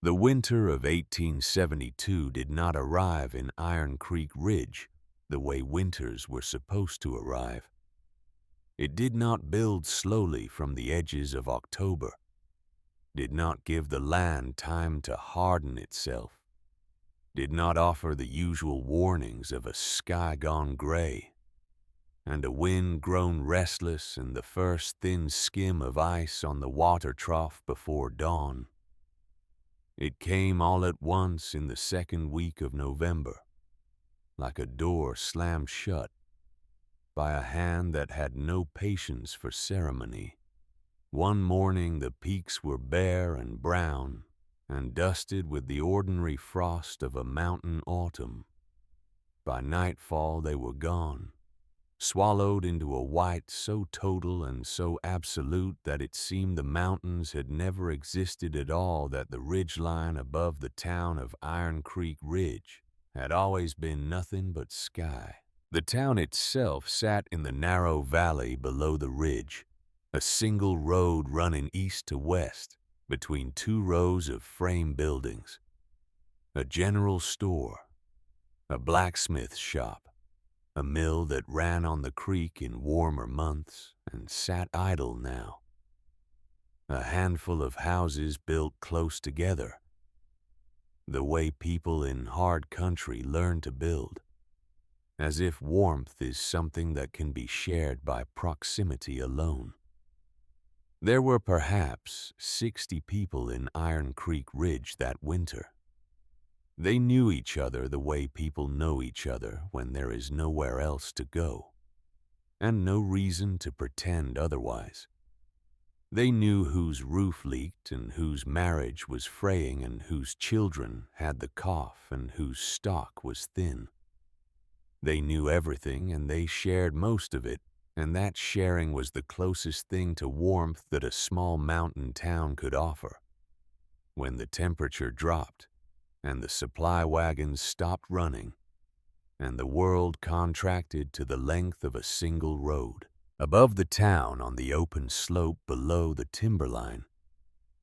The winter of 1872 did not arrive in Iron Creek Ridge the way winters were supposed to arrive. It did not build slowly from the edges of October, did not give the land time to harden itself, did not offer the usual warnings of a sky gone gray, and a wind grown restless and the first thin skim of ice on the water trough before dawn. It came all at once in the second week of November, like a door slammed shut by a hand that had no patience for ceremony. One morning the peaks were bare and brown and dusted with the ordinary frost of a mountain autumn. By nightfall they were gone, swallowed into a white so total and so absolute that it seemed the mountains had never existed at all, that the ridgeline above the town of Iron Creek Ridge had always been nothing but sky. The town itself sat in the narrow valley below the ridge, a single road running east to west between two rows of frame buildings, a general store, a blacksmith shop, a mill that ran on the creek in warmer months and sat idle now, a handful of houses built close together, the way people in hard country learn to build, as if warmth is something that can be shared by proximity alone. There were perhaps 60 people in Iron Creek Ridge that winter. They knew each other the way people know each other when there is nowhere else to go, and no reason to pretend otherwise. They knew whose roof leaked and whose marriage was fraying and whose children had the cough and whose stock was thin. They knew everything and they shared most of it, and that sharing was the closest thing to warmth that a small mountain town could offer. When the temperature dropped, and the supply wagons stopped running, and the world contracted to the length of a single road. Above the town, on the open slope below the timberline,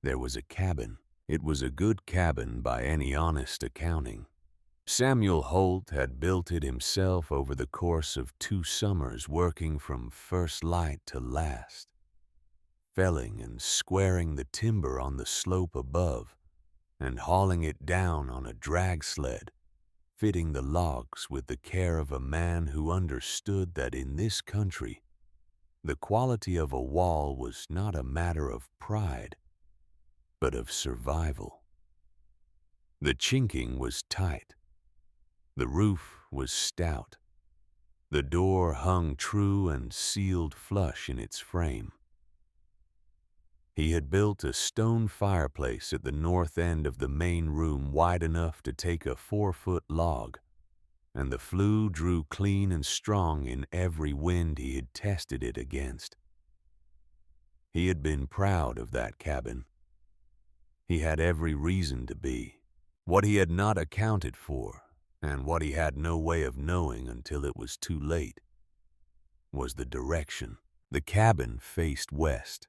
there was a cabin. It was a good cabin by any honest accounting. Samuel Holt had built it himself over the course of 2 summers, working from first light to last, felling and squaring the timber on the slope above, and hauling it down on a drag sled, fitting the logs with the care of a man who understood that in this country, the quality of a wall was not a matter of pride, but of survival. The chinking was tight. The roof was stout. The door hung true and sealed flush in its frame. He had built a stone fireplace at the north end of the main room wide enough to take a 4-foot log, and the flue drew clean and strong in every wind he had tested it against. He had been proud of that cabin. He had every reason to be. What he had not accounted for, and what he had no way of knowing until it was too late, was the direction. The cabin faced west.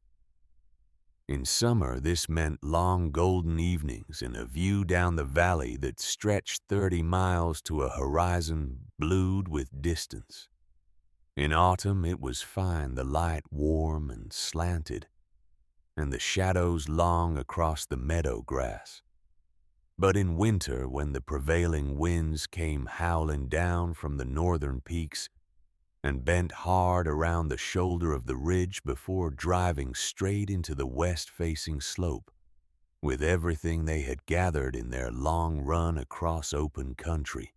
In summer, this meant long golden evenings and a view down the valley that stretched 30 miles to a horizon blued with distance. In autumn, it was fine, the light warm and slanted, and the shadows long across the meadow grass. But in winter, when the prevailing winds came howling down from the northern peaks and bent hard around the shoulder of the ridge before driving straight into the west-facing slope, with everything they had gathered in their long run across open country,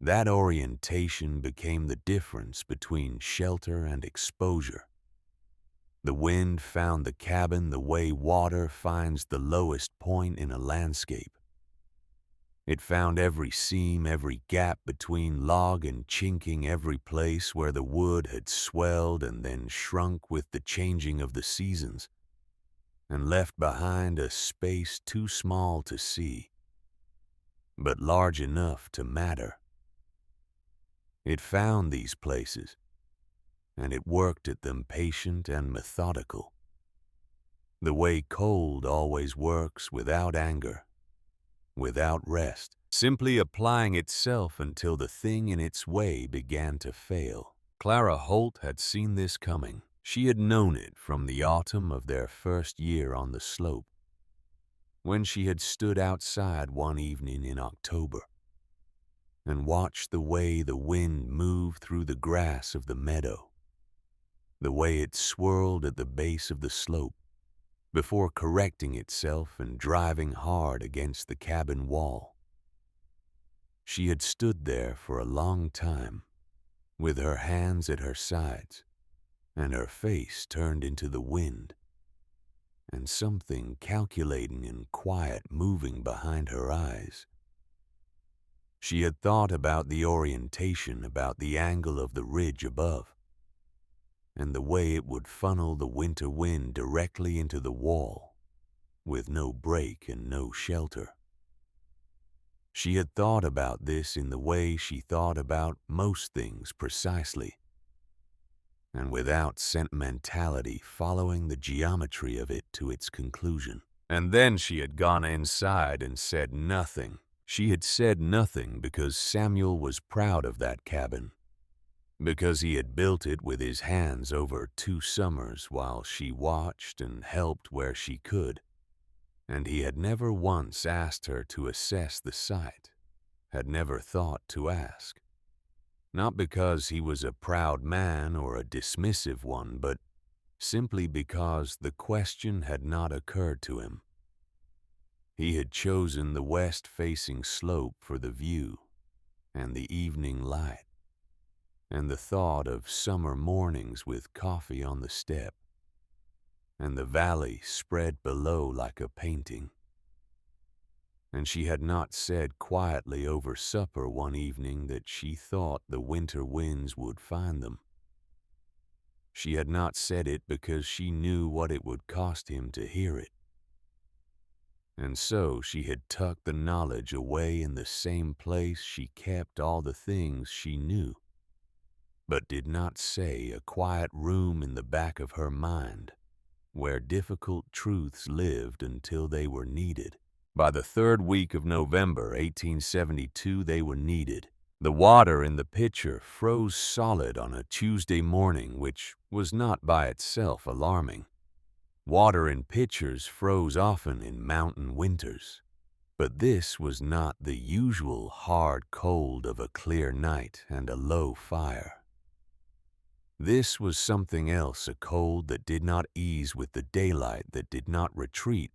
that orientation became the difference between shelter and exposure. The wind found the cabin the way water finds the lowest point in a landscape. It found every seam, every gap between log and chinking, every place where the wood had swelled and then shrunk with the changing of the seasons, and left behind a space too small to see, but large enough to matter. It found these places, and it worked at them patient and methodical. the way cold always works without anger, without rest, simply applying itself until the thing in its way began to fail. Clara Holt had seen this coming. She had known it from the autumn of their first year on the slope, when she had stood outside one evening in October and watched the way the wind moved through the grass of the meadow, the way it swirled at the base of the slope before correcting itself and driving hard against the cabin wall. She had stood there for a long time, with her hands at her sides and her face turned into the wind, and something calculating and quiet moving behind her eyes. She had thought about the orientation, about the angle of the ridge above, and the way it would funnel the winter wind directly into the wall, with no break and no shelter. She had thought about this in the way she thought about most things precisely, and without sentimentality, following the geometry of it to its conclusion. And then she had gone inside and said nothing. She had said nothing because Samuel was proud of that cabin, because he had built it with his hands over 2 summers while she watched and helped where she could, and he had never once asked her to assess the site, had never thought to ask. Not because he was a proud man or a dismissive one, but simply because the question had not occurred to him. He had chosen the west-facing slope for the view and the evening light, and the thought of summer mornings with coffee on the step, and the valley spread below like a painting. And she had not said quietly over supper one evening that she thought the winter winds would find them. She had not said it because she knew what it would cost him to hear it. And so she had tucked the knowledge away in the same place she kept all the things she knew, but did not say, a quiet room in the back of her mind, where difficult truths lived until they were needed. By the 3rd week of November, 1872, they were needed. The water in the pitcher froze solid on a Tuesday morning, which was not by itself alarming. Water in pitchers froze often in mountain winters, but this was not the usual hard cold of a clear night and a low fire. This was something else, a cold that did not ease with the daylight, that did not retreat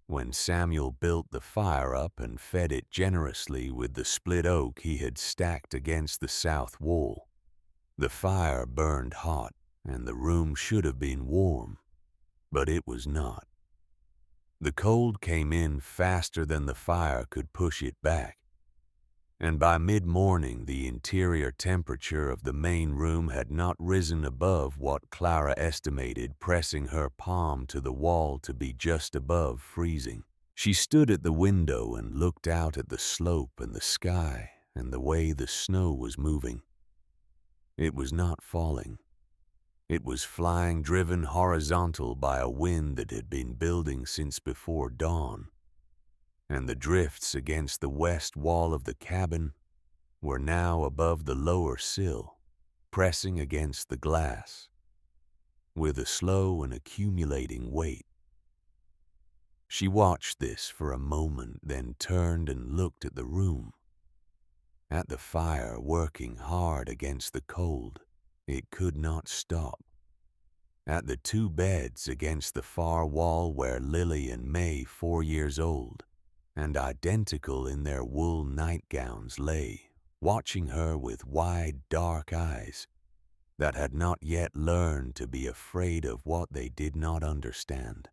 when Samuel built the fire up and fed it generously with the split oak he had stacked against the south wall. The fire burned hot, and the room should have been warm, but it was not. The cold came in faster than the fire could push it back, and by mid-morning the interior temperature of the main room had not risen above what Clara estimated, pressing her palm to the wall, to be just above freezing. She stood at the window and looked out at the slope and the sky and the way the snow was moving. It was not falling. It was flying, driven horizontal by a wind that had been building since before dawn, and the drifts against the west wall of the cabin were now above the lower sill, pressing against the glass, with a slow and accumulating weight. She watched this for a moment, then turned and looked at the room, at the fire working hard against the cold. It could not stop. At the 2 beds against the far wall where Lily and May, 4 years old, and identical in their wool nightgowns, lay, watching her with wide, dark eyes that had not yet learned to be afraid of what they did not understand.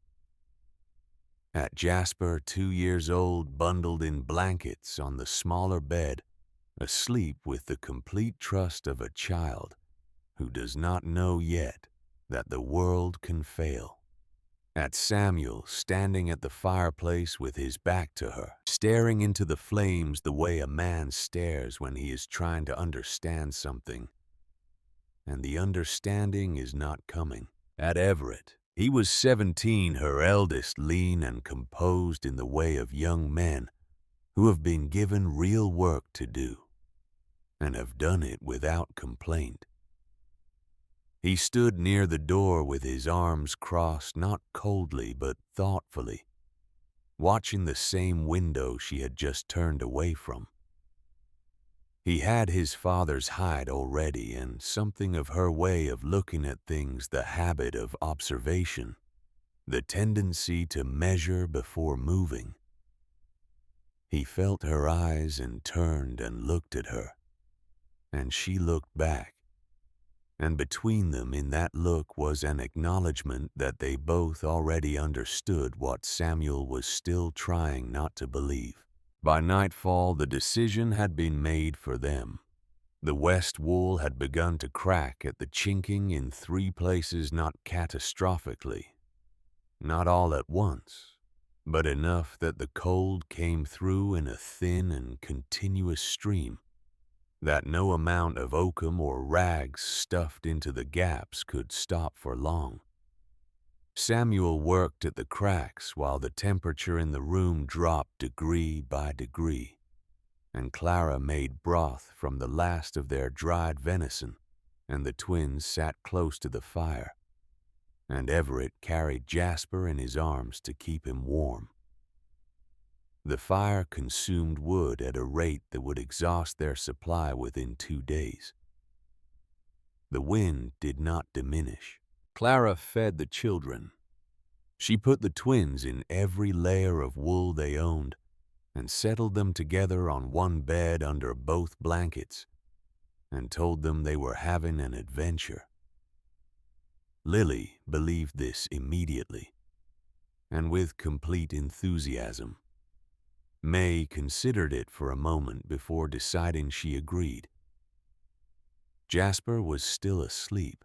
At Jasper, 2 years old, bundled in blankets on the smaller bed, asleep with the complete trust of a child who does not know yet that the world can fail. At Samuel, standing at the fireplace with his back to her, staring into the flames the way a man stares when he is trying to understand something, and the understanding is not coming. At Everett, He was 17, her eldest, lean and composed in the way of young men who have been given real work to do and have done it without complaint. He stood near the door with his arms crossed, not coldly but thoughtfully, watching the same window she had just turned away from. He had his father's height already and something of her way of looking at things, the habit of observation, the tendency to measure before moving. He felt her eyes and turned and looked at her, and she looked back. And between them in that look was an acknowledgment that they both already understood what Samuel was still trying not to believe. By nightfall, the decision had been made for them. The west wall had begun to crack at the chinking in 3 places, not catastrophically, not all at once, but enough that the cold came through in a thin and continuous stream that no amount of oakum or rags stuffed into the gaps could stop for long. Samuel worked at the cracks while the temperature in the room dropped degree by degree, and Clara made broth from the last of their dried venison, and the twins sat close to the fire, and Everett carried Jasper in his arms to keep him warm. The fire consumed wood at a rate that would exhaust their supply within 2 days. The wind did not diminish. Clara fed the children. She put the twins in every layer of wool they owned and settled them together on one bed under both blankets and told them they were having an adventure. Lily believed this immediately and with complete enthusiasm. May considered it for a moment before deciding she agreed. Jasper was still asleep.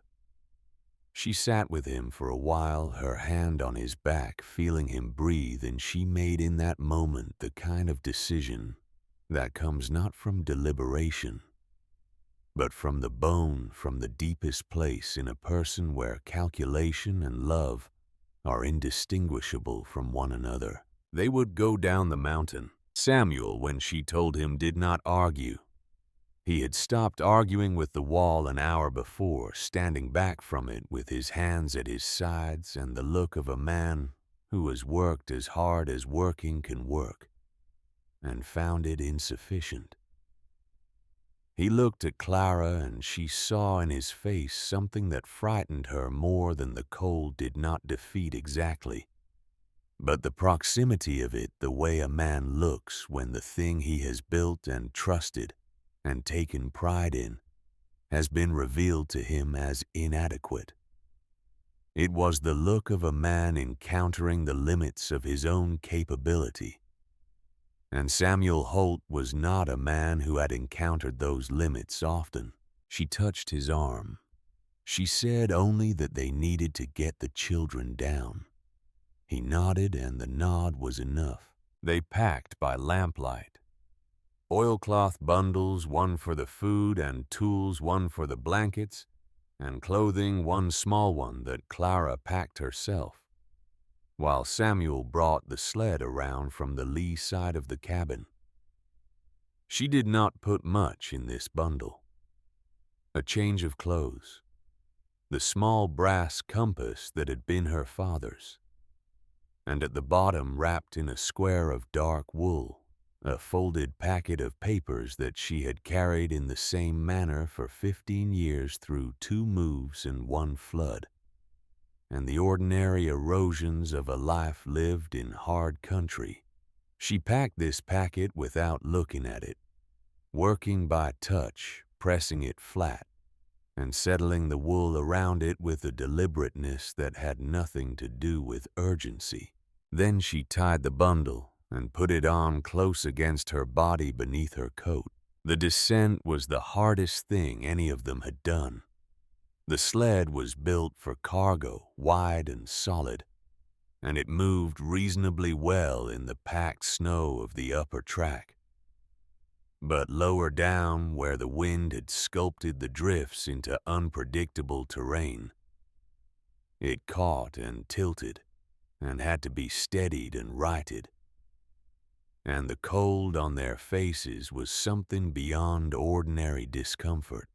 She sat with him for a while, her hand on his back, feeling him breathe, and she made in that moment the kind of decision that comes not from deliberation, but from the bone, from the deepest place in a person where calculation and love are indistinguishable from one another. They would go down the mountain. Samuel, when she told him, did not argue. He had stopped arguing with the wall an hour before, standing back from it with his hands at his sides and the look of a man who has worked as hard as working can work, and found it insufficient. He looked at Clara, and she saw in his face something that frightened her more than the cold did not defeat exactly. But the proximity of it, the way a man looks when the thing he has built and trusted and taken pride in has been revealed to him as inadequate. It was the look of a man encountering the limits of his own capability. And Samuel Holt was not a man who had encountered those limits often. She touched his arm. She said only that they needed to get the children down. He nodded, and the nod was enough. They packed by lamplight. Oilcloth bundles, one for the food, and tools, one for the blankets, and clothing, one small one that Clara packed herself, while Samuel brought the sled around from the lee side of the cabin. She did not put much in this bundle. A change of clothes, the small brass compass that had been her father's, and at the bottom, wrapped in a square of dark wool, a folded packet of papers that she had carried in the same manner for 15 years through 2 moves and 1 flood, and the ordinary erosions of a life lived in hard country. She packed this packet without looking at it, working by touch, pressing it flat, and settling the wool around it with a deliberateness that had nothing to do with urgency. Then she tied the bundle and put it on close against her body beneath her coat. The descent was the hardest thing any of them had done. The sled was built for cargo, wide and solid, and it moved reasonably well in the packed snow of the upper track. But lower down, where the wind had sculpted the drifts into unpredictable terrain, It caught and tilted, and had to be steadied and righted. And the cold on their faces was something beyond ordinary discomfort,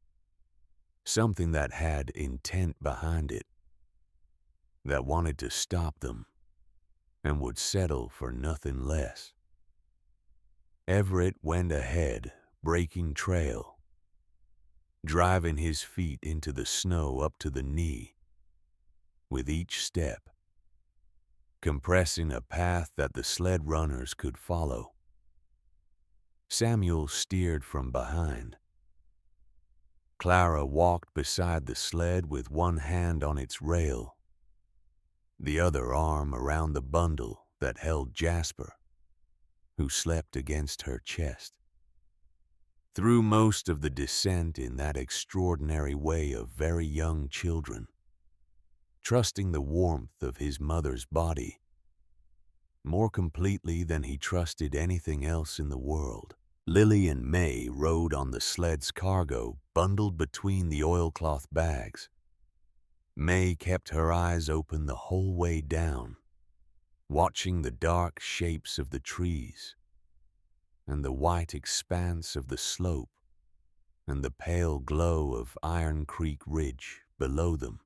something that had intent behind it, that wanted to stop them and would settle for nothing less. Everett went ahead, breaking trail, driving his feet into the snow up to the knee with each step, compressing a path that the sled runners could follow. Samuel steered from behind. Clara walked beside the sled with one hand on its rail, the other arm around the bundle that held Jasper, who slept against her chest. Through most of the descent in that extraordinary way of very young children, trusting the warmth of his mother's body more completely than he trusted anything else in the world, Lily and May rode on the sled's cargo bundled between the oilcloth bags. May kept her eyes open the whole way down, watching the dark shapes of the trees and the white expanse of the slope and the pale glow of Iron Creek Ridge below them.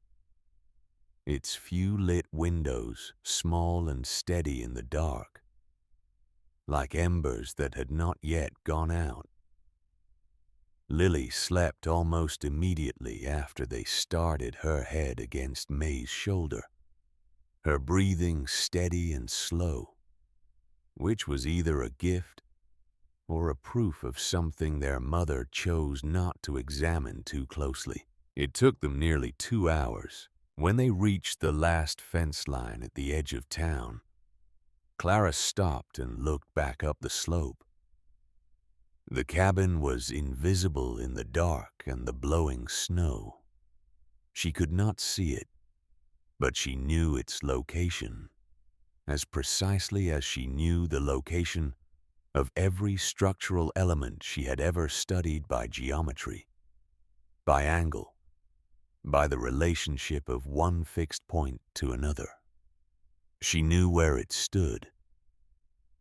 Its few lit windows small and steady in the dark, like embers that had not yet gone out. Lily slept almost immediately after they started, her head against May's shoulder, her breathing steady and slow, which was either a gift or a proof of something their mother chose not to examine too closely. It took them nearly 2 hours. When they reached the last fence line at the edge of town, Clara stopped and looked back up the slope. The cabin was invisible in the dark and the blowing snow. She could not see it, but she knew its location, as precisely as she knew the location of every structural element she had ever studied by geometry, by angle, by the relationship of one fixed point to another. She knew where it stood.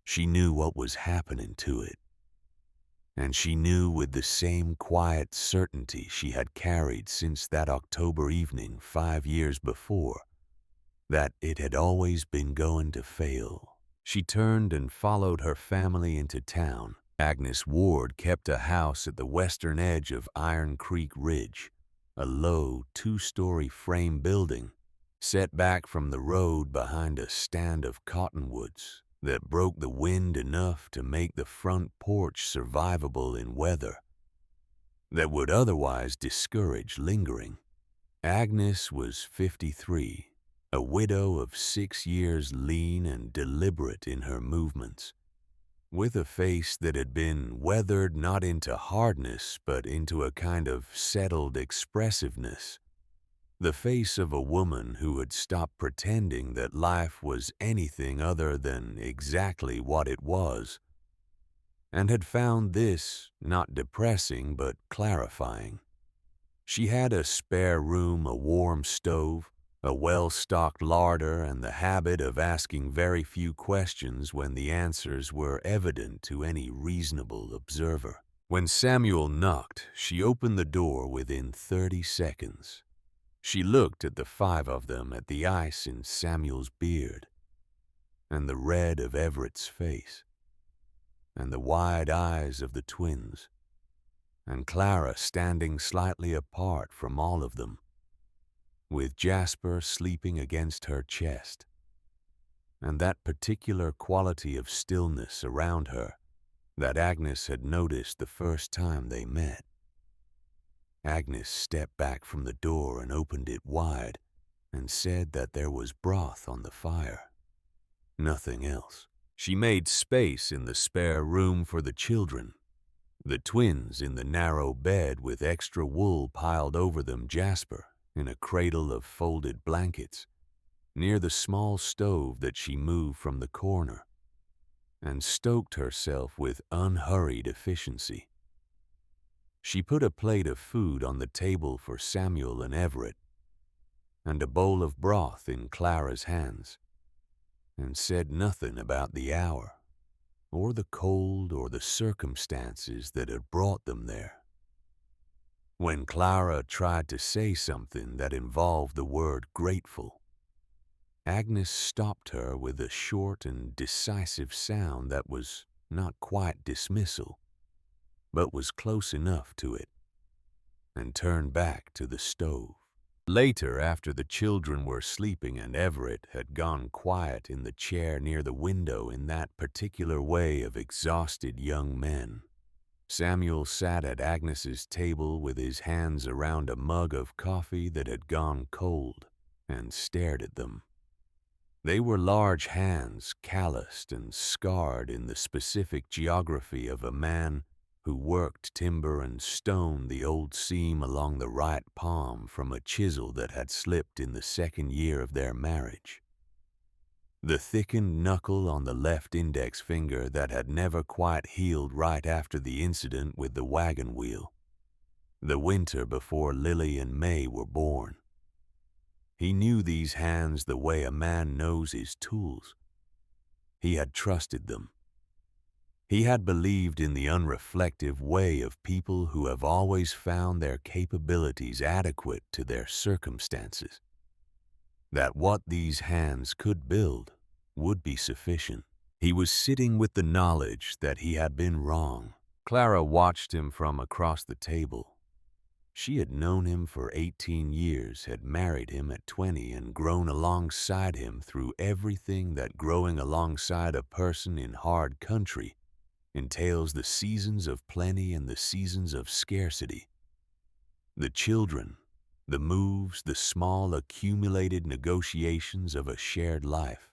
She knew what was happening to it. And she knew with the same quiet certainty she had carried since that October evening 5 years before, that it had always been going to fail. She turned and followed her family into town. Agnes Ward kept a house at the western edge of Iron Creek Ridge, a low 2-story frame building set back from the road behind a stand of cottonwoods that broke the wind enough to make the front porch survivable in weather that would otherwise discourage lingering. Agnes was 53, a widow of 6 years, lean and deliberate in her movements, with a face that had been weathered not into hardness but into a kind of settled expressiveness. The face of a woman who had stopped pretending that life was anything other than exactly what it was, and had found this not depressing but clarifying. She had a spare room, a warm stove, a well-stocked larder, and the habit of asking very few questions when the answers were evident to any reasonable observer. When Samuel knocked, she opened the door within 30 seconds. She looked at the 5 of them, at the ice in Samuel's beard, and the red of Everett's face, and the wide eyes of the twins, and Clara standing slightly apart from all of them, with Jasper sleeping against her chest, and that particular quality of stillness around her that Agnes had noticed the first time they met. Agnes stepped back from the door and opened it wide and said that there was broth on the fire. Nothing else. She made space in the spare room for the children, the twins in the narrow bed with extra wool piled over them, Jasper in a cradle of folded blankets, near the small stove that she moved from the corner, and stoked herself with unhurried efficiency. She put a plate of food on the table for Samuel and Everett, and a bowl of broth in Clara's hands, and said nothing about the hour, or the cold, or the circumstances that had brought them there. When Clara tried to say something that involved the word grateful, Agnes stopped her with a short and decisive sound that was not quite dismissal, but was close enough to it, and turned back to the stove. Later, after the children were sleeping and Everett had gone quiet in the chair near the window in that particular way of exhausted young men, Samuel sat at Agnes's table with his hands around a mug of coffee that had gone cold, and stared at them. They were large hands, calloused and scarred in the specific geography of a man who worked timber and stone the old seam along the right palm from a chisel that had slipped in the second year of their marriage. The thickened knuckle on the left index finger that had never quite healed right after the incident with the wagon wheel, the winter before Lily and May were born. He knew these hands the way a man knows his tools. He had trusted them. He had believed in the unreflective way of people who have always found their capabilities adequate to their circumstances, that what these hands could build would be sufficient. He was sitting with the knowledge that he had been wrong. Clara watched him from across the table. She had known him for 18 years, had married him at 20, and grown alongside him through everything that growing alongside a person in hard country entails: the seasons of plenty and the seasons of scarcity, the children, the moves, the small accumulated negotiations of a shared life.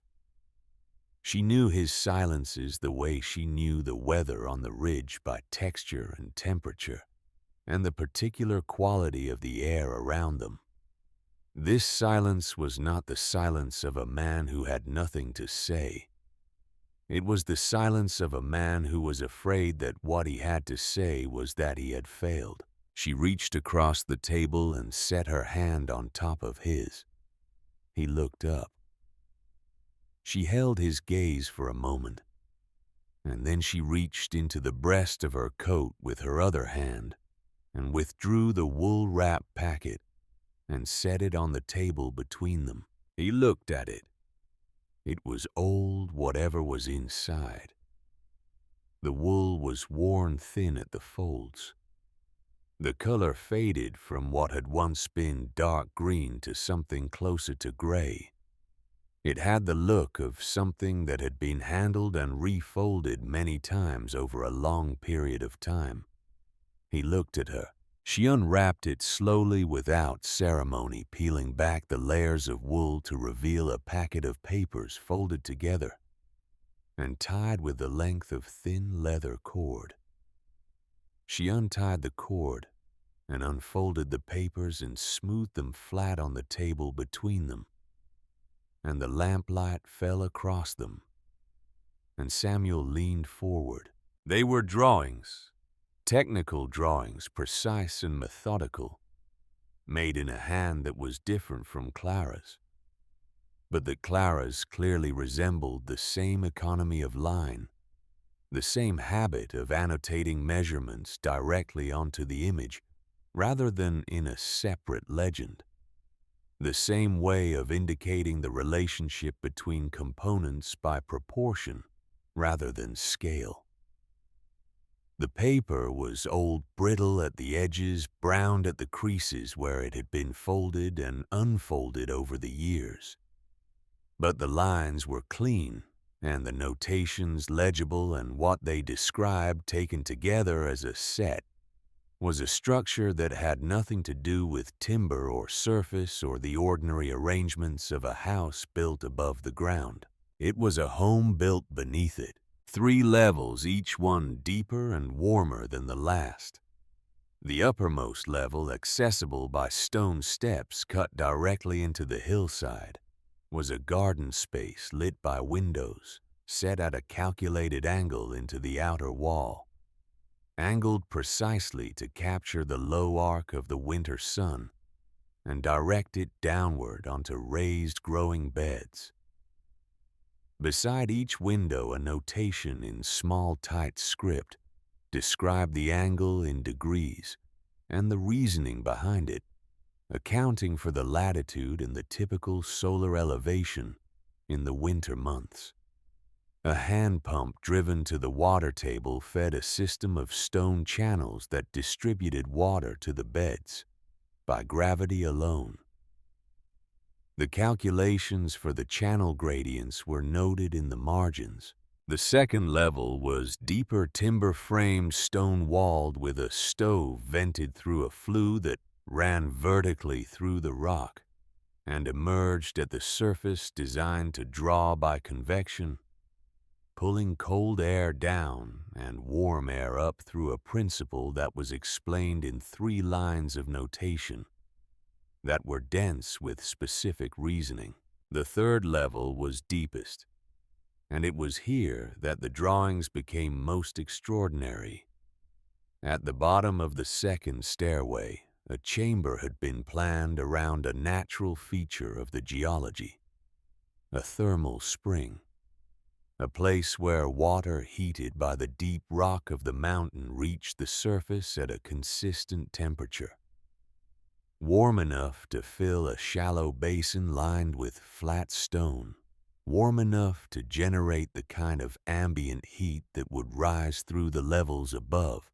She knew his silences the way she knew the weather on the ridge by texture and temperature, and the particular quality of the air around them. This silence was not the silence of a man who had nothing to say. It was the silence of a man who was afraid that what he had to say was that he had failed. She reached across the table and set her hand on top of his. He looked up. She held his gaze for a moment, and then she reached into the breast of her coat with her other hand and withdrew the wool-wrap packet and set it on the table between them. He looked at it. It was old, whatever was inside. The wool was worn thin at the folds. The color faded from what had once been dark green to something closer to gray. It had the look of something that had been handled and refolded many times over a long period of time. He looked at her. She unwrapped it slowly without ceremony, peeling back the layers of wool to reveal a packet of papers folded together and tied with the length of thin leather cord. She untied the cord and unfolded the papers and smoothed them flat on the table between them, and the lamplight fell across them, and Samuel leaned forward. They were drawings. Technical drawings, precise and methodical, made in a hand that was different from Clara's, but that Clara's clearly resembled the same economy of line, the same habit of annotating measurements directly onto the image rather than in a separate legend, the same way of indicating the relationship between components by proportion rather than scale. The paper was old, brittle at the edges, browned at the creases where it had been folded and unfolded over the years. But the lines were clean, and the notations legible, and what they described taken together as a set was a structure that had nothing to do with timber or surface or the ordinary arrangements of a house built above the ground. It was a home built beneath it. 3 levels, each one deeper and warmer than the last. The uppermost level, accessible by stone steps cut directly into the hillside, was a garden space lit by windows, set at a calculated angle into the outer wall, angled precisely to capture the low arc of the winter sun and direct it downward onto raised growing beds. Beside each window, a notation in small tight script described the angle in degrees and the reasoning behind it, accounting for the latitude and the typical solar elevation in the winter months. A hand pump driven to the water table fed a system of stone channels that distributed water to the beds by gravity alone. The calculations for the channel gradients were noted in the margins. The second level was deeper timber-framed stone-walled with a stove vented through a flue that ran vertically through the rock and emerged at the surface, designed to draw by convection, pulling cold air down and warm air up through a principle that was explained in 3 lines of notation that were dense with specific reasoning. The third level was deepest, and it was here that the drawings became most extraordinary. At the bottom of the second stairway, a chamber had been planned around a natural feature of the geology, a thermal spring, a place where water heated by the deep rock of the mountain reached the surface at a consistent temperature, warm enough to fill a shallow basin lined with flat stone, warm enough to generate the kind of ambient heat that would rise through the levels above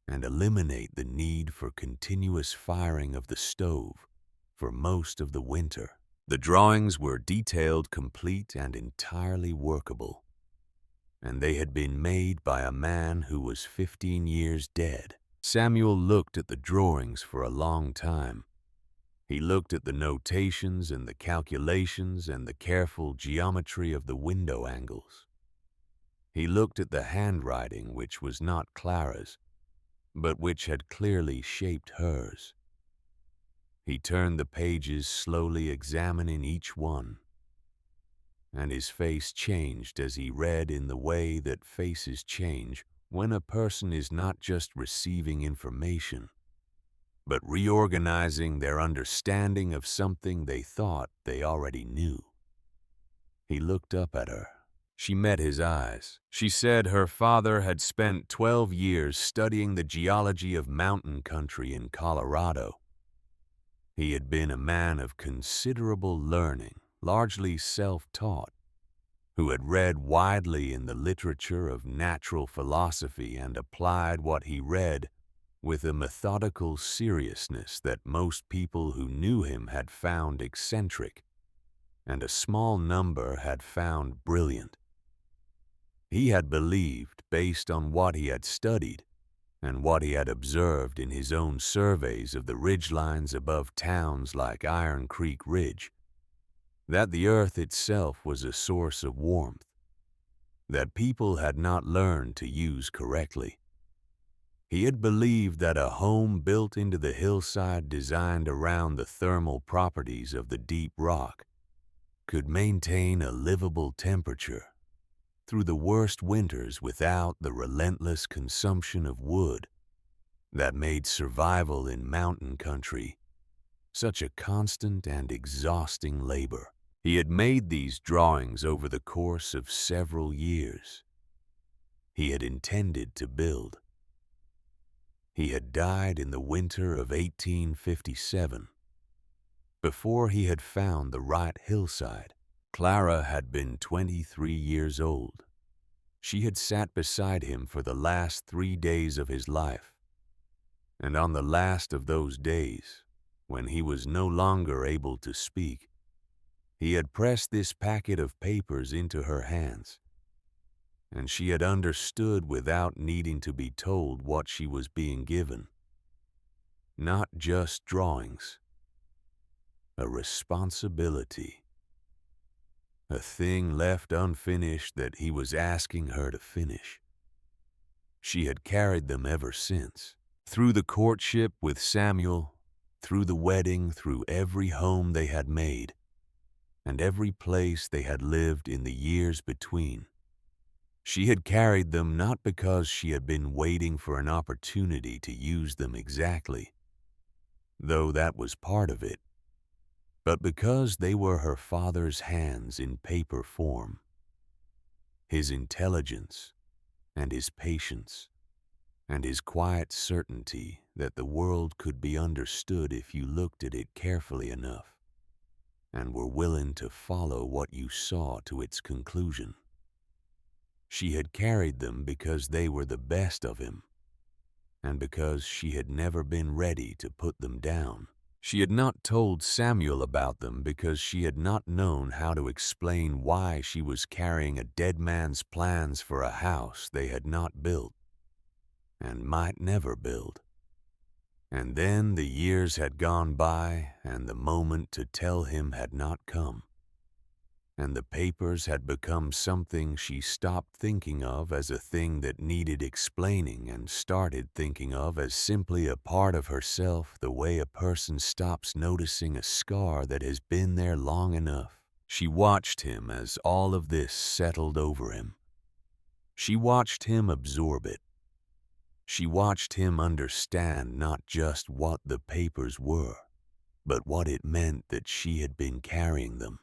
and eliminate the need for continuous firing of the stove for most of the winter. The drawings were detailed, complete, and entirely workable, and they had been made by a man who was 15 years dead. Samuel looked at the drawings for a long time. He looked at the notations and the calculations and the careful geometry of the window angles. He looked at the handwriting, which was not Clara's, but which had clearly shaped hers. He turned the pages, slowly examining each one, and his face changed as he read in the way that faces change when a person is not just receiving information, but reorganizing their understanding of something they thought they already knew. He looked up at her. She met his eyes. She said her father had spent 12 years studying the geology of mountain country in Colorado. He had been a man of considerable learning, largely self-taught, who had read widely in the literature of natural philosophy and applied what he read with a methodical seriousness that most people who knew him had found eccentric, and a small number had found brilliant. He had believed, based on what he had studied and what he had observed in his own surveys of the ridgelines above towns like Iron Creek Ridge, that the earth itself was a source of warmth that people had not learned to use correctly. He had believed that a home built into the hillside designed around the thermal properties of the deep rock could maintain a livable temperature through the worst winters without the relentless consumption of wood that made survival in mountain country such a constant and exhausting labor. He had made these drawings over the course of several years. He had intended to build. He had died in the winter of 1857. Before he had found the right hillside, Clara had been 23 years old. She had sat beside him for the last 3 days of his life. And on the last of those days, when he was no longer able to speak, he had pressed this packet of papers into her hands, and she had understood without needing to be told what she was being given. Not just drawings, a responsibility, a thing left unfinished that he was asking her to finish. She had carried them ever since. Through the courtship with Samuel, through the wedding, through every home they had made, and every place they had lived in the years between. She had carried them not because she had been waiting for an opportunity to use them exactly, though that was part of it, but because they were her father's hands in paper form. His intelligence and his patience and his quiet certainty that the world could be understood if you looked at it carefully enough and were willing to follow what you saw to its conclusion. She had carried them because they were the best of him, and because she had never been ready to put them down. She had not told Samuel about them because she had not known how to explain why she was carrying a dead man's plans for a house they had not built and might never build. And then the years had gone by and the moment to tell him had not come. And the papers had become something she stopped thinking of as a thing that needed explaining and started thinking of as simply a part of herself, the way a person stops noticing a scar that has been there long enough. She watched him as all of this settled over him. She watched him absorb it. She watched him understand not just what the papers were, but what it meant that she had been carrying them.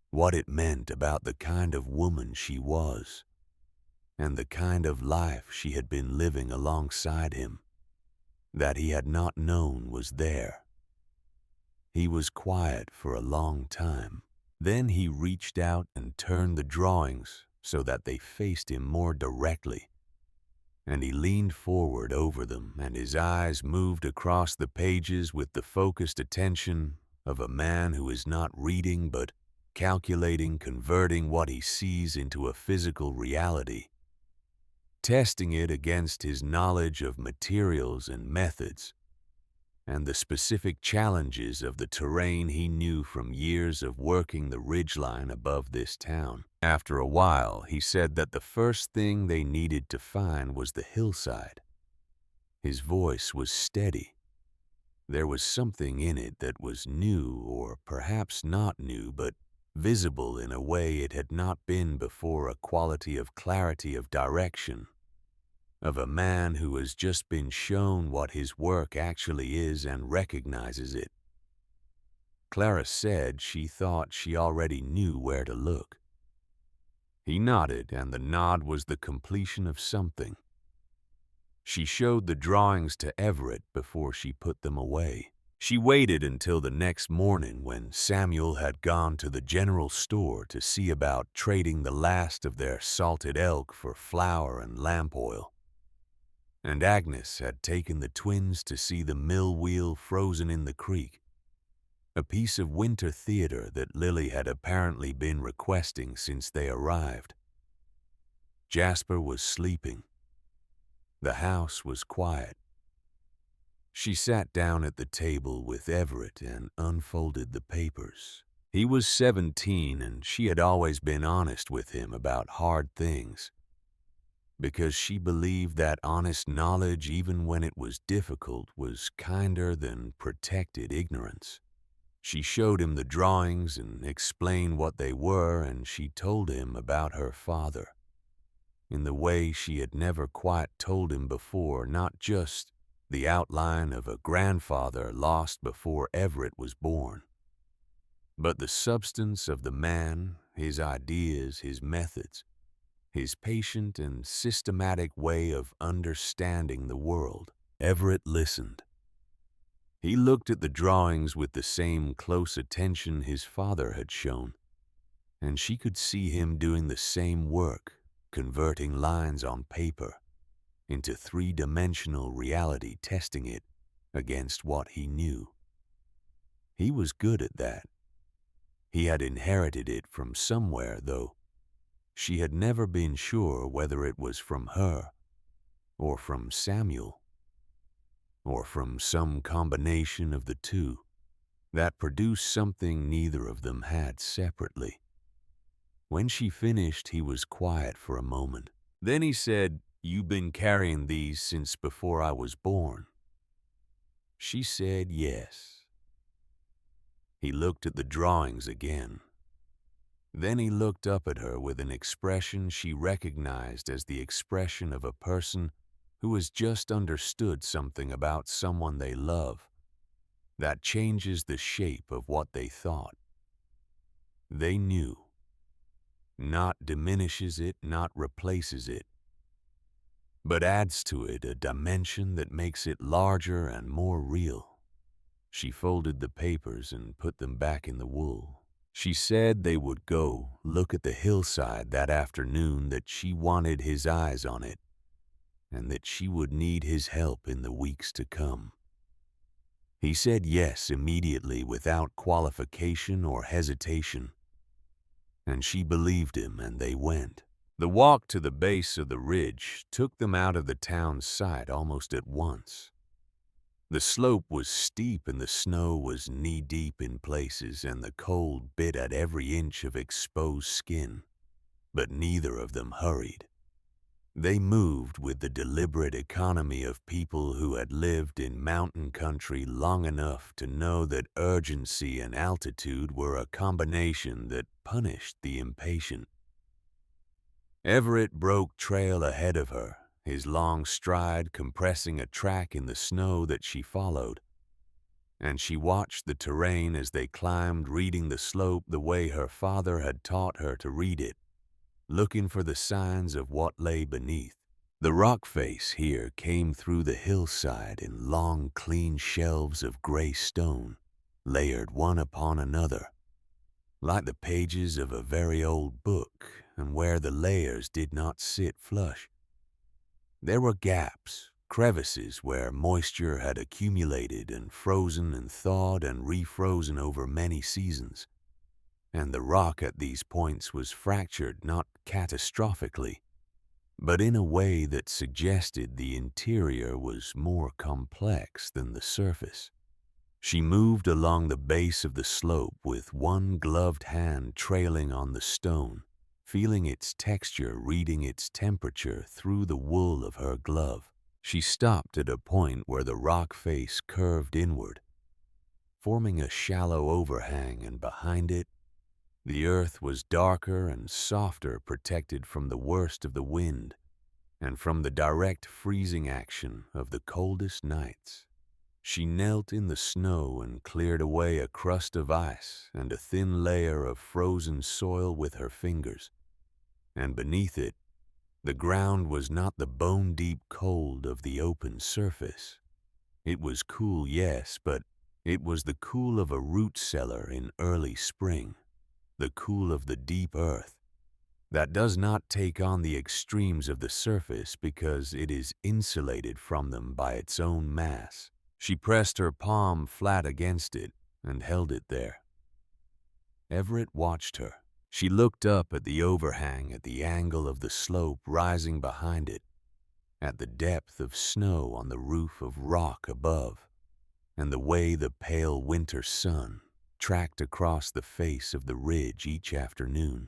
What it meant about the kind of woman she was, and the kind of life she had been living alongside him, that he had not known was there. He was quiet for a long time. Then he reached out and turned the drawings so that they faced him more directly, and he leaned forward over them, and his eyes moved across the pages with the focused attention of a man who is not reading but calculating, converting what he sees into a physical reality, testing it against his knowledge of materials and methods, and the specific challenges of the terrain he knew from years of working the ridgeline above this town. After a while, he said that the first thing they needed to find was the hillside. His voice was steady. There was something in it that was new, or perhaps not new, but visible in a way it had not been before, a quality of clarity of direction, of a man who has just been shown what his work actually is and recognizes it. Clara said she thought she already knew where to look. He nodded, and the nod was the completion of something. She showed the drawings to Everett before she put them away. She waited until the next morning when Samuel had gone to the general store to see about trading the last of their salted elk for flour and lamp oil. And Agnes had taken the twins to see the mill wheel frozen in the creek, a piece of winter theater that Lily had apparently been requesting since they arrived. Jasper was sleeping. The house was quiet. She sat down at the table with Everett and unfolded the papers. He was 17, and she had always been honest with him about hard things, because she believed that honest knowledge, even when it was difficult, was kinder than protected ignorance. She showed him the drawings and explained what they were, and she told him about her father, in the way she had never quite told him before, not just the outline of a grandfather lost before Everett was born, but the substance of the man, his ideas, his methods, his patient and systematic way of understanding the world. Everett listened. He looked at the drawings with the same close attention his father had shown, and she could see him doing the same work, converting lines on paper into three-dimensional reality, testing it against what he knew. He was good at that. He had inherited it from somewhere, though she had never been sure whether it was from her, or from Samuel, or from some combination of the two that produced something neither of them had separately. When she finished, he was quiet for a moment. Then he said, "You've been carrying these since before I was born?" She said yes. He looked at the drawings again. Then he looked up at her with an expression she recognized as the expression of a person who has just understood something about someone they love that changes the shape of what they thought. They knew. Not diminishes it, not replaces it, but adds to it a dimension that makes it larger and more real. She folded the papers and put them back in the wool. She said they would go look at the hillside that afternoon, that she wanted his eyes on it, and that she would need his help in the weeks to come. He said yes immediately, without qualification or hesitation, and she believed him, and they went. The walk to the base of the ridge took them out of the town's sight almost at once. The slope was steep and the snow was knee-deep in places, and the cold bit at every inch of exposed skin, but neither of them hurried. They moved with the deliberate economy of people who had lived in mountain country long enough to know that urgency and altitude were a combination that punished the impatient. Everett broke trail ahead of her, his long stride compressing a track in the snow that she followed, and she watched the terrain as they climbed, reading the slope the way her father had taught her to read it, looking for the signs of what lay beneath. The rock face here came through the hillside in long, clean shelves of gray stone, layered one upon another, like the pages of a very old book, and where the layers did not sit flush. There were gaps, crevices where moisture had accumulated and frozen and thawed and refrozen over many seasons, and the rock at these points was fractured not catastrophically, but in a way that suggested the interior was more complex than the surface. She moved along the base of the slope with one gloved hand trailing on the stone, feeling its texture, reading its temperature through the wool of her glove. She stopped at a point where the rock face curved inward, forming a shallow overhang, and behind it, the earth was darker and softer, protected from the worst of the wind and from the direct freezing action of the coldest nights. She knelt in the snow and cleared away a crust of ice and a thin layer of frozen soil with her fingers, and beneath it, the ground was not the bone-deep cold of the open surface. It was cool, yes, but it was the cool of a root cellar in early spring, the cool of the deep earth that does not take on the extremes of the surface because it is insulated from them by its own mass. She pressed her palm flat against it and held it there. Everett watched her. She looked up at the overhang, at the angle of the slope rising behind it, at the depth of snow on the roof of rock above, and the way the pale winter sun tracked across the face of the ridge each afternoon.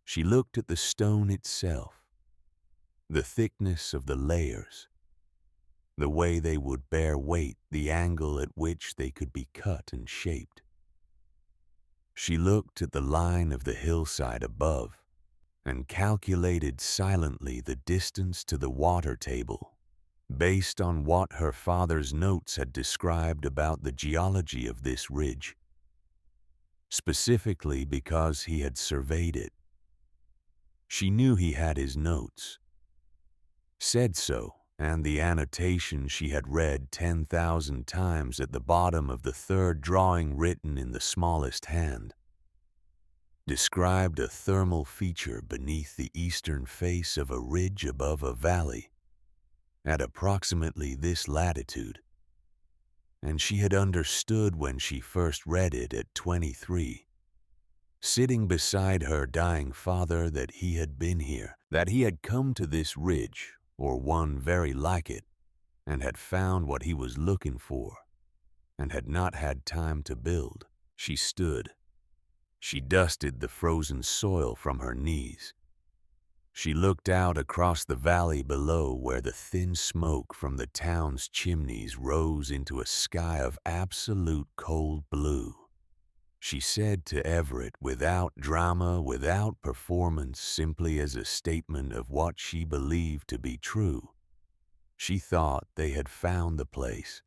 She looked at the stone itself, the thickness of the layers, the way they would bear weight, the angle at which they could be cut and shaped. She looked at the line of the hillside above and calculated silently the distance to the water table, based on what her father's notes had described about the geology of this ridge, specifically because he had surveyed it. She knew he had his notes, said so, and the annotation she had read 10,000 times at the bottom of the third drawing, written in the smallest hand, described a thermal feature beneath the eastern face of a ridge above a valley at approximately this latitude, and she had understood when she first read it at 23, sitting beside her dying father, that he had been here, that he had come to this ridge, or one very like it, and had found what he was looking for, and had not had time to build. She stood. She dusted the frozen soil from her knees. She looked out across the valley below, where the thin smoke from the town's chimneys rose into a sky of absolute cold blue. She said to Everett, without drama, without performance, simply as a statement of what she believed to be true, she thought they had found the place.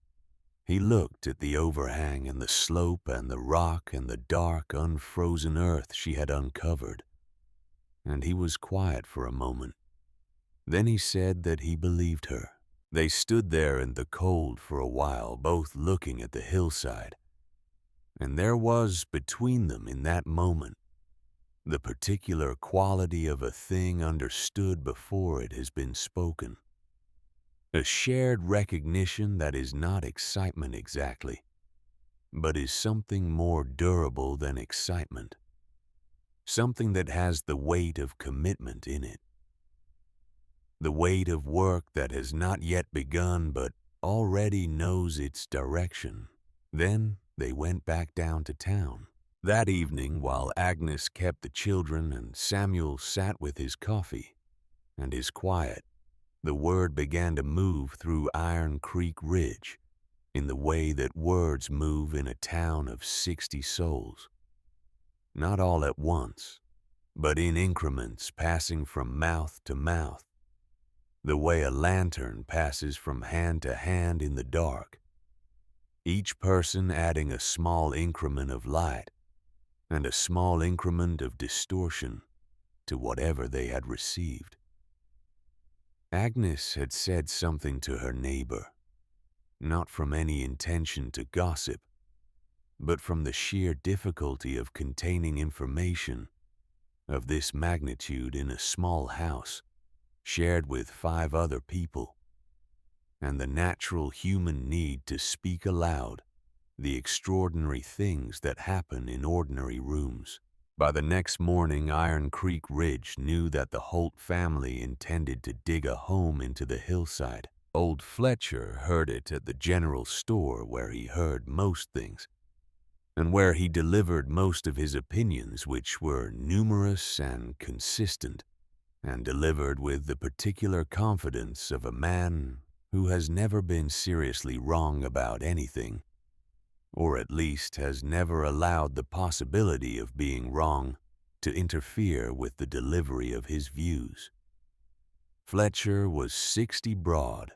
He looked at the overhang and the slope and the rock and the dark, unfrozen earth she had uncovered, and he was quiet for a moment. Then he said that he believed her. They stood there in the cold for a while, both looking at the hillside, and there was between them in that moment the particular quality of a thing understood before it has been spoken. A shared recognition that is not excitement exactly, but is something more durable than excitement. Something that has the weight of commitment in it. The weight of work that has not yet begun but already knows its direction. Then they went back down to town. That evening, while Agnes kept the children and Samuel sat with his coffee and his quiet, the word began to move through Iron Creek Ridge in the way that words move in a town of 60 souls. Not all at once, but in increments passing from mouth to mouth, the way a lantern passes from hand to hand in the dark, each person adding a small increment of light and a small increment of distortion to whatever they had received. Agnes had said something to her neighbor, not from any intention to gossip, but from the sheer difficulty of containing information of this magnitude in a small house shared with 5 other people, and the natural human need to speak aloud the extraordinary things that happen in ordinary rooms. By the next morning, Iron Creek Ridge knew that the Holt family intended to dig a home into the hillside. Old Fletcher heard it at the general store where he heard most things, and where he delivered most of his opinions, which were numerous and consistent, and delivered with the particular confidence of a man who has never been seriously wrong about anything, or at least has never allowed the possibility of being wrong to interfere with the delivery of his views. Fletcher was 60 broad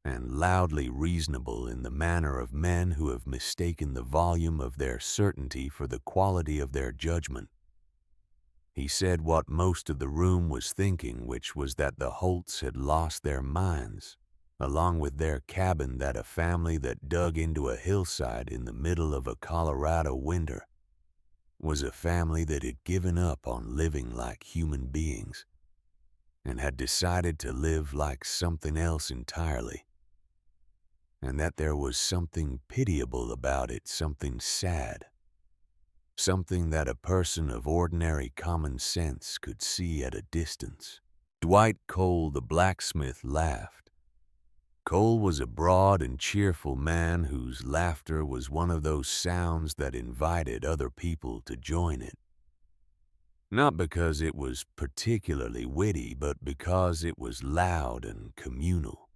and loudly reasonable in the manner of men who have mistaken the volume of their certainty for the quality of their judgment. He said what most of the room was thinking, which was that the Holts had lost their minds, along with their cabin, that a family that dug into a hillside in the middle of a Colorado winter was a family that had given up on living like human beings and had decided to live like something else entirely, and that there was something pitiable about it, something sad, something that a person of ordinary common sense could see at a distance. Dwight Cole, the blacksmith, laughed. Cole was a broad and cheerful man whose laughter was one of those sounds that invited other people to join it. Not because it was particularly witty, but because it was loud and communal,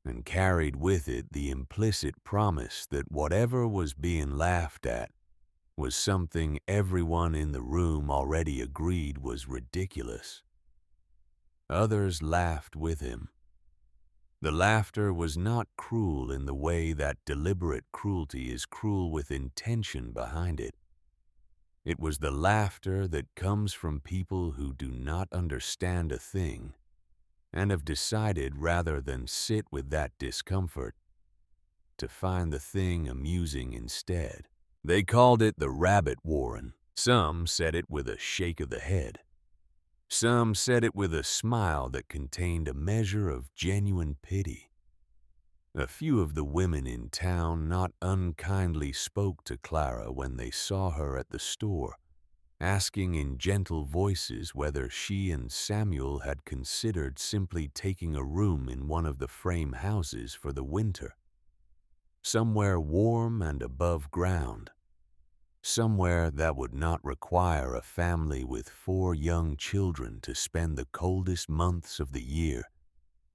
and carried with it the implicit promise that whatever was being laughed at was something everyone in the room already agreed was ridiculous. Others laughed with him. The laughter was not cruel in the way that deliberate cruelty is cruel with intention behind it. It was the laughter that comes from people who do not understand a thing and have decided, rather than sit with that discomfort, to find the thing amusing instead. They called it the rabbit warren. Some said it with a shake of the head. Some said it with a smile that contained a measure of genuine pity. A few of the women in town not unkindly spoke to Clara when they saw her at the store, asking in gentle voices whether she and Samuel had considered simply taking a room in one of the frame houses for the winter, somewhere warm and above ground, somewhere that would not require a family with 4 young children to spend the coldest months of the year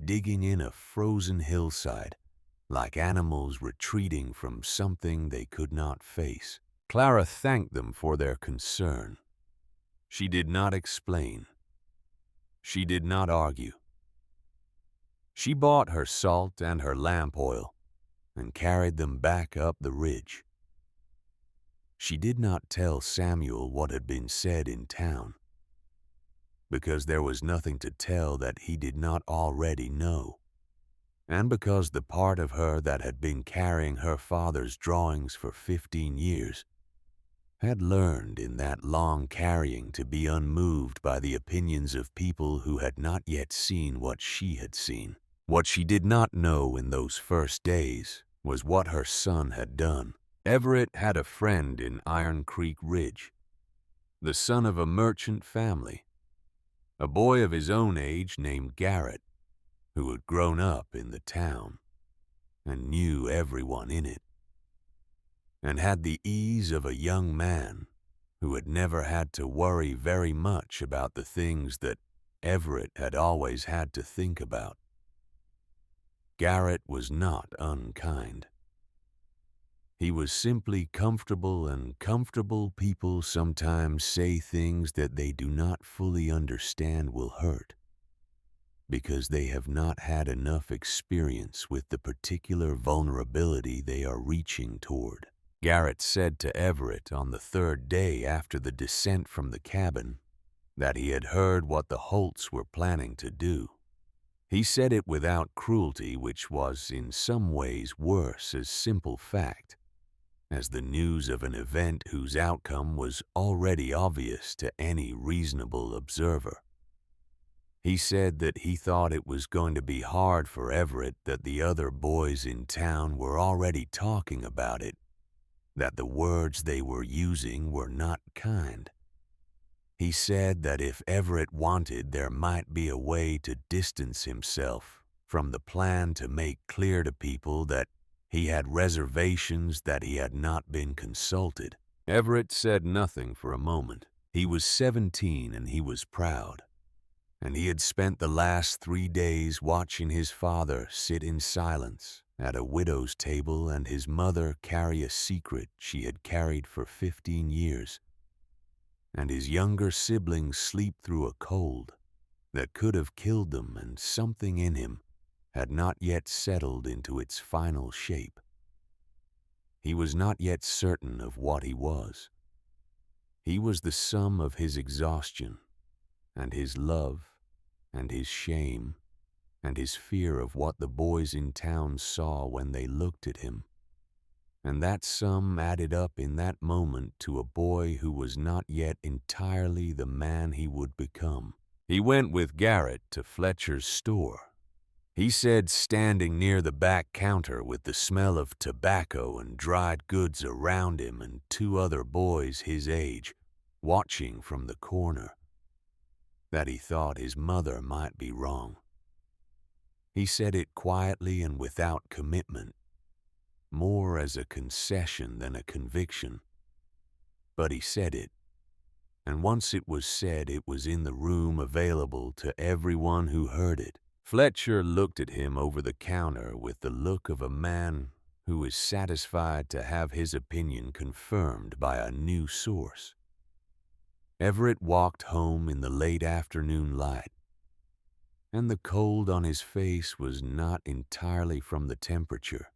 digging in a frozen hillside like animals retreating from something they could not face. Clara thanked them for their concern. She did not explain. She did not argue. She bought her salt and her lamp oil and carried them back up the ridge. She did not tell Samuel what had been said in town, because there was nothing to tell that he did not already know, and because the part of her that had been carrying her father's drawings for 15 years had learned in that long carrying to be unmoved by the opinions of people who had not yet seen what she had seen. What she did not know in those first days was what her son had done. Everett had a friend in Iron Creek Ridge, the son of a merchant family, a boy of his own age named Garrett, who had grown up in the town and knew everyone in it, and had the ease of a young man who had never had to worry very much about the things that Everett had always had to think about. Garrett was not unkind. He was simply comfortable, and comfortable people sometimes say things that they do not fully understand will hurt, because they have not had enough experience with the particular vulnerability they are reaching toward. Garrett said to Everett on the third day after the descent from the cabin that he had heard what the Holts were planning to do. He said it without cruelty, which was in some ways worse as simple fact, as the news of an event whose outcome was already obvious to any reasonable observer. He said that he thought it was going to be hard for Everett that the other boys in town were already talking about it, that the words they were using were not kind. He said that if Everett wanted, there might be a way to distance himself from the plan to make clear to people that he had reservations, that he had not been consulted. Everett said nothing for a moment. He was 17 and he was proud, and he had spent the last 3 days watching his father sit in silence at a widow's table and his mother carry a secret she had carried for 15 years, and his younger siblings sleep through a cold that could have killed them, and something in him had not yet settled into its final shape. He was not yet certain of what he was. He was the sum of his exhaustion, and his love, and his shame, and his fear of what the boys in town saw when they looked at him. And that sum added up in that moment to a boy who was not yet entirely the man he would become. He went with Garrett to Fletcher's store. He said, standing near the back counter with the smell of tobacco and dried goods around him and 2 other boys his age watching from the corner, that he thought his mother might be wrong. He said it quietly and without commitment, more as a concession than a conviction. But he said it, and once it was said, it was in the room available to everyone who heard it. Fletcher looked at him over the counter with the look of a man who is satisfied to have his opinion confirmed by a new source. Everett walked home in the late afternoon light, and the cold on his face was not entirely from the temperature,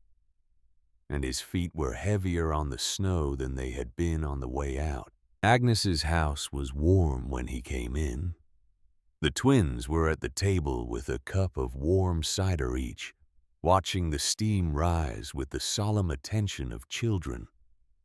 and his feet were heavier on the snow than they had been on the way out. Agnes's house was warm when he came in. The twins were at the table with a cup of warm cider each, watching the steam rise with the solemn attention of children,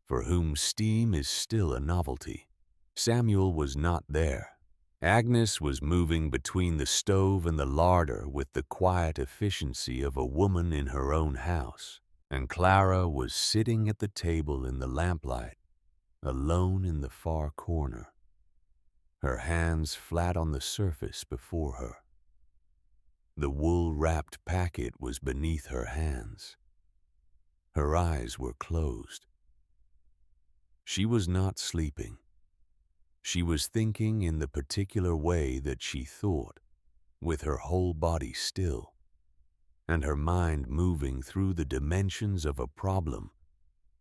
for whom steam is still a novelty. Samuel was not there. Agnes was moving between the stove and the larder with the quiet efficiency of a woman in her own house, and Clara was sitting at the table in the lamplight, alone in the far corner, her hands flat on the surface before her. The wool-wrapped packet was beneath her hands. Her eyes were closed. She was not sleeping. She was thinking in the particular way that she thought, with her whole body still, and her mind moving through the dimensions of a problem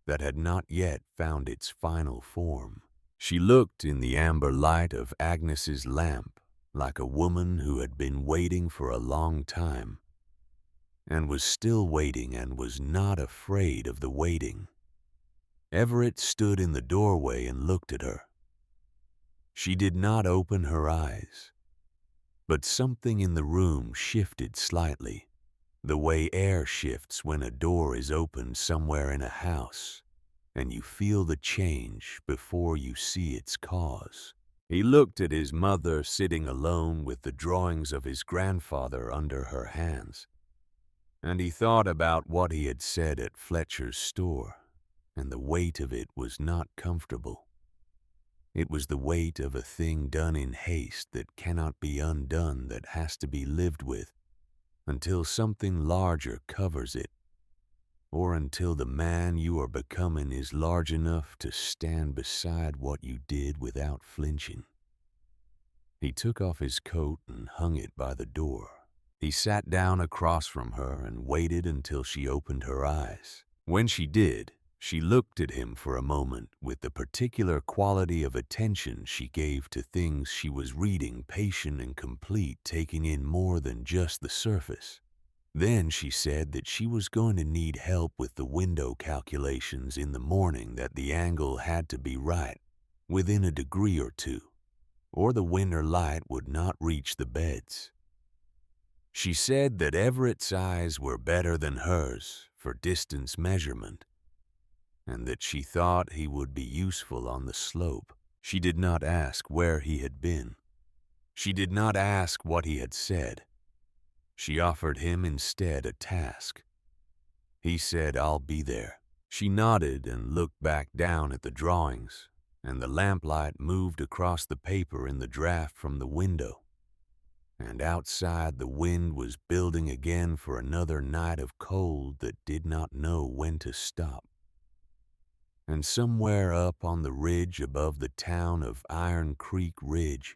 that had not yet found its final form. She looked in the amber light of Agnes's lamp like a woman who had been waiting for a long time, and was still waiting and was not afraid of the waiting. Everett stood in the doorway and looked at her. She did not open her eyes, but something in the room shifted slightly, the way air shifts when a door is opened somewhere in a house, and you feel the change before you see its cause. He looked at his mother sitting alone with the drawings of his grandfather under her hands, and he thought about what he had said at Fletcher's store, and the weight of it was not comfortable. It was the weight of a thing done in haste that cannot be undone, that has to be lived with until something larger covers it, or until the man you are becoming is large enough to stand beside what you did without flinching. He took off his coat and hung it by the door. He sat down across from her and waited until she opened her eyes. When she did, she looked at him for a moment with the particular quality of attention she gave to things she was reading, patient and complete, taking in more than just the surface. Then she said that she was going to need help with the window calculations in the morning, that the angle had to be right, within a degree or two, or the winter light would not reach the beds. She said that Everett's eyes were better than hers for distance measurement, and that she thought he would be useful on the slope. She did not ask where he had been. She did not ask what he had said. She offered him instead a task. He said, "I'll be there." She nodded and looked back down at the drawings, and the lamplight moved across the paper in the draft from the window. And outside the wind was building again for another night of cold that did not know when to stop. And somewhere up on the ridge above the town of Iron Creek Ridge,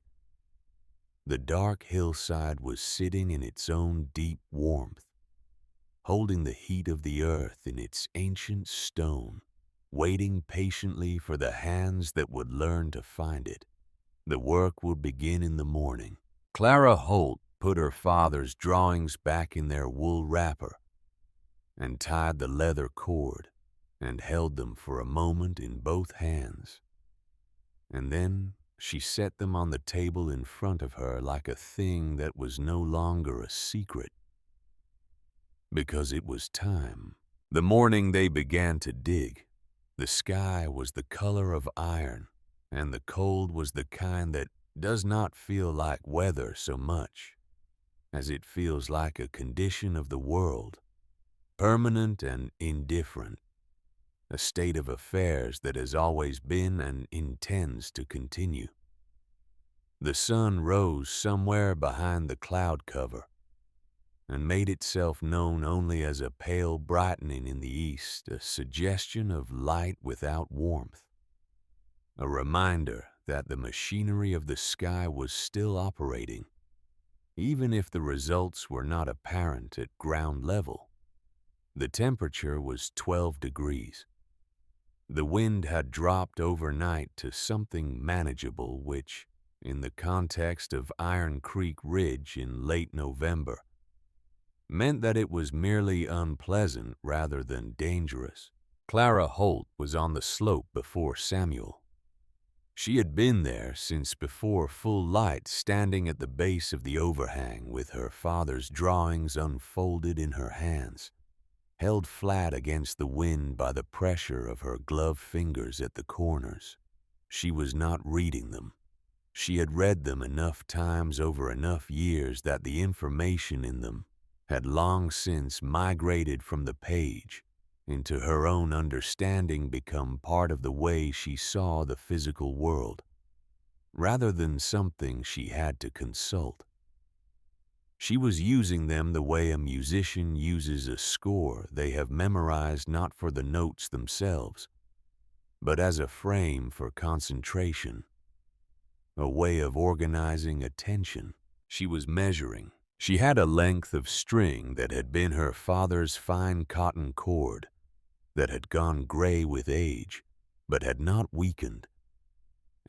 the dark hillside was sitting in its own deep warmth, holding the heat of the earth in its ancient stone, waiting patiently for the hands that would learn to find it. The work would begin in the morning. Clara Holt put her father's drawings back in their wool wrapper and tied the leather cord and held them for a moment in both hands. And then she set them on the table in front of her like a thing that was no longer a secret, because it was time. The morning they began to dig, the sky was the color of iron, and the cold was the kind that does not feel like weather so much as it feels like a condition of the world, permanent and indifferent, a state of affairs that has always been and intends to continue. The sun rose somewhere behind the cloud cover and made itself known only as a pale brightening in the east, a suggestion of light without warmth, a reminder that the machinery of the sky was still operating, even if the results were not apparent at ground level. The temperature was 12 degrees. The wind had dropped overnight to something manageable, which, in the context of Iron Creek Ridge in late November, meant that it was merely unpleasant rather than dangerous. Clara Holt was on the slope before Samuel. She had been there since before full light, standing at the base of the overhang with her father's drawings unfolded in her hands, held flat against the wind by the pressure of her gloved fingers at the corners. She was not reading them. She had read them enough times over enough years that the information in them had long since migrated from the page into her own understanding, become part of the way she saw the physical world, rather than something she had to consult. She was using them the way a musician uses a score they have memorized, not for the notes themselves, but as a frame for concentration, a way of organizing attention. She was measuring. She had a length of string that had been her father's fine cotton cord, that had gone gray with age, but had not weakened.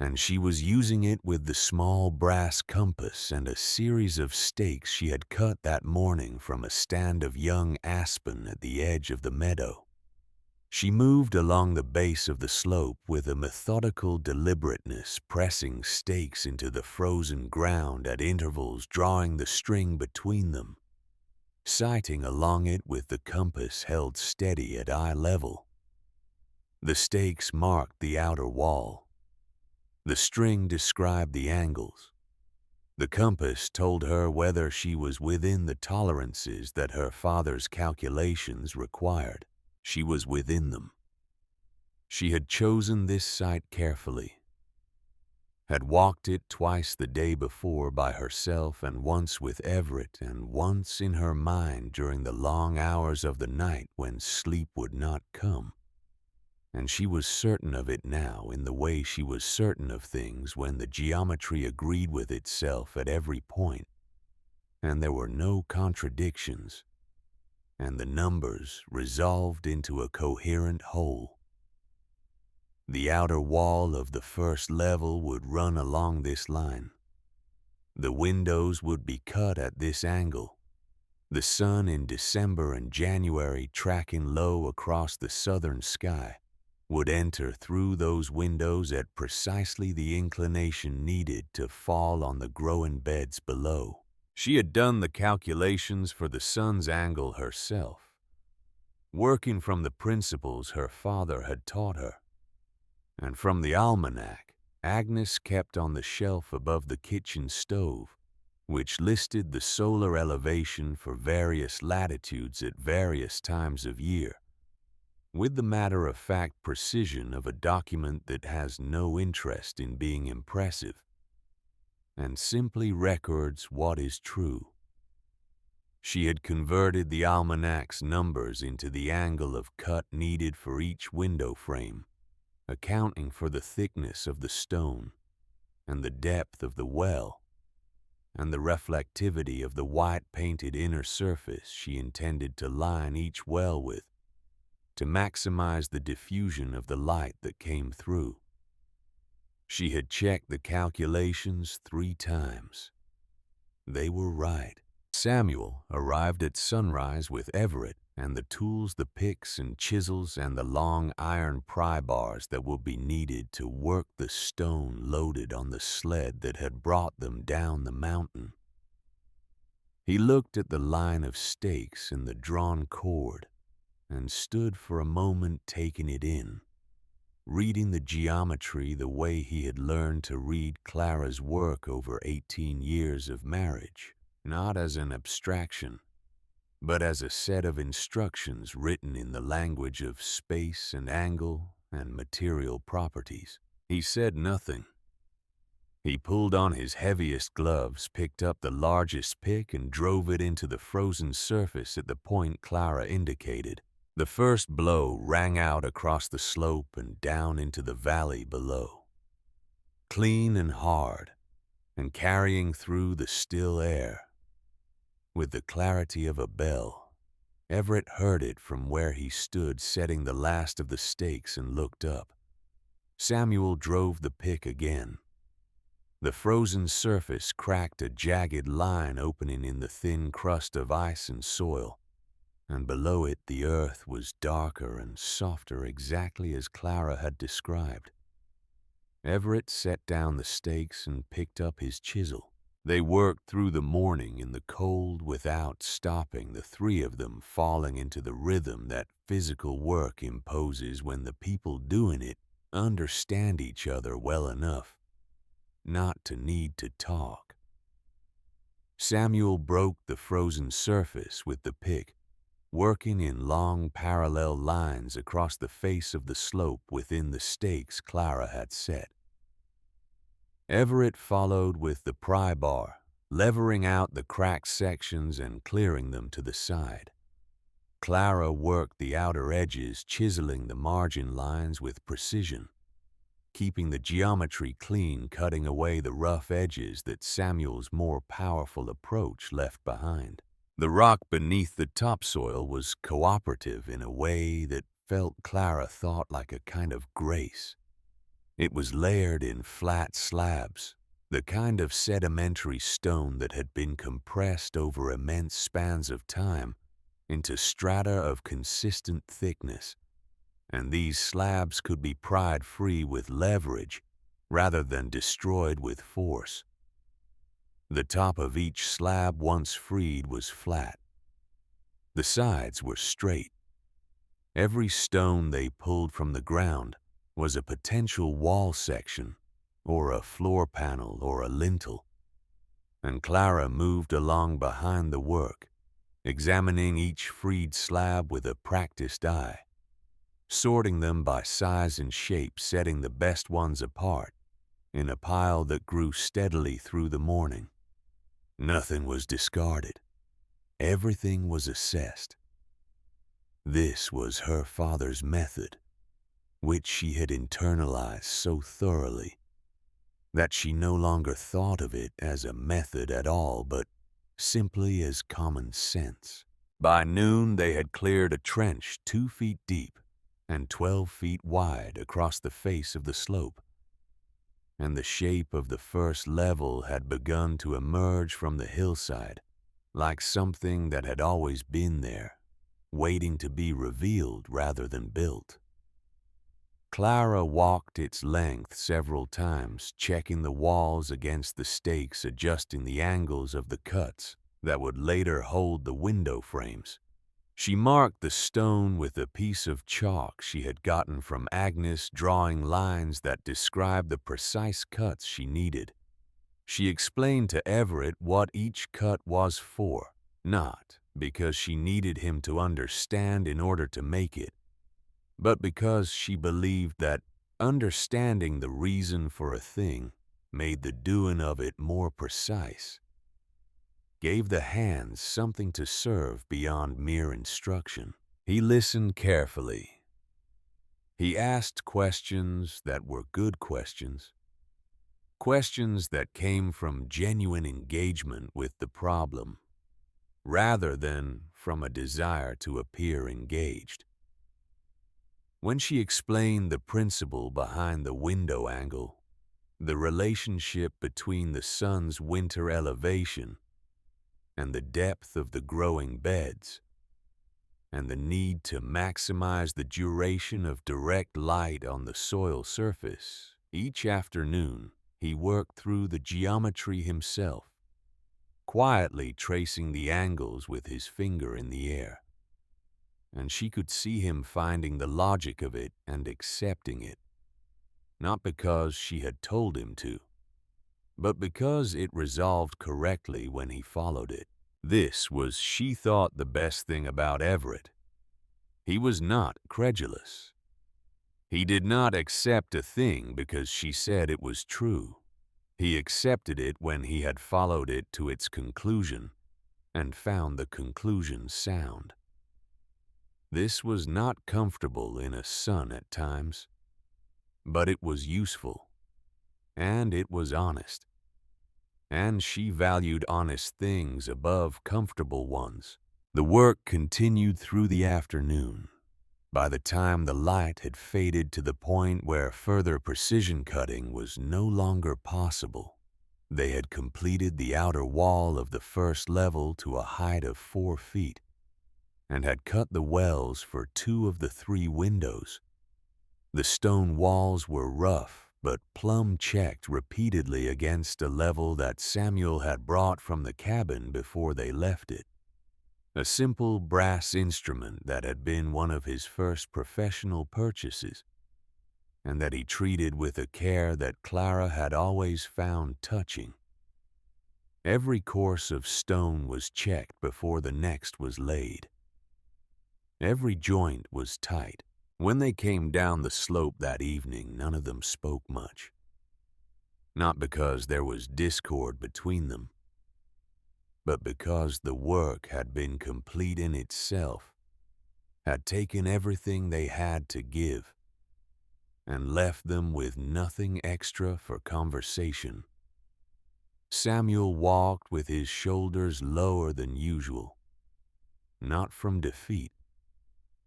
and she was using it with the small brass compass and a series of stakes she had cut that morning from a stand of young aspen at the edge of the meadow. She moved along the base of the slope with a methodical deliberateness, pressing stakes into the frozen ground at intervals, drawing the string between them, sighting along it with the compass held steady at eye level. The stakes marked the outer wall. The string described the angles. The compass told her whether she was within the tolerances that her father's calculations required. She was within them. She had chosen this site carefully, had walked it twice the day before by herself and once with Everett and once in her mind during the long hours of the night when sleep would not come. And she was certain of it now in the way she was certain of things when the geometry agreed with itself at every point, and there were no contradictions, and the numbers resolved into a coherent whole. The outer wall of the first level would run along this line. The windows would be cut at this angle. The sun in December and January, tracking low across the southern sky, would enter through those windows at precisely the inclination needed to fall on the growing beds below. She had done the calculations for the sun's angle herself, working from the principles her father had taught her. And from the almanac Agnes kept on the shelf above the kitchen stove, which listed the solar elevation for various latitudes at various times of year, with the matter-of-fact precision of a document that has no interest in being impressive, and simply records what is true. She had converted the almanac's numbers into the angle of cut needed for each window frame, accounting for the thickness of the stone, and the depth of the well, and the reflectivity of the white-painted inner surface she intended to line each well with, to maximize the diffusion of the light that came through. She had checked the calculations 3 times. They were right. Samuel arrived at sunrise with Everett and the tools, the picks and chisels and the long iron pry bars that would be needed to work the stone loaded on the sled that had brought them down the mountain. He looked at the line of stakes and the drawn cord and stood for a moment taking it in, reading the geometry the way he had learned to read Clara's work over 18 years of marriage, not as an abstraction, but as a set of instructions written in the language of space and angle and material properties. He said nothing. He pulled on his heaviest gloves, picked up the largest pick, and drove it into the frozen surface at the point Clara indicated. The first blow rang out across the slope and down into the valley below, clean and hard, and carrying through the still air. With the clarity of a bell, Everett heard it from where he stood setting the last of the stakes and looked up. Samuel drove the pick again. The frozen surface cracked a jagged line opening in the thin crust of ice and soil, and below it the earth was darker and softer exactly as Clara had described. Everett set down the stakes and picked up his chisel. They worked through the morning in the cold without stopping, the 3 of them falling into the rhythm that physical work imposes when the people doing it understand each other well enough not to need to talk. Samuel broke the frozen surface with the pick, working in long parallel lines across the face of the slope within the stakes Clara had set. Everett followed with the pry bar, levering out the cracked sections and clearing them to the side. Clara worked the outer edges, chiseling the margin lines with precision, keeping the geometry clean, cutting away the rough edges that Samuel's more powerful approach left behind. The rock beneath the topsoil was cooperative in a way that felt, Clara thought, like a kind of grace. It was layered in flat slabs, the kind of sedimentary stone that had been compressed over immense spans of time into strata of consistent thickness, and these slabs could be pried free with leverage rather than destroyed with force. The top of each slab, once freed, was flat. The sides were straight. Every stone they pulled from the ground was a potential wall section, or a floor panel, or a lintel, and Clara moved along behind the work, examining each freed slab with a practiced eye, sorting them by size and shape, setting the best ones apart in a pile that grew steadily through the morning. Nothing was discarded. Everything was assessed. This was her father's method, which she had internalized so thoroughly that she no longer thought of it as a method at all, but simply as common sense. By noon, they had cleared a trench 2 feet deep and 12 feet wide across the face of the slope, and the shape of the first level had begun to emerge from the hillside, like something that had always been there, waiting to be revealed rather than built. Clara walked its length several times, checking the walls against the stakes, adjusting the angles of the cuts that would later hold the window frames. She marked the stone with a piece of chalk she had gotten from Agnes, drawing lines that described the precise cuts she needed. She explained to Everett what each cut was for, not because she needed him to understand in order to make it, but because she believed that understanding the reason for a thing made the doing of it more precise, gave the hands something to serve beyond mere instruction. He listened carefully. He asked questions that were good questions, questions that came from genuine engagement with the problem, rather than from a desire to appear engaged. When she explained the principle behind the window angle, the relationship between the sun's winter elevation and the depth of the growing beds, and the need to maximize the duration of direct light on the soil surface, each afternoon he worked through the geometry himself, quietly tracing the angles with his finger in the air. And she could see him finding the logic of it and accepting it, not because she had told him to, but because it resolved correctly when he followed it. This was, she thought, the best thing about Everett. He was not credulous. He did not accept a thing because she said it was true. He accepted it when he had followed it to its conclusion and found the conclusion sound. This was not comfortable in a sun at times, but it was useful, and it was honest. And she valued honest things above comfortable ones. The work continued through the afternoon. By the time the light had faded to the point where further precision cutting was no longer possible, they had completed the outer wall of the first level to a height of 4 feet, and had cut the wells for 2 of the 3 windows. The stone walls were rough, but plumb-checked repeatedly against a level that Samuel had brought from the cabin before they left it. A simple brass instrument that had been one of his first professional purchases, and that he treated with a care that Clara had always found touching. Every course of stone was checked before the next was laid. Every joint was tight. When they came down the slope that evening, none of them spoke much. Not because there was discord between them, but because the work had been complete in itself, had taken everything they had to give, and left them with nothing extra for conversation. Samuel walked with his shoulders lower than usual, not from defeat,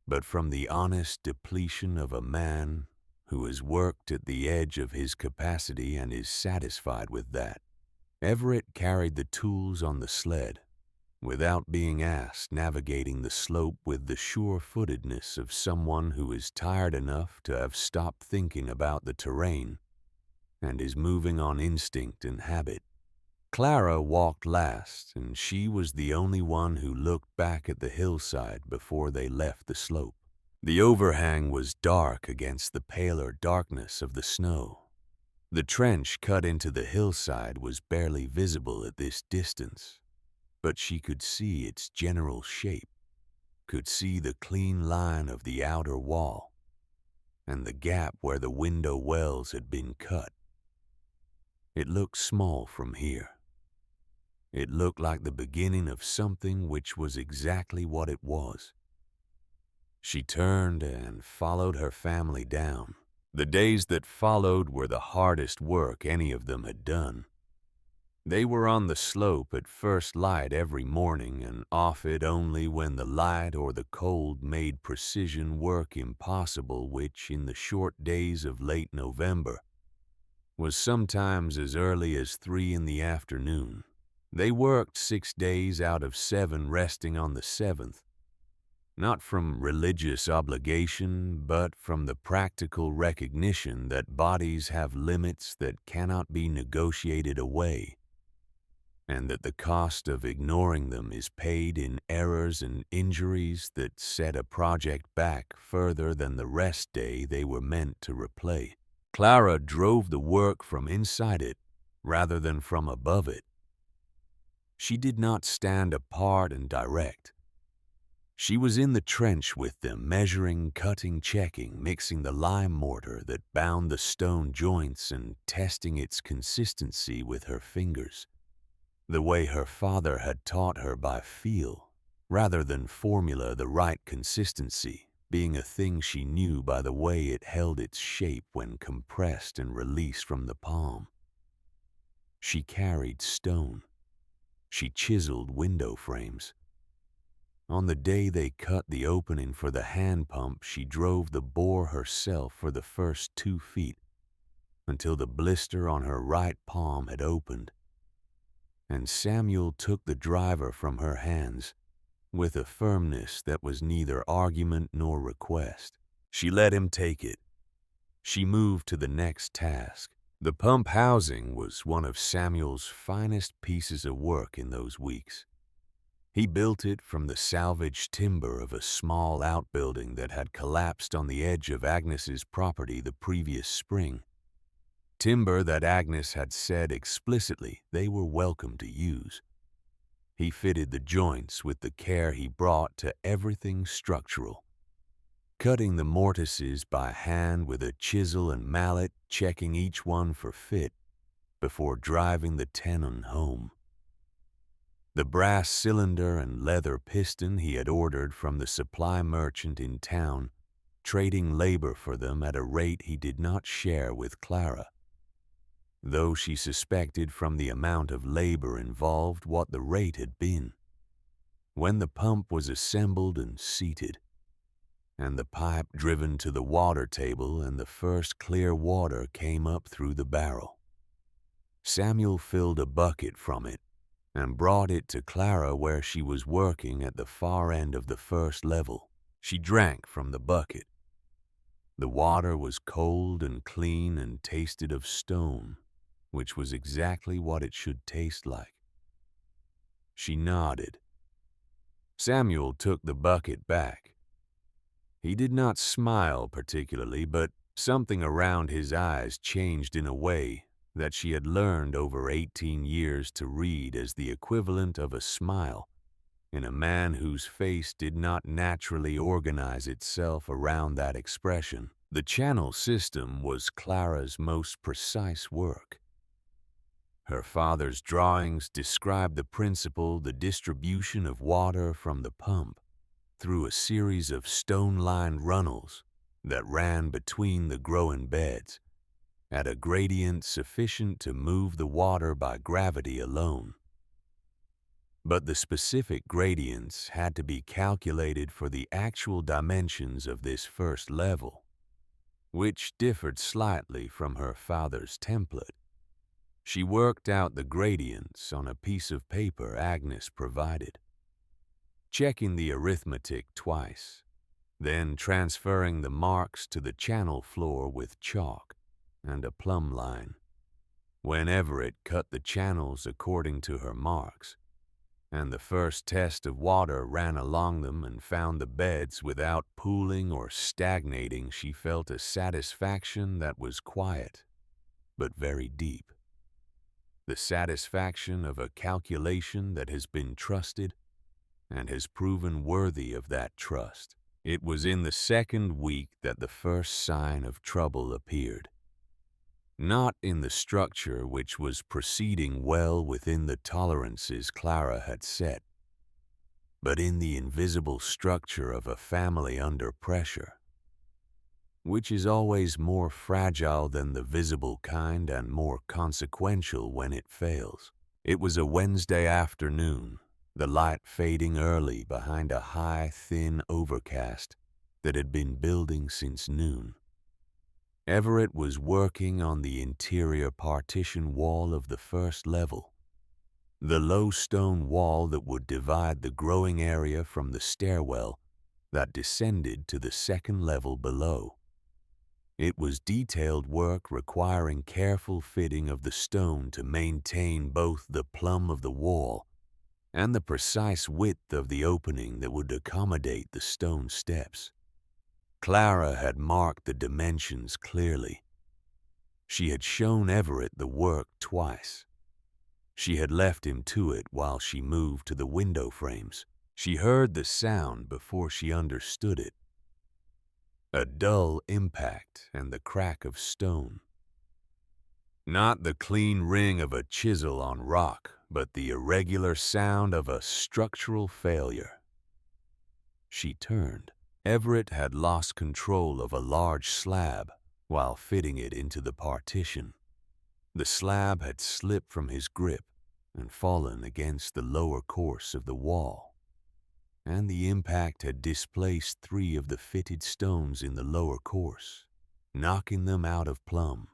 but from the honest depletion of a man who has worked at the edge of his capacity and is satisfied with that. Everett carried the tools on the sled, without being asked, navigating the slope with the sure-footedness of someone who is tired enough to have stopped thinking about the terrain and is moving on instinct and habit. Clara walked last, and she was the only one who looked back at the hillside before they left the slope. The overhang was dark against the paler darkness of the snow. The trench cut into the hillside was barely visible at this distance, but she could see its general shape, could see the clean line of the outer wall, and the gap where the window wells had been cut. It looked small from here. It looked like the beginning of something which was exactly what it was. She turned and followed her family down. The days that followed were the hardest work any of them had done. They were on the slope at first light every morning and off it only when the light or the cold made precision work impossible, which in the short days of late November was sometimes as early as 3 in the afternoon. They worked 6 days out of 7, resting on the 7th, not from religious obligation, but from the practical recognition that bodies have limits that cannot be negotiated away, and that the cost of ignoring them is paid in errors and injuries that set a project back further than the rest day they were meant to replay. Clara drove the work from inside it rather than from above it. She did not stand apart and direct. She was in the trench with them, measuring, cutting, checking, mixing the lime mortar that bound the stone joints and testing its consistency with her fingers, the way her father had taught her by feel, rather than formula, the right consistency being a thing she knew by the way it held its shape when compressed and released from the palm. She carried stone. She chiseled window frames. On the day they cut the opening for the hand pump, she drove the bore herself for the first 2 feet until the blister on her right palm had opened, and Samuel took the driver from her hands with a firmness that was neither argument nor request. She let him take it. She moved to the next task. The pump housing was one of Samuel's finest pieces of work in those weeks. He built it from the salvaged timber of a small outbuilding that had collapsed on the edge of Agnes's property the previous spring. Timber that Agnes had said explicitly they were welcome to use. He fitted the joints with the care he brought to everything structural, cutting the mortises by hand with a chisel and mallet, checking each one for fit before driving the tenon home. The brass cylinder and leather piston he had ordered from the supply merchant in town, trading labor for them at a rate he did not share with Clara, though she suspected from the amount of labor involved what the rate had been. When the pump was assembled and seated, and the pipe driven to the water table and the first clear water came up through the barrel, Samuel filled a bucket from it and brought it to Clara where she was working at the far end of the first level. She drank from the bucket. The water was cold and clean and tasted of stone, which was exactly what it should taste like. She nodded. Samuel took the bucket back. He did not smile particularly, but something around his eyes changed in a way that she had learned over 18 years to read as the equivalent of a smile in a man whose face did not naturally organize itself around that expression. The channel system was Clara's most precise work. Her father's drawings described the principle, the distribution of water from the pump through a series of stone-lined runnels that ran between the growing beds at a gradient sufficient to move the water by gravity alone. But the specific gradients had to be calculated for the actual dimensions of this first level. which differed slightly from her father's template. She worked out the gradients on a piece of paper Agnes provided, checking the arithmetic twice, then transferring the marks to the channel floor with chalk and a plumb line. Whenever it cut the channels according to her marks, and the first test of water ran along them and found the beds without pooling or stagnating, she felt a satisfaction that was quiet but very deep. The satisfaction of a calculation that has been trusted and has proven worthy of that trust. It was in the second week that the first sign of trouble appeared. Not in the structure, which was proceeding well within the tolerances Clara had set, but in the invisible structure of a family under pressure, which is always more fragile than the visible kind and more consequential when it fails. It was a Wednesday afternoon, the light fading early behind a high, thin overcast that had been building since noon. Everett was working on the interior partition wall of the first level, the low stone wall that would divide the growing area from the stairwell that descended to the second level below. It was detailed work requiring careful fitting of the stone to maintain both the plumb of the wall and the precise width of the opening that would accommodate the stone steps. Clara had marked the dimensions clearly. She had shown Everett the work twice. She had left him to it while she moved to the window frames. She heard the sound before she understood it. A dull impact and the crack of stone. Not the clean ring of a chisel on rock, but the irregular sound of a structural failure. She turned. Everett had lost control of a large slab while fitting it into the partition. The slab had slipped from his grip and fallen against the lower course of the wall, and the impact had displaced 3 of the fitted stones in the lower course, knocking them out of plumb,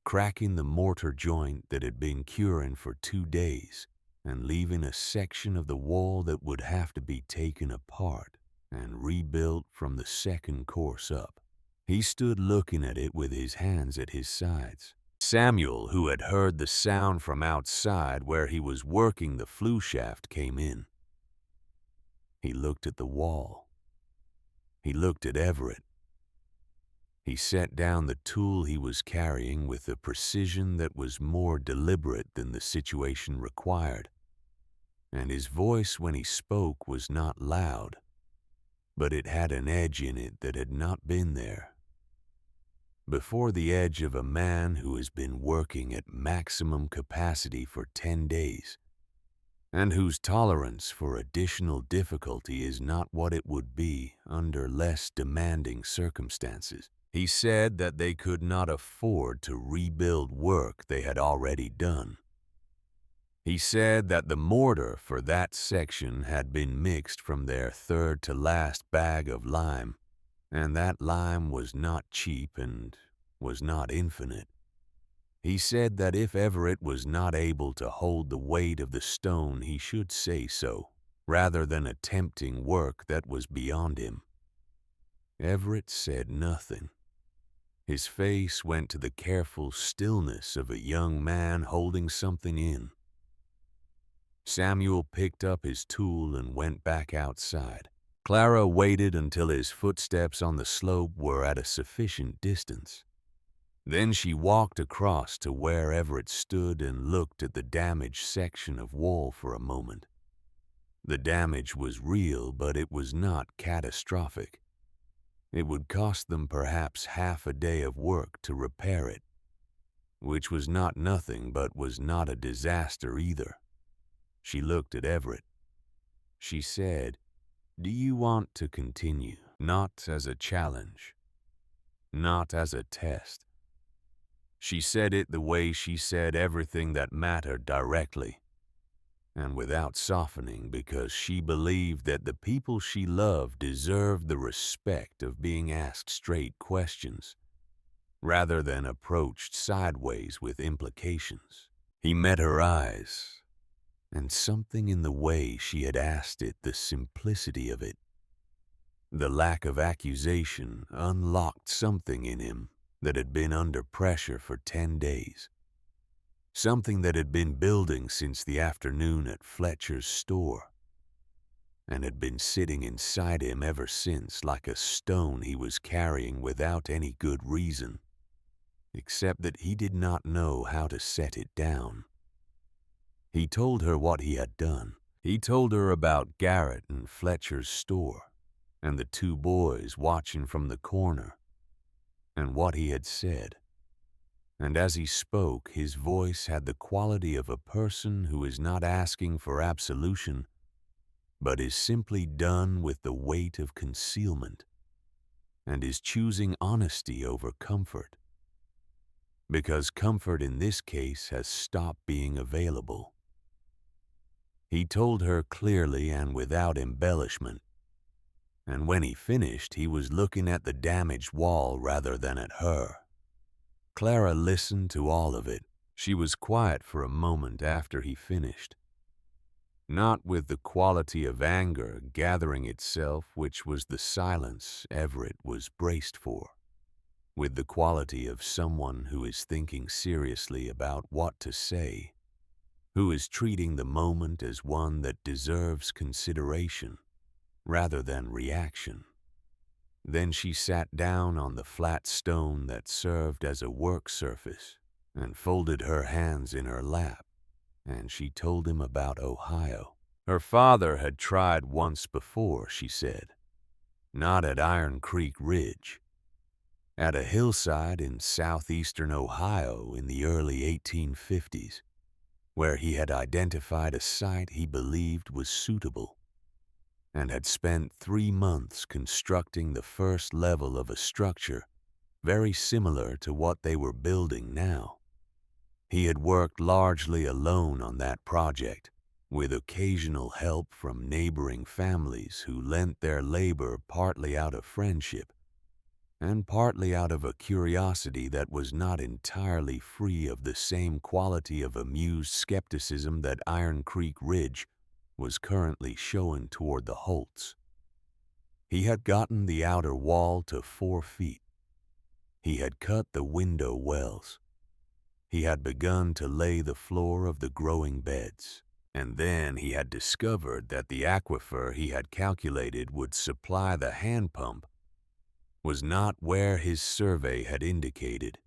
cracking the mortar joint that had been curing for 2 days, and leaving a section of the wall that would have to be taken apart and rebuilt from the second course up. He stood looking at it with his hands at his sides. Samuel, who had heard the sound from outside where he was working the flue shaft, came in. He looked at the wall. He looked at Everett. He set down the tool he was carrying with a precision that was more deliberate than the situation required, and his voice when he spoke was not loud, but it had an edge in it that had not been there before. The edge of a man who has been working at maximum capacity for 10 days and whose tolerance for additional difficulty is not what it would be under less demanding circumstances. He said that they could not afford to rebuild work they had already done. He said that the mortar for that section had been mixed from their third to last bag of lime, and that lime was not cheap and was not infinite. He said that if Everett was not able to hold the weight of the stone, he should say so, rather than attempting work that was beyond him. Everett said nothing. His face went to the careful stillness of a young man holding something in. Samuel picked up his tool and went back outside. Clara waited until his footsteps on the slope were at a sufficient distance. Then she walked across to where Everett stood and looked at the damaged section of wall for a moment. The damage was real, but it was not catastrophic. It would cost them perhaps half a day of work to repair it, which was not nothing but was not a disaster either. She looked at Everett. She said, "Do you want to continue?" Not as a challenge, not as a test. She said it the way she said everything that mattered directly, and without softening, because she believed that the people she loved deserved the respect of being asked straight questions, rather than approached sideways with implications. He met her eyes, and something in the way she had asked it, the simplicity of it, the lack of accusation, unlocked something in him that had been under pressure for 10 days. Something that had been building since the afternoon at Fletcher's store, and had been sitting inside him ever since, like a stone he was carrying without any good reason, except that he did not know how to set it down. He told her what he had done. He told her about Garrett and Fletcher's store, and the two boys watching from the corner, and what he had said. And as he spoke, his voice had the quality of a person who is not asking for absolution, but is simply done with the weight of concealment, and is choosing honesty over comfort, because comfort in this case has stopped being available. He told her clearly and without embellishment, and when he finished, he was looking at the damaged wall rather than at her. Clara listened to all of it. She was quiet for a moment after he finished, not with the quality of anger gathering itself, which was the silence Everett was braced for, with the quality of someone who is thinking seriously about what to say, who is treating the moment as one that deserves consideration rather than reaction. Then she sat down on the flat stone that served as a work surface and folded her hands in her lap, and she told him about Ohio. Her father had tried once before, she said, not at Iron Creek Ridge, at a hillside in southeastern Ohio in the early 1850s, where he had identified a site he believed was suitable, and had spent 3 months constructing the first level of a structure very similar to what they were building now. He had worked largely alone on that project, with occasional help from neighboring families who lent their labor partly out of friendship and partly out of a curiosity that was not entirely free of the same quality of amused skepticism that Iron Creek Ridge was currently showing toward the Holts. He had gotten the outer wall to 4 feet. He had cut the window wells. He had begun to lay the floor of the growing beds. And then he had discovered that the aquifer he had calculated would supply the hand pump was not where his survey had indicated.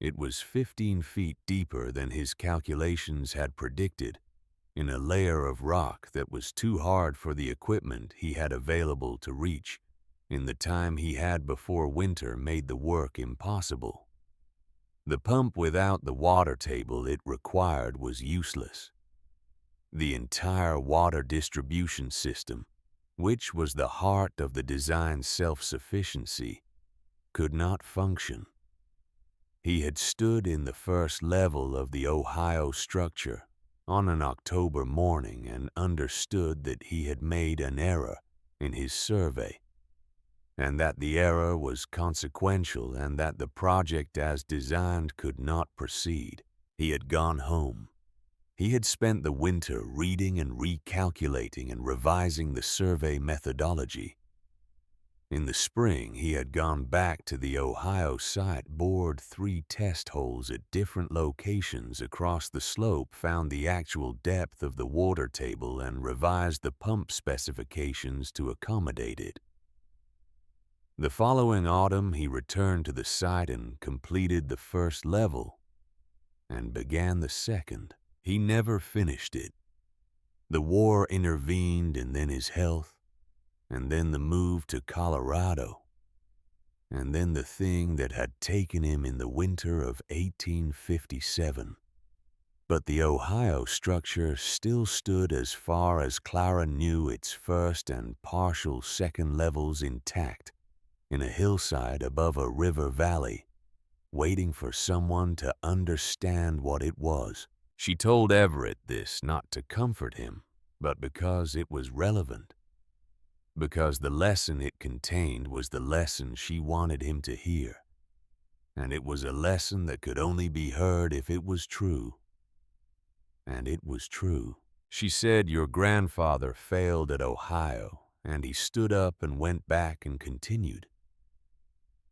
It was 15 feet deeper than his calculations had predicted, in a layer of rock that was too hard for the equipment he had available to reach in the time he had before winter made the work impossible. The pump without the water table it required was useless. The entire water distribution system, which was the heart of the design's self-sufficiency, could not function. He had stood in the first level of the Ohio structure on an October morning and understood that he had made an error in his survey, and that the error was consequential and that the project as designed could not proceed. He had gone home. He had spent the winter reading and recalculating and revising the survey methodology. In the spring, he had gone back to the Ohio site, bored 3 test holes at different locations across the slope, found the actual depth of the water table, and revised the pump specifications to accommodate it. The following autumn, he returned to the site and completed the first level and began the second. He never finished it. The war intervened, and then his health, and then the move to Colorado, and then the thing that had taken him in the winter of 1857. But the Ohio structure still stood as far as Clara knew, its first and partial second levels intact, in a hillside above a river valley, waiting for someone to understand what it was. She told Everett this not to comfort him, but because it was relevant, because the lesson it contained was the lesson she wanted him to hear, and it was a lesson that could only be heard if it was true. And it was true. She said your grandfather failed at Ohio, and he stood up and went back and continued.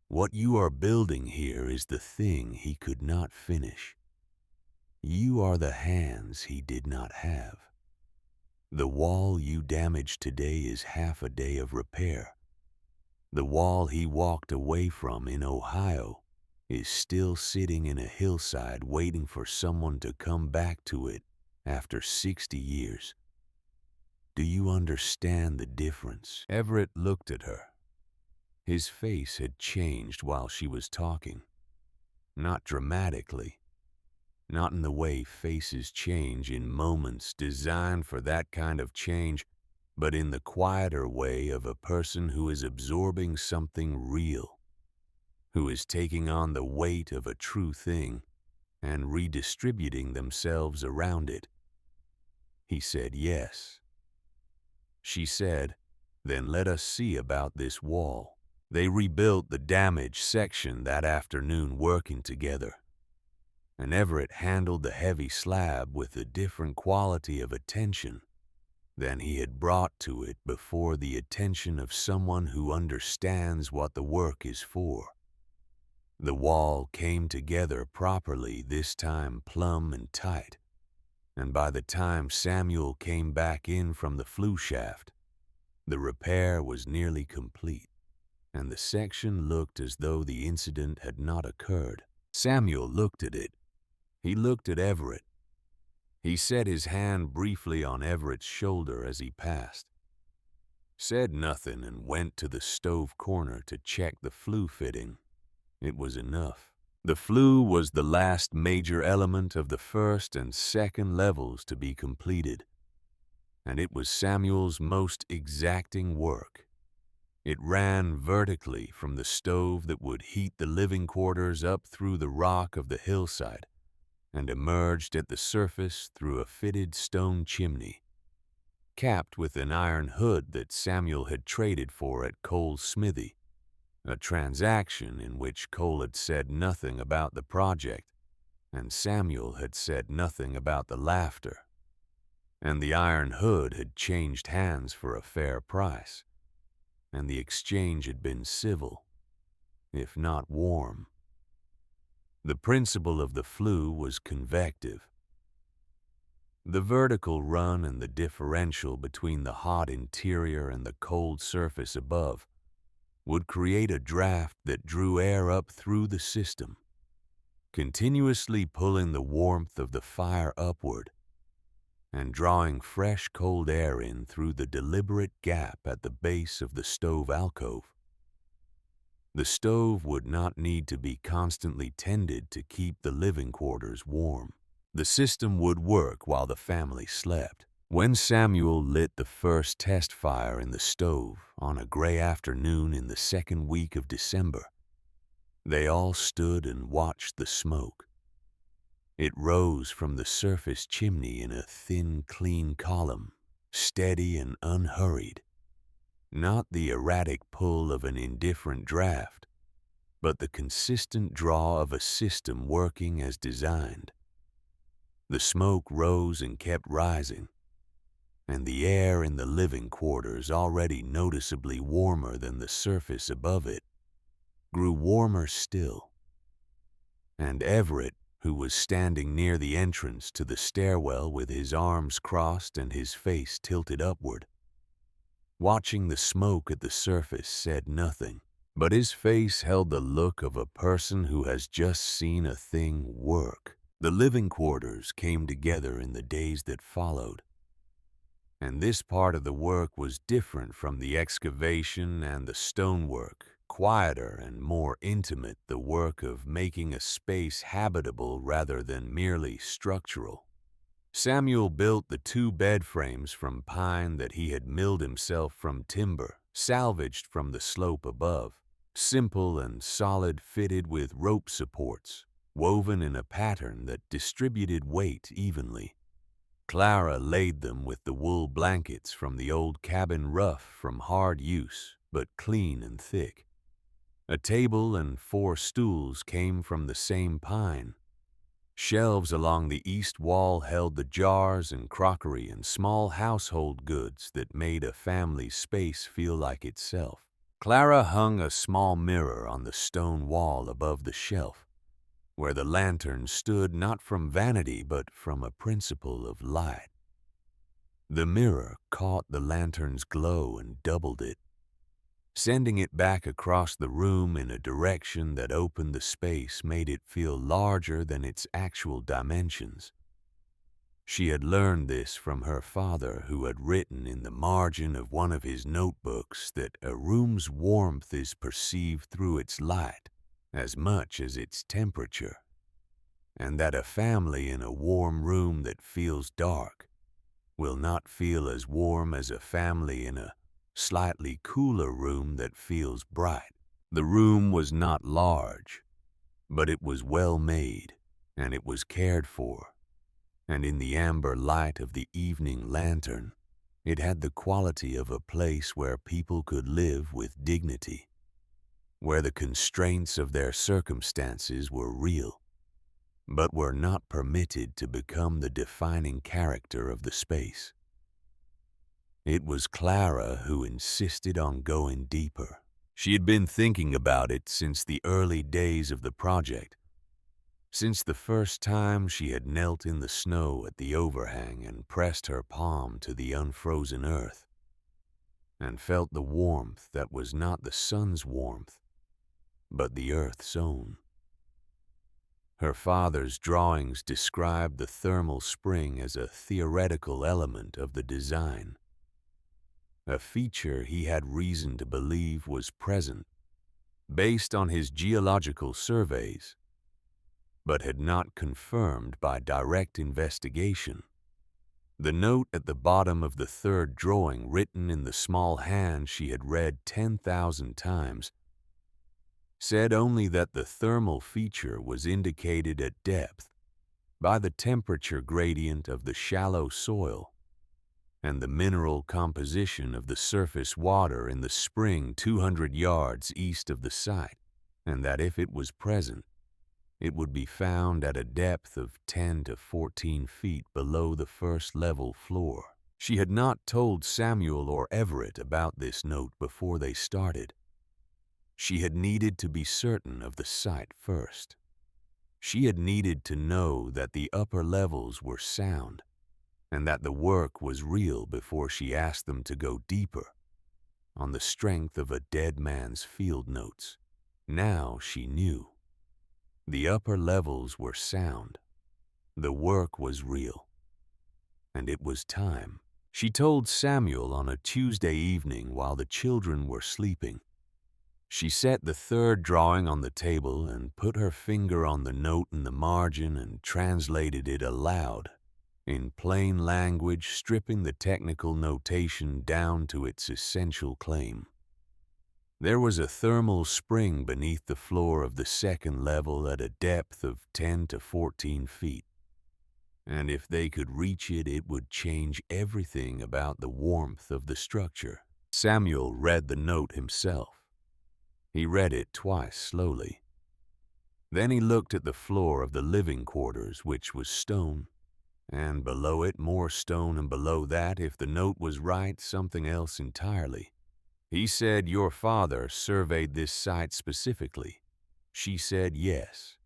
What you are building here is the thing he could not finish. You are the hands he did not have. The wall you damaged today is half a day of repair. The wall he walked away from in Ohio is still sitting in a hillside waiting for someone to come back to it after 60 years. Do you understand the difference? Everett looked at her. His face had changed while she was talking. Not dramatically. Not in the way faces change in moments designed for that kind of change, but in the quieter way of a person who is absorbing something real, who is taking on the weight of a true thing and redistributing themselves around it. He said yes. She said, then let us see about this wall. They rebuilt the damaged section that afternoon working together, and Everett handled the heavy slab with a different quality of attention than he had brought to it before, the attention of someone who understands what the work is for. The wall came together properly this time, plumb and tight, and by the time Samuel came back in from the flue shaft, the repair was nearly complete, and the section looked as though the incident had not occurred. Samuel looked at it. He looked at Everett. He set his hand briefly on Everett's shoulder as he passed, said nothing, and went to the stove corner to check the flue fitting. It was enough. The flue was the last major element of the first and second levels to be completed, and it was Samuel's most exacting work. It ran vertically from the stove that would heat the living quarters up through the rock of the hillside and emerged at the surface through a fitted stone chimney, capped with an iron hood that Samuel had traded for at Cole's smithy, a transaction in which Cole had said nothing about the project and Samuel had said nothing about the laughter, and the iron hood had changed hands for a fair price, and the exchange had been civil, if not warm. The principle of the flue was convective. The vertical run and the differential between the hot interior and the cold surface above would create a draft that drew air up through the system, continuously pulling the warmth of the fire upward and drawing fresh cold air in through the deliberate gap at the base of the stove alcove. The stove would not need to be constantly tended to keep the living quarters warm. The system would work while the family slept. When Samuel lit the first test fire in the stove on a gray afternoon in the second week of December, they all stood and watched the smoke. It rose from the surface chimney in a thin, clean column, steady and unhurried. Not the erratic pull of an indifferent draft, but the consistent draw of a system working as designed. The smoke rose and kept rising, and the air in the living quarters, already noticeably warmer than the surface above it, grew warmer still. And Everett, who was standing near the entrance to the stairwell with his arms crossed and his face tilted upward, watching the smoke at the surface, said nothing, but his face held the look of a person who has just seen a thing work. The living quarters came together in the days that followed, and this part of the work was different from the excavation and the stonework, quieter and more intimate, the work of making a space habitable rather than merely structural. Samuel built the 2 bed frames from pine that he had milled himself from timber, salvaged from the slope above, simple and solid, fitted with rope supports, woven in a pattern that distributed weight evenly. Clara laid them with the wool blankets from the old cabin, rough from hard use, but clean and thick. A table and 4 stools came from the same pine. Shelves along the east wall held the jars and crockery and small household goods that made a family's space feel like itself. Clara hung a small mirror on the stone wall above the shelf, where the lantern stood not from vanity but from a principle of light. The mirror caught the lantern's glow and doubled it, sending it back across the room in a direction that opened the space, made it feel larger than its actual dimensions. She had learned this from her father, who had written in the margin of one of his notebooks that a room's warmth is perceived through its light as much as its temperature, and that a family in a warm room that feels dark will not feel as warm as a family in a slightly cooler room that feels bright. The room was not large, but it was well made, and it was cared for. And in the amber light of the evening lantern, it had the quality of a place where people could live with dignity, where the constraints of their circumstances were real, but were not permitted to become the defining character of the space. It was Clara who insisted on going deeper. She had been thinking about it since the early days of the project, since the first time she had knelt in the snow at the overhang and pressed her palm to the unfrozen earth, and felt the warmth that was not the sun's warmth, but the earth's own. Her father's drawings described the thermal spring as a theoretical element of the design, a feature he had reason to believe was present, based on his geological surveys, but had not confirmed by direct investigation. The note at the bottom of the third drawing, written in the small hand she had read 10,000 times, said only that the thermal feature was indicated at depth by the temperature gradient of the shallow soil and the mineral composition of the surface water in the spring 200 yards east of the site, and that if it was present, it would be found at a depth of 10 to 14 feet below the first level floor. She had not told Samuel or Everett about this note before they started. She had needed to be certain of the site first. She had needed to know that the upper levels were sound and that the work was real before she asked them to go deeper on the strength of a dead man's field notes. Now she knew. The upper levels were sound. The work was real. And it was time. She told Samuel on a Tuesday evening while the children were sleeping. She set the third drawing on the table and put her finger on the note in the margin and translated it aloud, in plain language, stripping the technical notation down to its essential claim. There was a thermal spring beneath the floor of the second level at a depth of 10 to 14 feet. And if they could reach it, it would change everything about the warmth of the structure. Samuel read the note himself. He read it twice slowly. Then he looked at the floor of the living quarters, which was stone, and below it more stone, and below that, if the note was right, something else entirely. He said, "Your father surveyed this site specifically." She said, "Yes."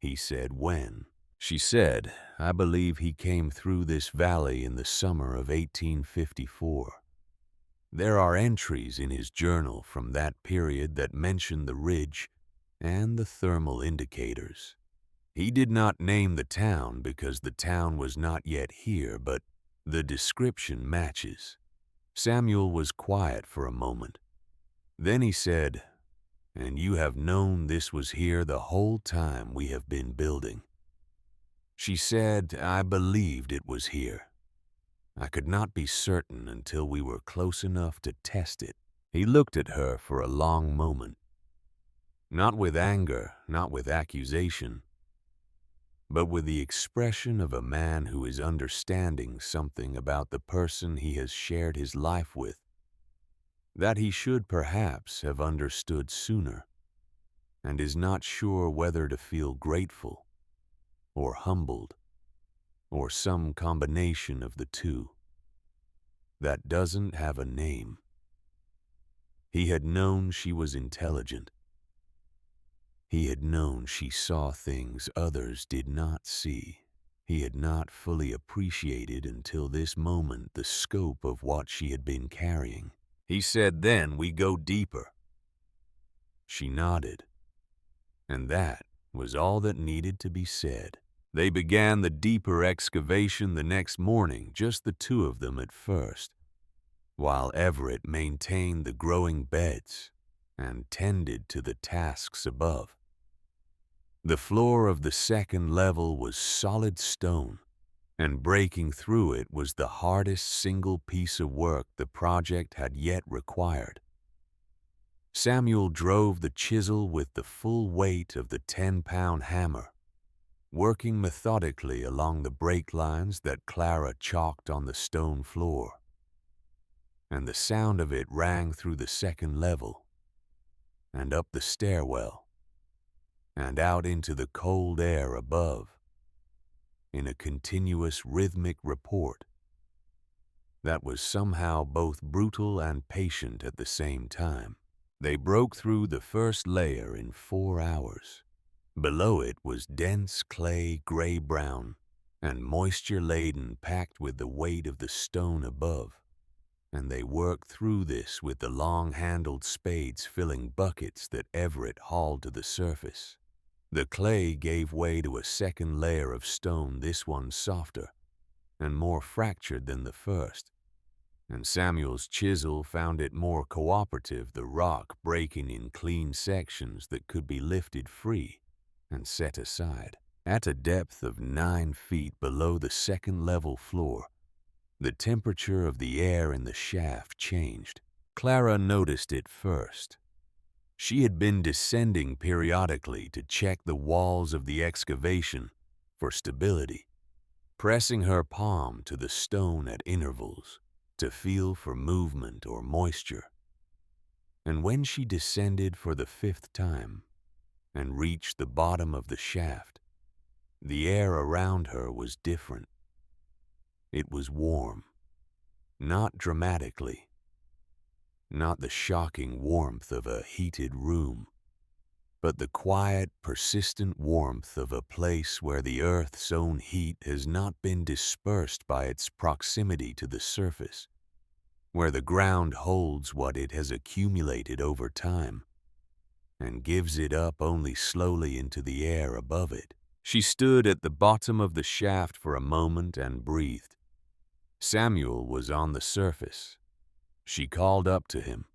He said, "When?" She said, "I believe he came through this valley in the summer of 1854. There are entries in his journal from that period that mention the ridge and the thermal indicators. He did not name the town because the town was not yet here, but the description matches." Samuel was quiet for a moment. Then he said, "And you have known this was here the whole time we have been building?" She said, "I believed it was here. I could not be certain until we were close enough to test it." He looked at her for a long moment. Not with anger, not with accusation, but with the expression of a man who is understanding something about the person he has shared his life with that he should perhaps have understood sooner, and is not sure whether to feel grateful or humbled or some combination of the two. That doesn't have a name. He had known she was intelligent. He had known she saw things others did not see. He had not fully appreciated until this moment the scope of what she had been carrying. He said, "Then we go deeper." She nodded, and that was all that needed to be said. They began the deeper excavation the next morning, just the two of them at first, while Everett maintained the growing beds and tended to the tasks above. The floor of the second level was solid stone, and breaking through it was the hardest single piece of work the project had yet required. Samuel drove the chisel with the full weight of the 10-pound hammer, working methodically along the break lines that Clara chalked on the stone floor, and the sound of it rang through the second level, and up the stairwell, and out into the cold air above, in a continuous rhythmic report that was somehow both brutal and patient at the same time. They broke through the first layer in 4 hours. Below it was dense clay gray-brown and moisture-laden, packed with the weight of the stone above, and they worked through this with the long-handled spades filling buckets that Everett hauled to the surface. The clay gave way to a second layer of stone, this one softer and more fractured than the first, and Samuel's chisel found it more cooperative, the rock breaking in clean sections that could be lifted free and set aside. At a depth of 9 feet below the second-level floor, the temperature of the air in the shaft changed. Clara noticed it first. She had been descending periodically to check the walls of the excavation for stability, pressing her palm to the stone at intervals to feel for movement or moisture. And when she descended for the 5th time and reached the bottom of the shaft, the air around her was different. It was warm, not dramatically, not the shocking warmth of a heated room, but the quiet, persistent warmth of a place where the earth's own heat has not been dispersed by its proximity to the surface, where the ground holds what it has accumulated over time and gives it up only slowly into the air above it. She stood at the bottom of the shaft for a moment and breathed. Samuel was on the surface. She called up to him.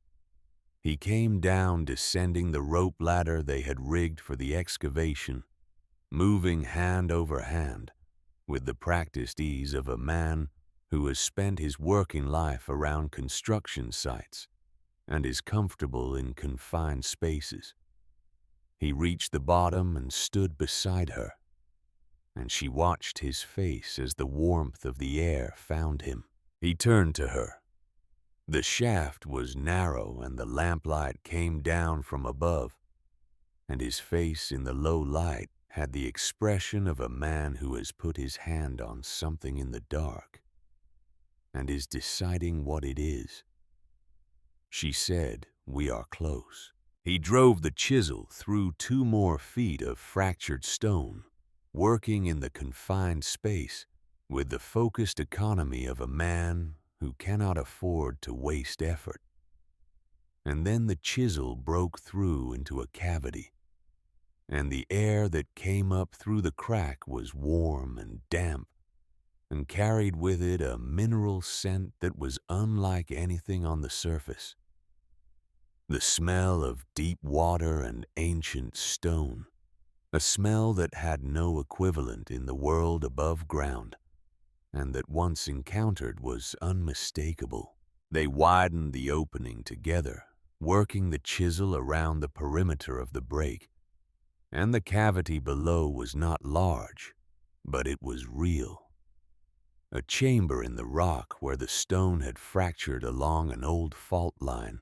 He came down, descending the rope ladder they had rigged for the excavation, moving hand over hand with the practiced ease of a man who has spent his working life around construction sites and is comfortable in confined spaces. He reached the bottom and stood beside her, and she watched his face as the warmth of the air found him. He turned to her. The shaft was narrow and the lamplight came down from above, and his face in the low light had the expression of a man who has put his hand on something in the dark and is deciding what it is. She said, "We are close." He drove the chisel through 2 more feet of fractured stone, working in the confined space with the focused economy of a man who cannot afford to waste effort. And then the chisel broke through into a cavity, and the air that came up through the crack was warm and damp, and carried with it a mineral scent that was unlike anything on the surface. The smell of deep water and ancient stone, a smell that had no equivalent in the world above ground, and that once encountered was unmistakable. They widened the opening together, working the chisel around the perimeter of the break, and the cavity below was not large, but it was real. A chamber in the rock where the stone had fractured along an old fault line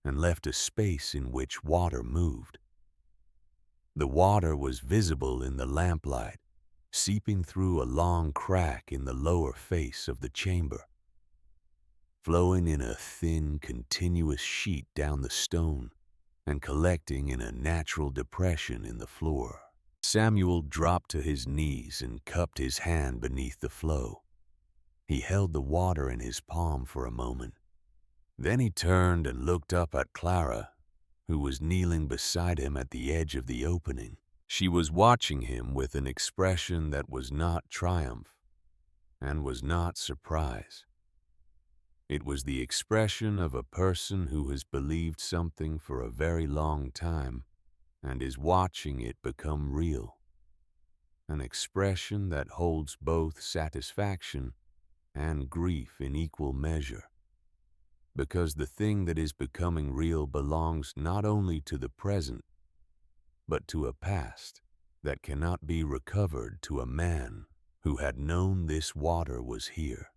and left a space in which water moved. The water was visible in the lamplight, seeping through a long crack in the lower face of the chamber, flowing in a thin, continuous sheet down the stone and collecting in a natural depression in the floor. Samuel dropped to his knees and cupped his hand beneath the flow. He held the water in his palm for a moment. Then he turned and looked up at Clara, who was kneeling beside him at the edge of the opening. She was watching him with an expression that was not triumph and was not surprise. It was the expression of a person who has believed something for a very long time and is watching it become real. An expression that holds both satisfaction and grief in equal measure, because the thing that is becoming real belongs not only to the present, but to a past that cannot be recovered, to a man who had known this water was here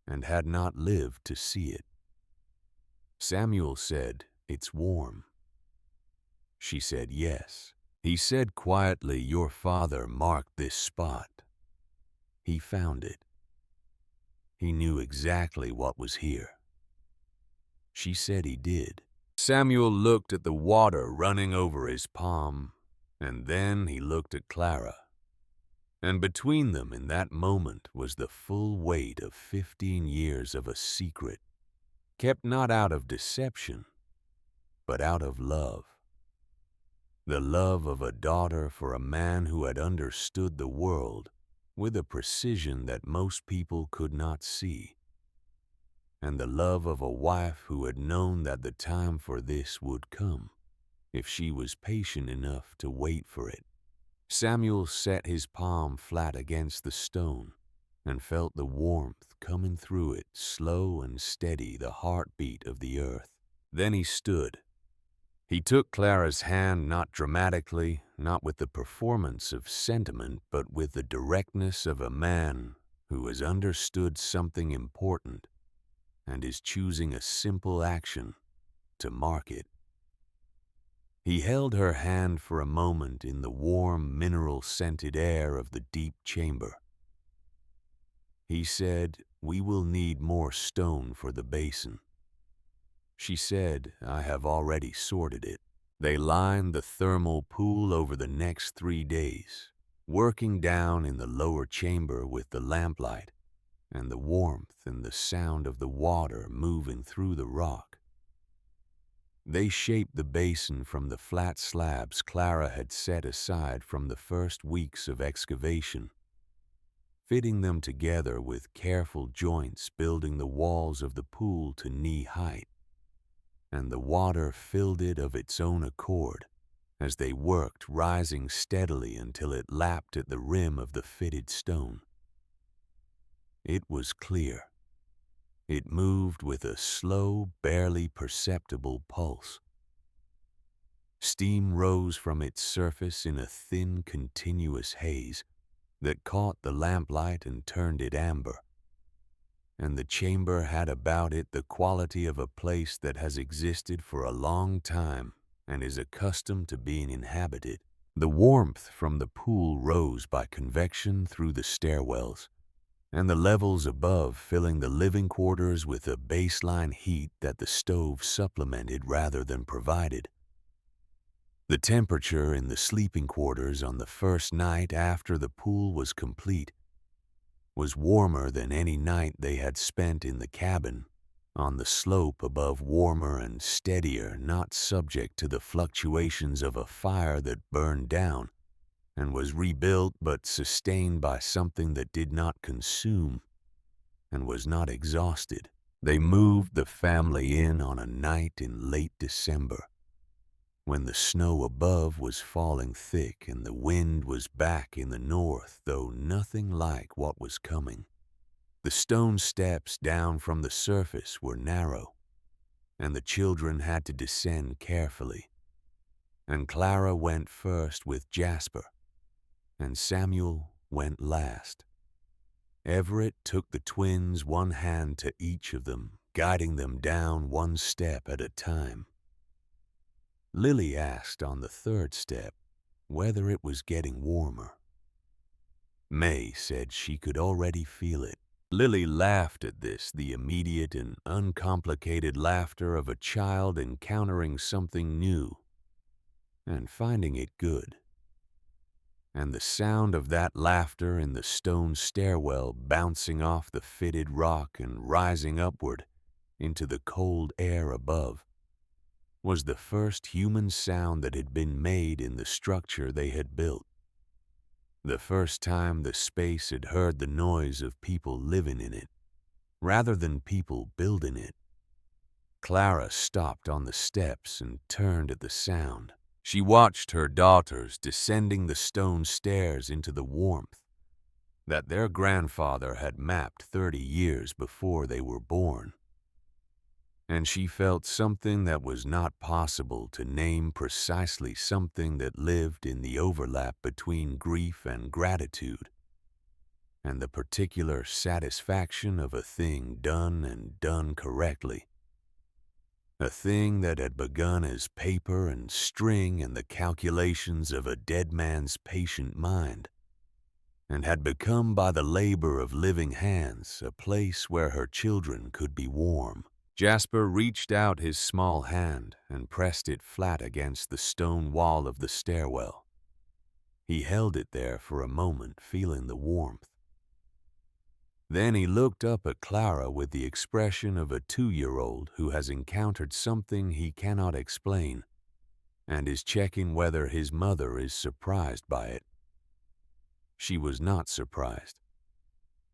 and had not lived to see it. Samuel said, "It's warm." She said, "Yes." He said quietly, "Your father marked this spot. He found it. He knew exactly what was here." She said he did. Samuel looked at the water running over his palm, and then he looked at Clara. And between them in that moment was the full weight of 15 years of a secret, kept not out of deception, but out of love. The love of a daughter for a man who had understood the world with a precision that most people could not see, and the love of a wife who had known that the time for this would come, if she was patient enough to wait for it. Samuel set his palm flat against the stone and felt the warmth coming through it, slow and steady, the heartbeat of the earth. Then he stood. He took Clara's hand, not dramatically, not with the performance of sentiment, but with the directness of a man who has understood something important and is choosing a simple action to mark it. He held her hand for a moment in the warm, mineral-scented air of the deep chamber. He said, "We will need more stone for the basin." She said, "I have already sorted it." They lined the thermal pool over the next 3 days, working down in the lower chamber with the lamplight and the warmth and the sound of the water moving through the rock. They shaped the basin from the flat slabs Clara had set aside from the first weeks of excavation, fitting them together with careful joints, building the walls of the pool to knee height, and the water filled it of its own accord as they worked, rising steadily until it lapped at the rim of the fitted stone. It was clear. It moved with a slow, barely perceptible pulse. Steam rose from its surface in a thin, continuous haze that caught the lamplight and turned it amber. And the chamber had about it the quality of a place that has existed for a long time and is accustomed to being inhabited. The warmth from the pool rose by convection through the stairwells, and the levels above filling the living quarters with a baseline heat that the stove supplemented rather than provided. The temperature in the sleeping quarters on the first night after the pool was complete was warmer than any night they had spent in the cabin on the slope above, warmer and steadier, not subject to the fluctuations of a fire that burned down and was rebuilt but sustained by something that did not consume and was not exhausted. They moved the family in on a night in late December, when the snow above was falling thick and the wind was back in the north, though nothing like what was coming. The stone steps down from the surface were narrow, and the children had to descend carefully. And Clara went first with Jasper, and Samuel went last. Everett took the twins, one hand to each of them, guiding them down one step at a time. Lily asked on the third step whether it was getting warmer. May said she could already feel it. Lily laughed at this, the immediate and uncomplicated laughter of a child encountering something new and finding it good. And the sound of that laughter in the stone stairwell bouncing off the fitted rock and rising upward into the cold air above was the first human sound that had been made in the structure they had built. The first time the space had heard the noise of people living in it, rather than people building it. Clara stopped on the steps and turned at the sound. She watched her daughters descending the stone stairs into the warmth that their grandfather had mapped 30 years before they were born. And she felt something that was not possible to name precisely, something that lived in the overlap between grief and gratitude, and the particular satisfaction of a thing done and done correctly. A thing that had begun as paper and string and the calculations of a dead man's patient mind, and had become by the labor of living hands a place where her children could be warm. Jasper reached out his small hand and pressed it flat against the stone wall of the stairwell. He held it there for a moment, feeling the warmth. Then he looked up at Clara with the expression of a 2-year-old who has encountered something he cannot explain and is checking whether his mother is surprised by it. She was not surprised.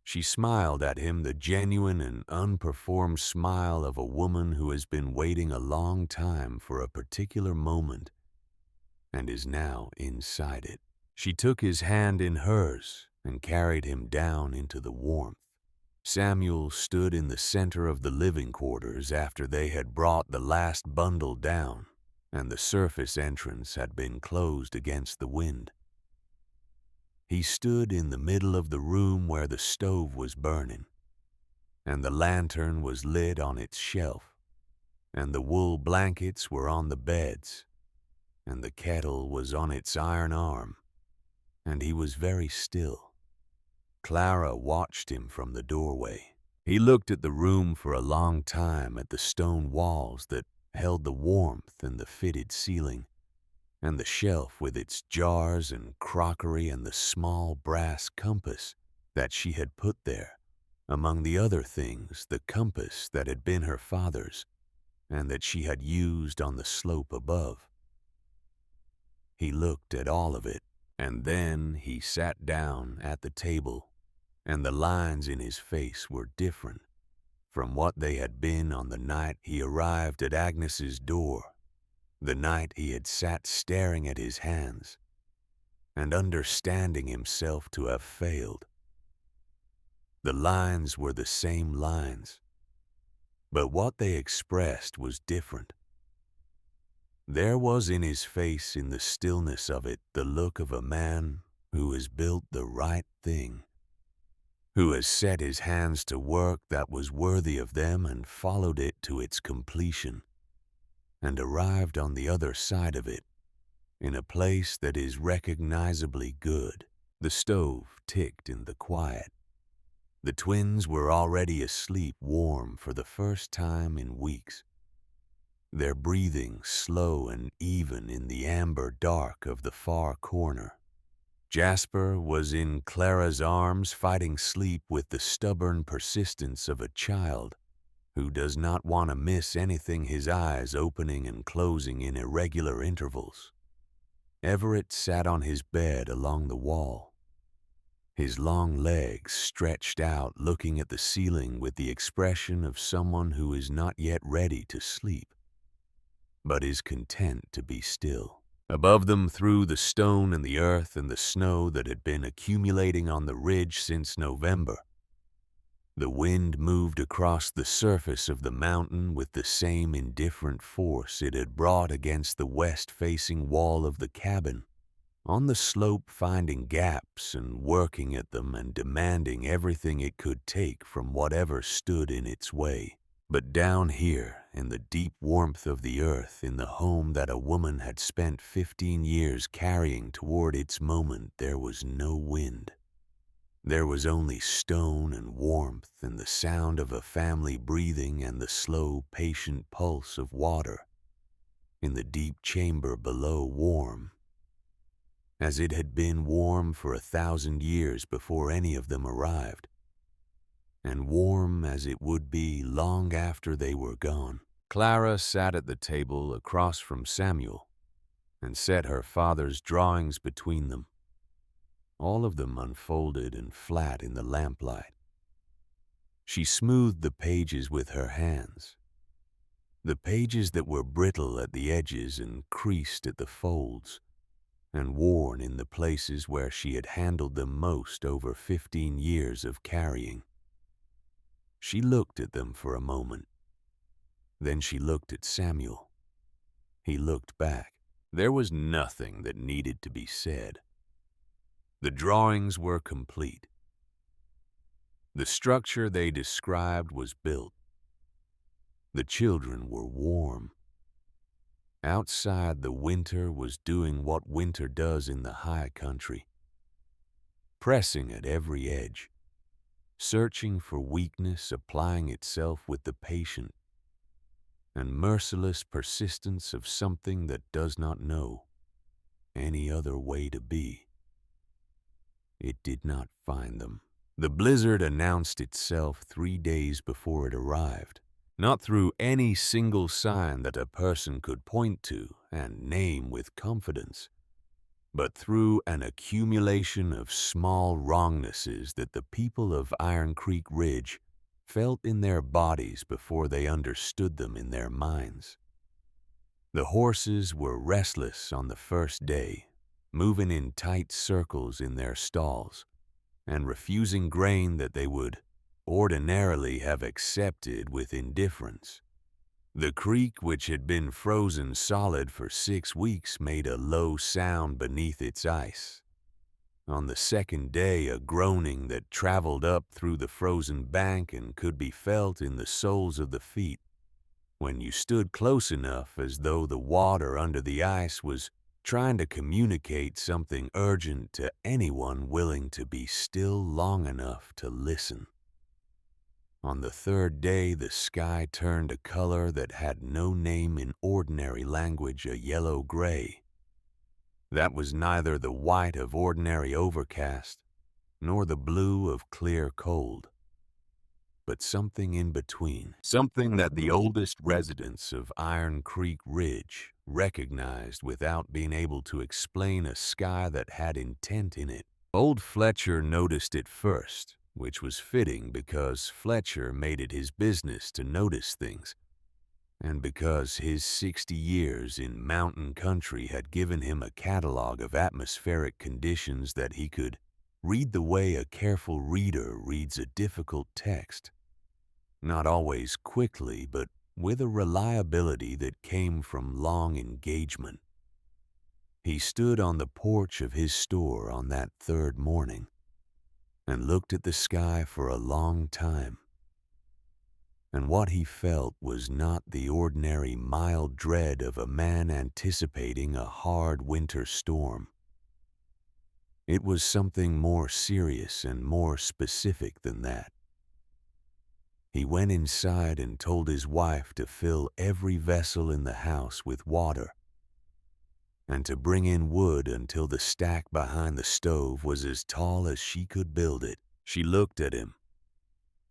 She smiled at him, the genuine and unperformed smile of a woman who has been waiting a long time for a particular moment and is now inside it. She took his hand in hers and carried him down into the warmth. Samuel stood in the center of the living quarters after they had brought the last bundle down and the surface entrance had been closed against the wind. He stood in the middle of the room where the stove was burning, and the lantern was lit on its shelf, and the wool blankets were on the beds, and the kettle was on its iron arm, and he was very still. Clara watched him from the doorway. He looked at the room for a long time, at the stone walls that held the warmth and the fitted ceiling, and the shelf with its jars and crockery and the small brass compass that she had put there, among the other things, the compass that had been her father's and that she had used on the slope above. He looked at all of it, and then he sat down at the table, and the lines in his face were different from what they had been on the night he arrived at Agnes's door, the night he had sat staring at his hands and understanding himself to have failed. The lines were the same lines, but what they expressed was different. There was in his face, in the stillness of it, the look of a man who has built the right thing, who has set his hands to work that was worthy of them and followed it to its completion, and arrived on the other side of it, in a place that is recognizably good. The stove ticked in the quiet. The twins were already asleep, warm for the first time in weeks, their breathing slow and even in the amber dark of the far corner. Jasper was in Clara's arms, fighting sleep with the stubborn persistence of a child who does not want to miss anything, his eyes opening and closing in irregular intervals. Everett sat on his bed along the wall, his long legs stretched out, looking at the ceiling with the expression of someone who is not yet ready to sleep, but is content to be still. Above them, through the stone and the earth and the snow that had been accumulating on the ridge since November, the wind moved across the surface of the mountain with the same indifferent force it had brought against the west-facing wall of the cabin on the slope finding gaps and working at them and demanding everything it could take from whatever stood in its way. But down here, in the deep warmth of the earth, in the home that a woman had spent 15 years carrying toward its moment, there was no wind. There was only stone and warmth and the sound of a family breathing and the slow, patient pulse of water in the deep chamber below, warm, as it had been warm for 1,000 years before any of them arrived, and warm as it would be long after they were gone. Clara sat at the table across from Samuel and set her father's drawings between them, all of them unfolded and flat in the lamplight. She smoothed the pages with her hands, the pages that were brittle at the edges and creased at the folds, and worn in the places where she had handled them most over 15 years of carrying. She looked at them for a moment. Then she looked at Samuel. He looked back. There was nothing that needed to be said. The drawings were complete. The structure they described was built. The children were warm. Outside, the winter was doing what winter does in the high country, pressing at every edge, searching for weakness, applying itself with the patient and merciless persistence of something that does not know any other way to be. It did not find them. The blizzard announced itself 3 days before it arrived, not through any single sign that a person could point to and name with confidence, but through an accumulation of small wrongnesses that the people of Iron Creek Ridge felt in their bodies before they understood them in their minds. The horses were restless on the first day, moving in tight circles in their stalls, and refusing grain that they would ordinarily have accepted with indifference. The creek, which had been frozen solid for 6 weeks, made a low sound beneath its ice. On the second day, a groaning that traveled up through the frozen bank and could be felt in the soles of the feet when you stood close enough, as though the water under the ice was trying to communicate something urgent to anyone willing to be still long enough to listen. On the third day, the sky turned a color that had no name in ordinary language, a yellow-gray. That was neither the white of ordinary overcast, nor the blue of clear cold, but something in between, something that the oldest residents of Iron Creek Ridge recognized without being able to explain a sky that had intent in it. Old Fletcher noticed it first, which was fitting because Fletcher made it his business to notice things, and because his 60 years in mountain country had given him a catalog of atmospheric conditions that he could read the way a careful reader reads a difficult text, not always quickly, but with a reliability that came from long engagement. He stood on the porch of his store on that third morning and looked at the sky for a long time. And what he felt was not the ordinary mild dread of a man anticipating a hard winter storm. It was something more serious and more specific than that. He went inside and told his wife to fill every vessel in the house with water, and to bring in wood until the stack behind the stove was as tall as she could build it. She looked at him.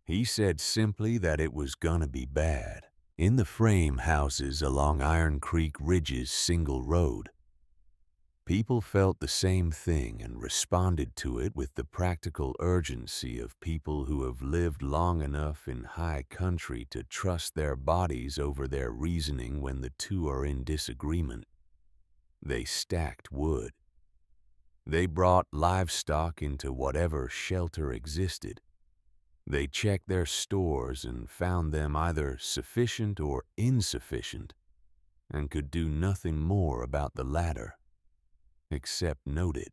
He said simply that it was gonna be bad. In the frame houses along Iron Creek Ridge's single road, people felt the same thing and responded to it with the practical urgency of people who have lived long enough in high country to trust their bodies over their reasoning when the two are in disagreement. They stacked wood. They brought livestock into whatever shelter existed. They checked their stores and found them either sufficient or insufficient, and could do nothing more about the latter. except note it.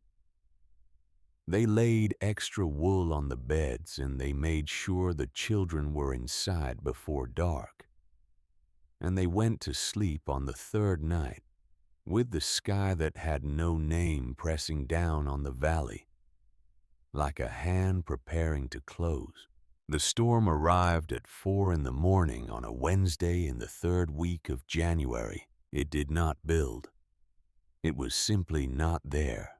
They laid extra wool on the beds and they made sure the children were inside before dark. And they went to sleep on the third night with the sky that had no name pressing down on the valley, like a hand preparing to close. The storm arrived at 4 in the morning on a Wednesday in the third week of January. It did not build. It was simply not there.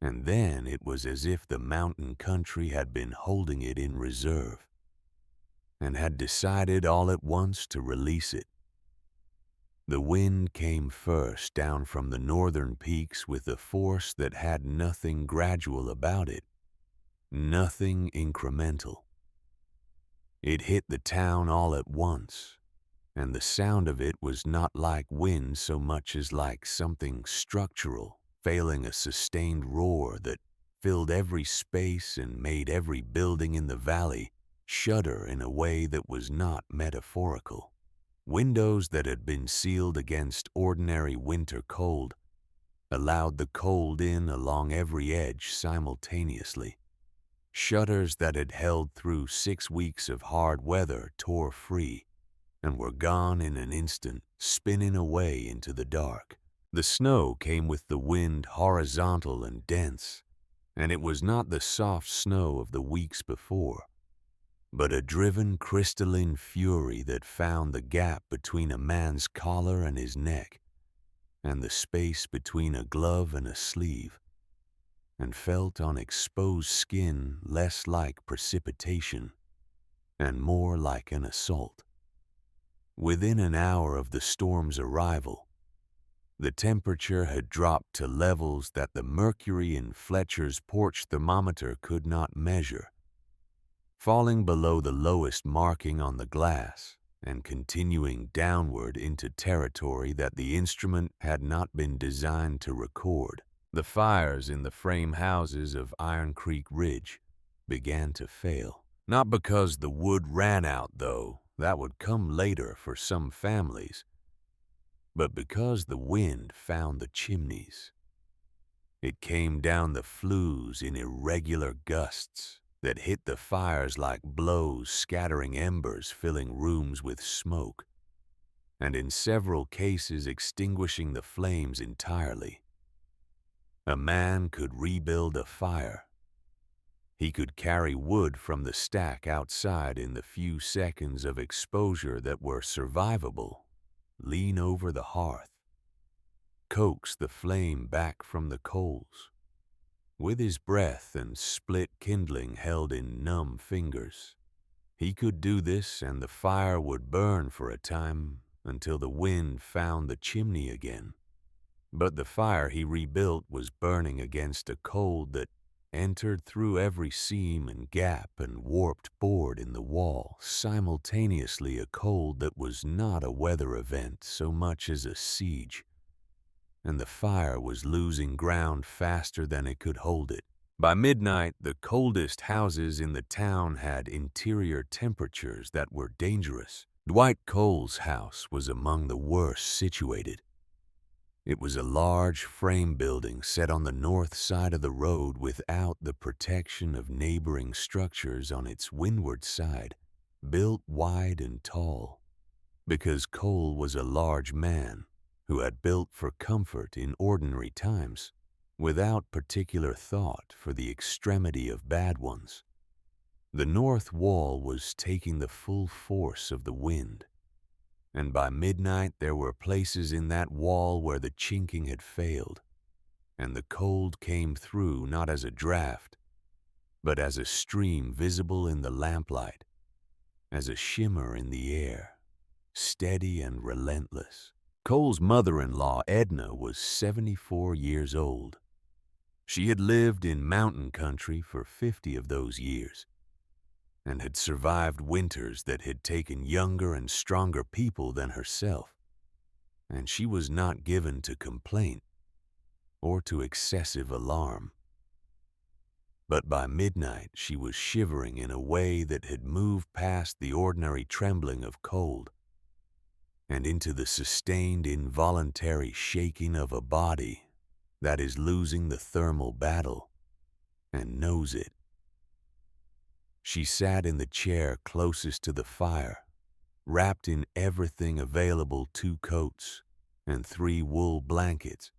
And then it was as if the mountain country had been holding it in reserve and had decided all at once to release it. The wind came first down from the northern peaks with a force that had nothing gradual about it, nothing incremental. It hit the town all at once, and the sound of it was not like wind so much as like something structural, failing a sustained roar that filled every space and made every building in the valley shudder in a way that was not metaphorical. Windows that had been sealed against ordinary winter cold allowed the cold in along every edge simultaneously. Shutters that had held through 6 weeks of hard weather tore free and were gone in an instant, spinning away into the dark. The snow came with the wind horizontal and dense, and it was not the soft snow of the weeks before, but a driven crystalline fury that found the gap between a man's collar and his neck, and the space between a glove and a sleeve, and felt on exposed skin less like precipitation and more like an assault. Within an hour of the storm's arrival, the temperature had dropped to levels that the mercury in Fletcher's porch thermometer could not measure, falling below the lowest marking on the glass and continuing downward into territory that the instrument had not been designed to record. The fires in the frame houses of Iron Creek Ridge began to fail. Not because the wood ran out, though, that would come later for some families, but because the wind found the chimneys. It came down the flues in irregular gusts that hit the fires like blows, scattering embers, filling rooms with smoke, and in several cases extinguishing the flames entirely. A man could rebuild a fire. He could carry wood from the stack outside in the few seconds of exposure that were survivable, lean over the hearth, coax the flame back from the coals, with his breath and split kindling held in numb fingers. He could do this and the fire would burn for a time until the wind found the chimney again. But the fire he rebuilt was burning against a cold that entered through every seam and gap and warped board in the wall, simultaneously a cold that was not a weather event so much as a siege. And the fire was losing ground faster than it could hold it. By midnight, the coldest houses in the town had interior temperatures that were dangerous. Dwight Cole's house was among the worst situated. It was a large frame building set on the north side of the road without the protection of neighboring structures on its windward side, built wide and tall, because Cole was a large man who had built for comfort in ordinary times, without particular thought for the extremity of bad ones. The north wall was taking the full force of the wind, and by midnight there were places in that wall where the chinking had failed, and the cold came through not as a draft, but as a stream visible in the lamplight, as a shimmer in the air, steady and relentless. Cole's mother-in-law, Edna, was 74 years old. She had lived in mountain country for 50 of those years, and had survived winters that had taken younger and stronger people than herself, and she was not given to complaint or to excessive alarm. But by midnight she was shivering in a way that had moved past the ordinary trembling of cold and into the sustained involuntary shaking of a body that is losing the thermal battle and knows it. She sat in the chair closest to the fire, wrapped in everything available: 2 coats and 3 wool blankets,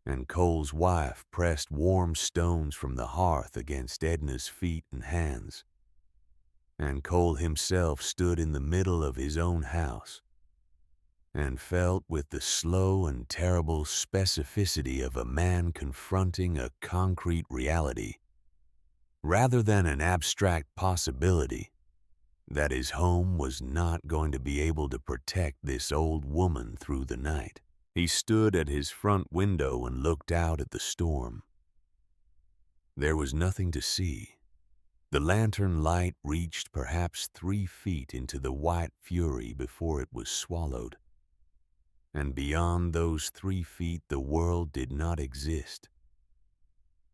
and Cole's wife pressed warm stones from the hearth against Edna's feet and hands, and Cole himself stood in the middle of his own house and felt with the slow and terrible specificity of a man confronting a concrete reality, rather than an abstract possibility, that his home was not going to be able to protect this old woman through the night. He stood at his front window and looked out at the storm. There was nothing to see. The lantern light reached perhaps 3 feet into the white fury before it was swallowed. And beyond those 3 feet the world did not exist.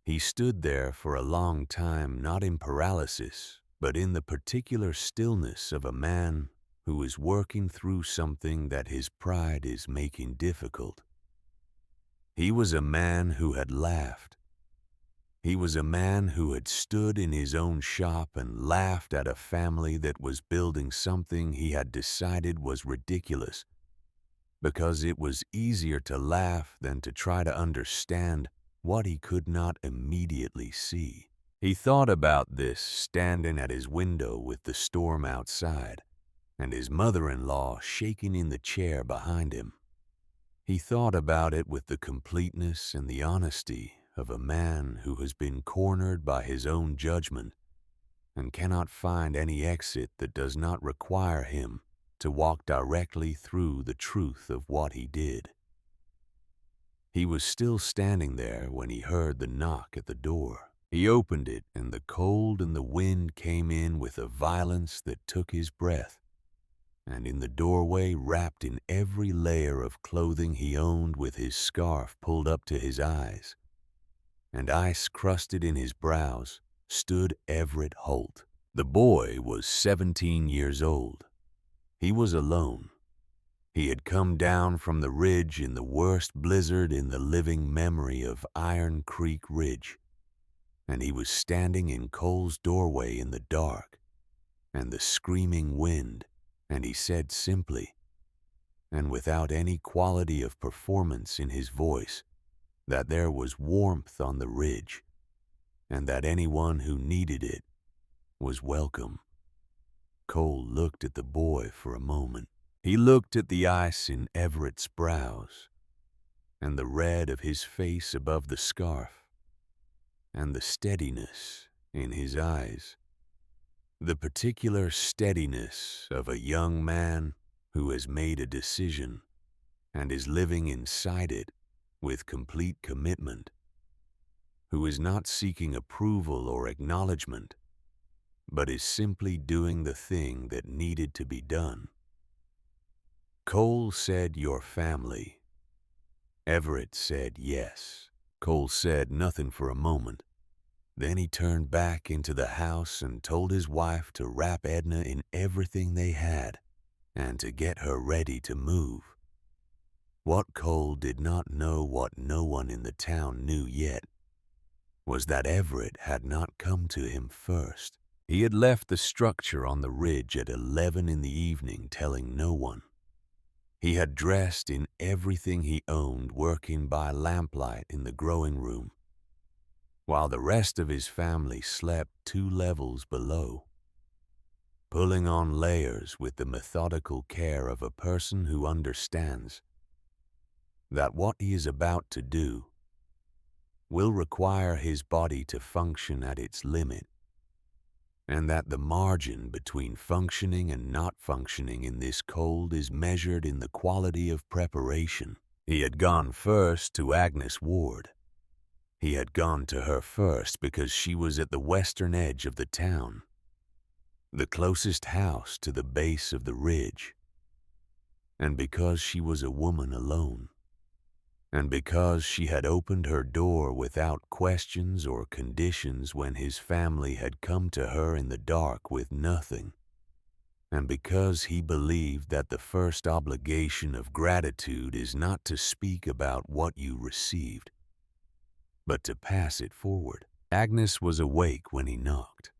He stood there for a long time, not in paralysis, but in the particular stillness of a man who is working through something that his pride is making difficult. He was a man who had laughed. He was a man who had stood in his own shop and laughed at a family that was building something he had decided was ridiculous, because it was easier to laugh than to try to understand what he could not immediately see. He thought about this standing at his window with the storm outside and his mother-in-law shaking in the chair behind him. He thought about it with the completeness and the honesty of a man who has been cornered by his own judgment and cannot find any exit that does not require him to walk directly through the truth of what he did. He was still standing there when he heard the knock at the door. He opened it, and the cold and the wind came in with a violence that took his breath. And in the doorway, wrapped in every layer of clothing he owned, with his scarf pulled up to his eyes and ice crusted in his brows, stood Everett Holt. The boy was 17 years old. He was alone. He had come down from the ridge in the worst blizzard in the living memory of Iron Creek Ridge, and he was standing in Cole's doorway in the dark and the screaming wind, and he said simply, and without any quality of performance in his voice, that there was warmth on the ridge, and that anyone who needed it was welcome. Cole looked at the boy for a moment. He looked at the ice in Everett's brows, and the red of his face above the scarf, and the steadiness in his eyes. The particular steadiness of a young man who has made a decision and is living inside it with complete commitment, who is not seeking approval or acknowledgement, but is simply doing the thing that needed to be done. Cole said, "Your family." Everett said, "Yes." Cole said nothing for a moment. Then he turned back into the house and told his wife to wrap Edna in everything they had and to get her ready to move. What Cole did not know, what no one in the town knew yet, was that Everett had not come to him first. He had left the structure on the ridge at 11 in the evening, telling no one. He had dressed in everything he owned, working by lamplight in the growing room, while the rest of his family slept 2 levels below, pulling on layers with the methodical care of a person who understands that what he is about to do will require his body to function at its limit, and that the margin between functioning and not functioning in this cold is measured in the quality of preparation. He had gone first to Agnes Ward. He had gone to her first because she was at the western edge of the town, the closest house to the base of the ridge, and because she was a woman alone, and because she had opened her door without questions or conditions when his family had come to her in the dark with nothing, and because he believed that the first obligation of gratitude is not to speak about what you received, but to pass it forward. Agnes was awake when he knocked.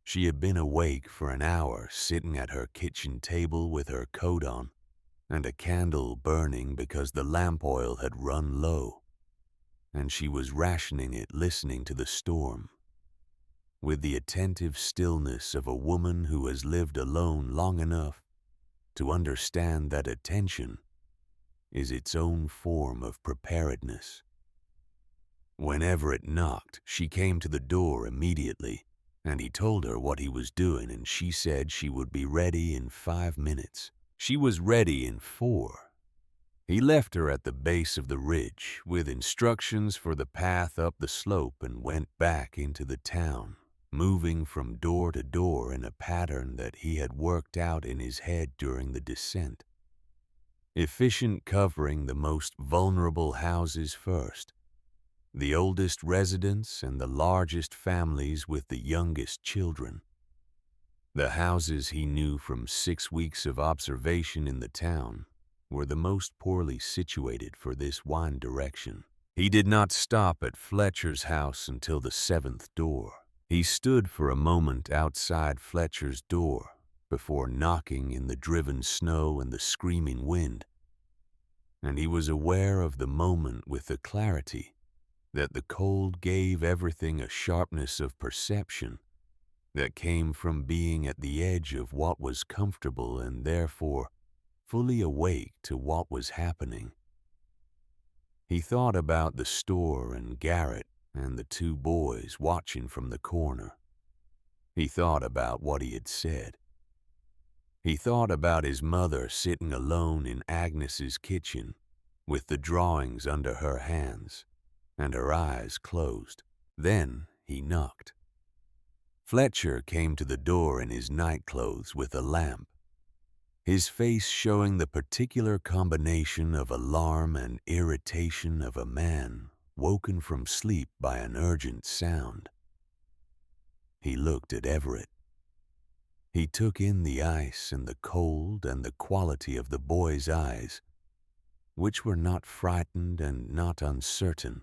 She had been awake for an hour, sitting at her kitchen table with her coat on and a candle burning because the lamp oil had run low, and she was rationing it, listening to the storm with the attentive stillness of a woman who has lived alone long enough to understand that attention is its own form of preparedness. Whenever it knocked, she came to the door immediately, and he told her what he was doing, and she said she would be ready in 5 minutes. She was ready in 4. He left her at the base of the ridge with instructions for the path up the slope and went back into the town, moving from door to door in a pattern that he had worked out in his head during the descent. Efficient, covering the most vulnerable houses first, the oldest residents and the largest families with the youngest children. The houses he knew from 6 weeks of observation in the town were the most poorly situated for this wine direction. He did not stop at Fletcher's house until the 7th door. He stood for a moment outside Fletcher's door before knocking in the driven snow and the screaming wind, and he was aware of the moment with the clarity that the cold gave everything a sharpness of perception that came from being at the edge of what was comfortable and therefore fully awake to what was happening. He thought about the store and Garrett and the 2 boys watching from the corner. He thought about what he had said. He thought about his mother sitting alone in Agnes's kitchen with the drawings under her hands and her eyes closed. Then he knocked. Fletcher came to the door in his nightclothes with a lamp, his face showing the particular combination of alarm and irritation of a man woken from sleep by an urgent sound. He looked at Everett. He took in the ice and the cold and the quality of the boy's eyes, which were not frightened and not uncertain,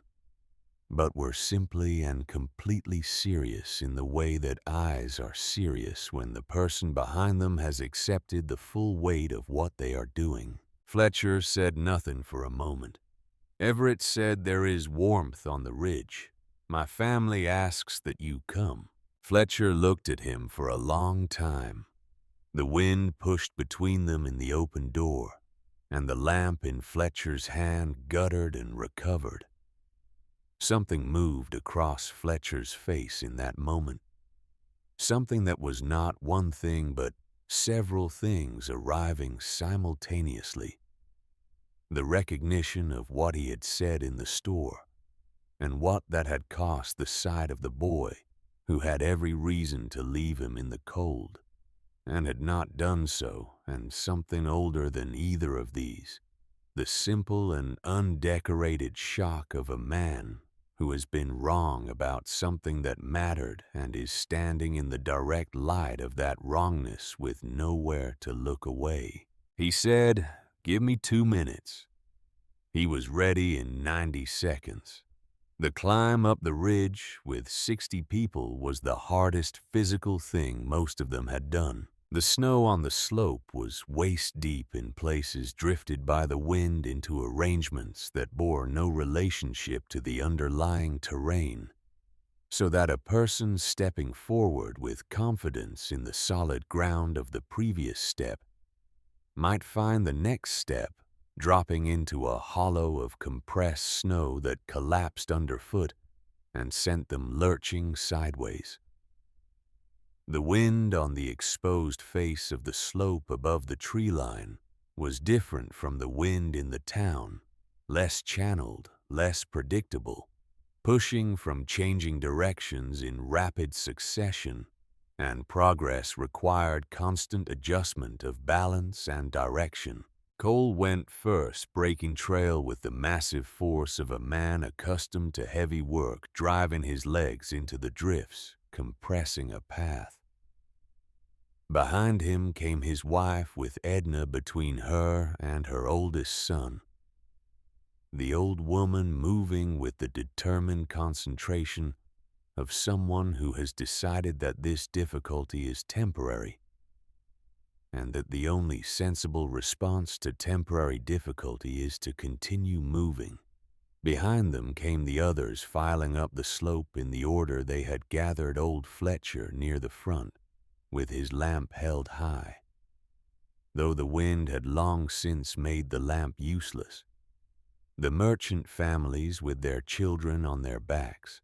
but were simply and completely serious in the way that eyes are serious when the person behind them has accepted the full weight of what they are doing. Fletcher said nothing for a moment. Everett said, "There is warmth on the ridge. My family asks that you come." Fletcher looked at him for a long time. The wind pushed between them in the open door, and the lamp in Fletcher's hand guttered and recovered. Something moved across Fletcher's face in that moment. Something that was not one thing but several things arriving simultaneously. The recognition of what he had said in the store, and what that had cost the sight of the boy, who had every reason to leave him in the cold, and had not done so, and something older than either of these, the simple and undecorated shock of a man who has been wrong about something that mattered and is standing in the direct light of that wrongness with nowhere to look away. He said, "Give me 2 minutes." He was ready in 90 seconds. The climb up the ridge with 60 people was the hardest physical thing most of them had done. The snow on the slope was waist-deep in places, drifted by the wind into arrangements that bore no relationship to the underlying terrain, so that a person stepping forward with confidence in the solid ground of the previous step might find the next step dropping into a hollow of compressed snow that collapsed underfoot and sent them lurching sideways. The wind on the exposed face of the slope above the tree line was different from the wind in the town, less channeled, less predictable, pushing from changing directions in rapid succession, and progress required constant adjustment of balance and direction. Cole went first, breaking trail with the massive force of a man accustomed to heavy work, driving his legs into the drifts, compressing a path. Behind him came his wife with Edna between her and her oldest son. the old woman moving with the determined concentration of someone who has decided that this difficulty is temporary, and that the only sensible response to temporary difficulty is to continue moving. Behind them came the others filing up the slope in the order they had gathered old Fletcher near the front, with his lamp held high, though the wind had long since made the lamp useless. The merchant families with their children on their backs,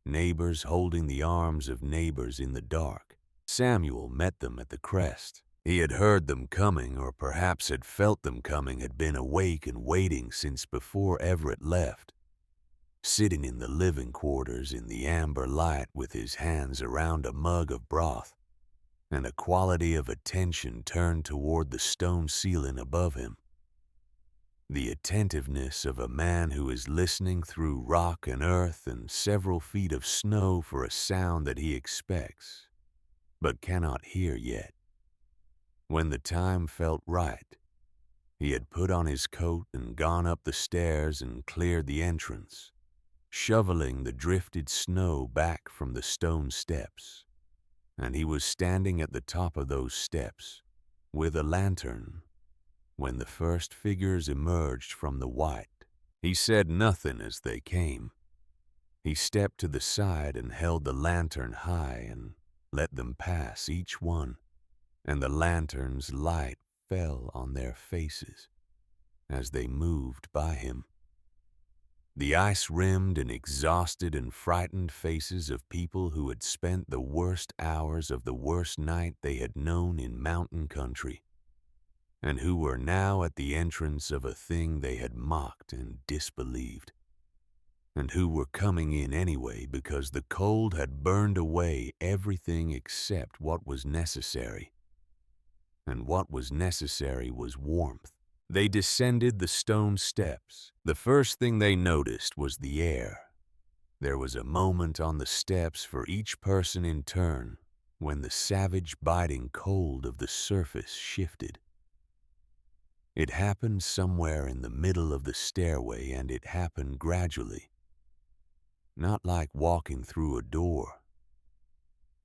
neighbors holding the arms of neighbors in the dark. Samuel met them at the crest. He had heard them coming, or perhaps had felt them coming, had been awake and waiting since before Everett left, sitting in the living quarters in the amber light with his hands around a mug of broth, and a quality of attention turned toward the stone ceiling above him. The attentiveness of a man who is listening through rock and earth and several feet of snow for a sound that he expects, but cannot hear yet. When the time felt right, he had put on his coat and gone up the stairs and cleared the entrance, shoveling the drifted snow back from the stone steps, and he was standing at the top of those steps with a lantern when the first figures emerged from the white. He said nothing as they came. He stepped to the side and held the lantern high and let them pass, each one, and the lantern's light fell on their faces as they moved by him. The ice-rimmed and exhausted and frightened faces of people who had spent the worst hours of the worst night they had known in mountain country, and who were now at the entrance of a thing they had mocked and disbelieved, and who were coming in anyway because the cold had burned away everything except what was necessary. And what was necessary was warmth. They descended the stone steps. The first thing they noticed was the air. There was a moment on the steps for each person in turn when the savage biting cold of the surface shifted. It happened somewhere in the middle of the stairway, and it happened gradually. Not like walking through a door,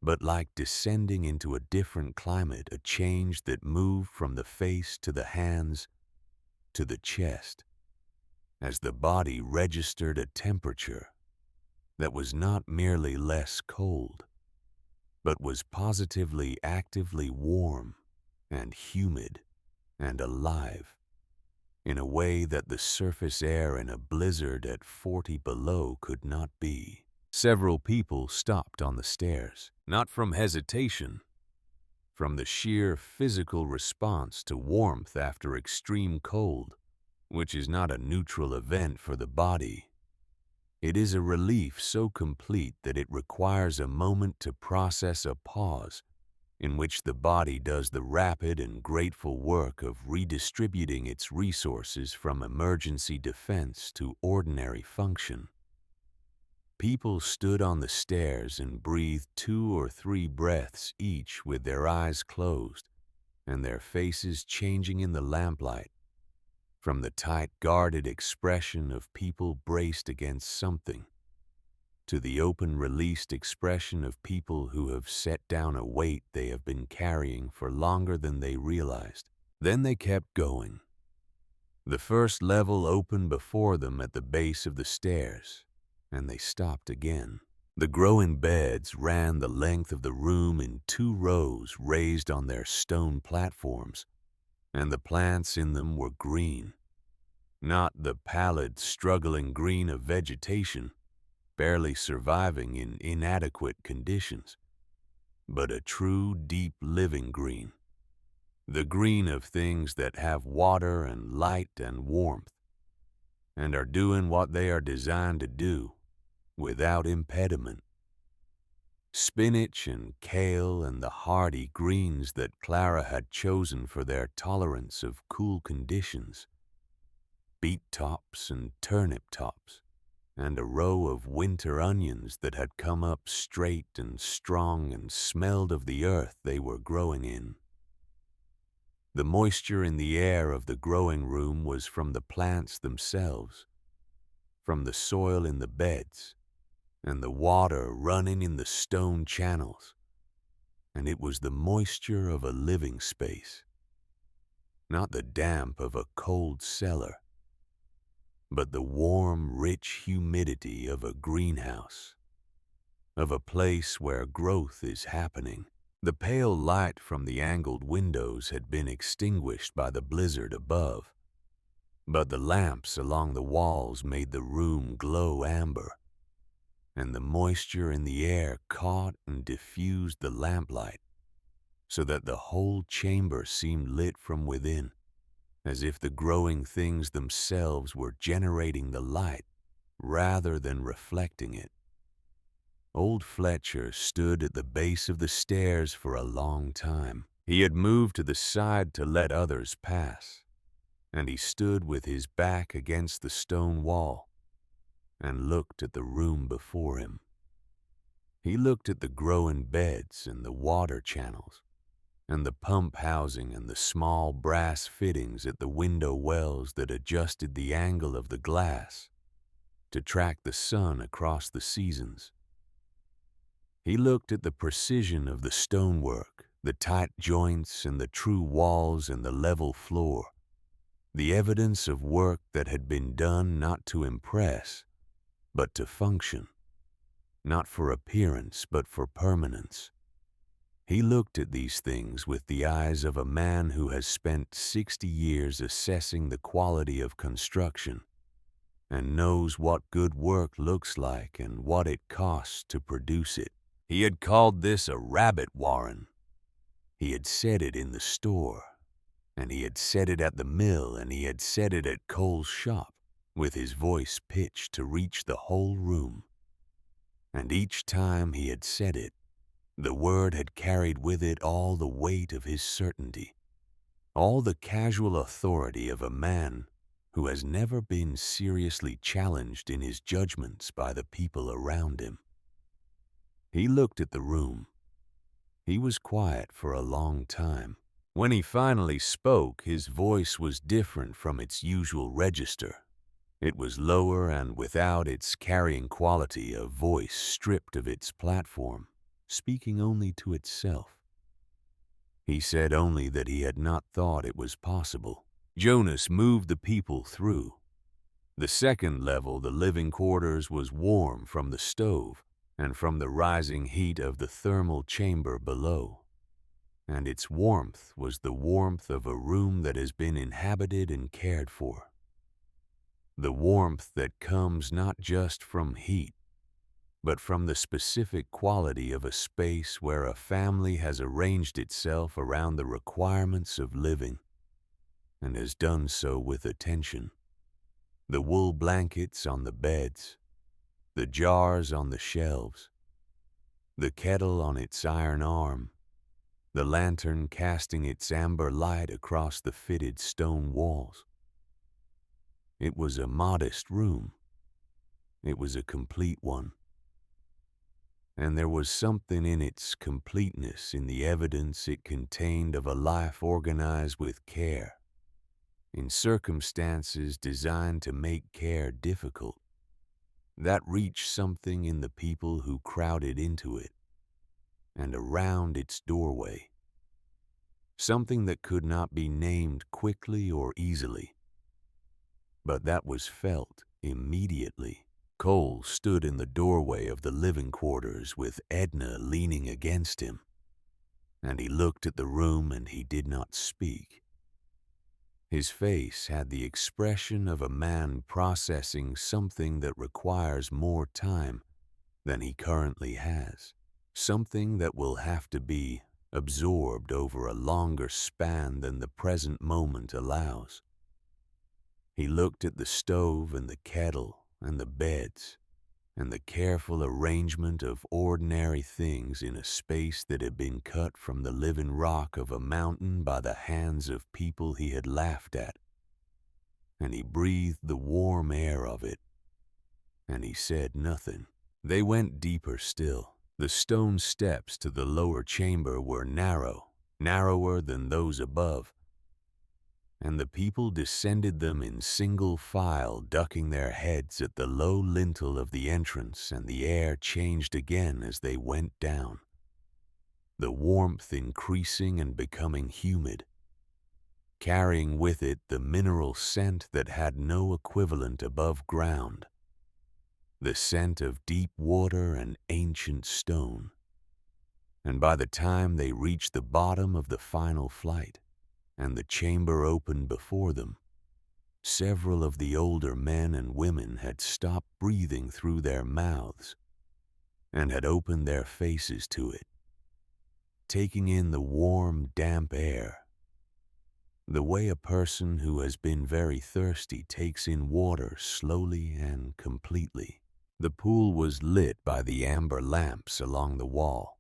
but like descending into a different climate, a change that moved from the face to the hands to the chest, as the body registered a temperature that was not merely less cold, but was positively actively warm and humid and alive, in a way that the surface air in a blizzard at 40 below could not be. Several people stopped on the stairs, not from hesitation, from the sheer physical response to warmth after extreme cold, which is not a neutral event for the body. It is a relief so complete that it requires a moment to process, a pause in which the body does the rapid and grateful work of redistributing its resources from emergency defense to ordinary function. People stood on the stairs and breathed 2 or 3 breaths each with their eyes closed and their faces changing in the lamplight, from the tight, guarded expression of people braced against something to the open, released expression of people who have set down a weight they have been carrying for longer than they realized. Then they kept going. The first level opened before them at the base of the stairs, and they stopped again. The growing beds ran the length of the room in 2 rows raised on their stone platforms, and the plants in them were green. Not the pallid, struggling green of vegetation, barely surviving in inadequate conditions, but a true, deep living green. The green of things that have water and light and warmth, and are doing what they are designed to do, without impediment. Spinach and kale and the hardy greens that Clara had chosen for their tolerance of cool conditions. Beet tops and turnip tops, and a row of winter onions that had come up straight and strong and smelled of the earth they were growing in. The moisture in the air of the growing room was from the plants themselves, from the soil in the beds, and the water running in the stone channels, and it was the moisture of a living space, not the damp of a cold cellar, but the warm, rich humidity of a greenhouse, of a place where growth is happening. The pale light from the angled windows had been extinguished by the blizzard above, but the lamps along the walls made the room glow amber, and the moisture in the air caught and diffused the lamplight, so that the whole chamber seemed lit from within, as if the growing things themselves were generating the light rather than reflecting it. Old Fletcher stood at the base of the stairs for a long time. He had moved to the side to let others pass, and he stood with his back against the stone wall and looked at the room before him. He looked at the growing beds and the water channels, and the pump housing and the small brass fittings at the window wells that adjusted the angle of the glass to track the sun across the seasons. He looked at the precision of the stonework, the tight joints and the true walls and the level floor, the evidence of work that had been done not to impress, but to function, not for appearance, but for permanence. He looked at these things with the eyes of a man who has spent 60 years assessing the quality of construction and knows what good work looks like and what it costs to produce it. He had called this a rabbit warren. He had said it in the store, and he had said it at the mill, and he had said it at Cole's shop, with his voice pitched to reach the whole room. And each time he had said it, the word had carried with it all the weight of his certainty, all the casual authority of a man who has never been seriously challenged in his judgments by the people around him. He looked at the room. He was quiet for a long time. When he finally spoke, his voice was different from its usual register. It was lower and without its carrying quality, a voice stripped of its platform, speaking only to itself. He said only that he had not thought it was possible. Jonas moved the people through. The second level, the living quarters, was warm from the stove and from the rising heat of the thermal chamber below, and its warmth was the warmth of a room that has been inhabited and cared for. The warmth that comes not just from heat, but from the specific quality of a space where a family has arranged itself around the requirements of living, and has done so with attention. The wool blankets on the beds, the jars on the shelves, the kettle on its iron arm, the lantern casting its amber light across the fitted stone walls. It was a modest room. It was a complete one. And there was something in its completeness in the evidence it contained of a life organized with care, in circumstances designed to make care difficult, that reached something in the people who crowded into it and around its doorway, something that could not be named quickly or easily, but that was felt immediately. Cole stood in the doorway of the living quarters with Edna leaning against him, and he looked at the room and he did not speak. His face had the expression of a man processing something that requires more time than he currently has, something that will have to be absorbed over a longer span than the present moment allows. He looked at the stove and the kettle and the beds and the careful arrangement of ordinary things in a space that had been cut from the living rock of a mountain by the hands of people he had laughed at, and he breathed the warm air of it, and he said nothing. They went deeper still. The stone steps to the lower chamber were narrow, narrower than those above, and the people descended them in single file, ducking their heads at the low lintel of the entrance, and the air changed again as they went down, the warmth increasing and becoming humid, carrying with it the mineral scent that had no equivalent above ground, the scent of deep water and ancient stone. And by the time they reached the bottom of the final flight, and the chamber opened before them, several of the older men and women had stopped breathing through their mouths and had opened their faces to it, taking in the warm, damp air, the way a person who has been very thirsty takes in water slowly and completely. The pool was lit by the amber lamps along the wall,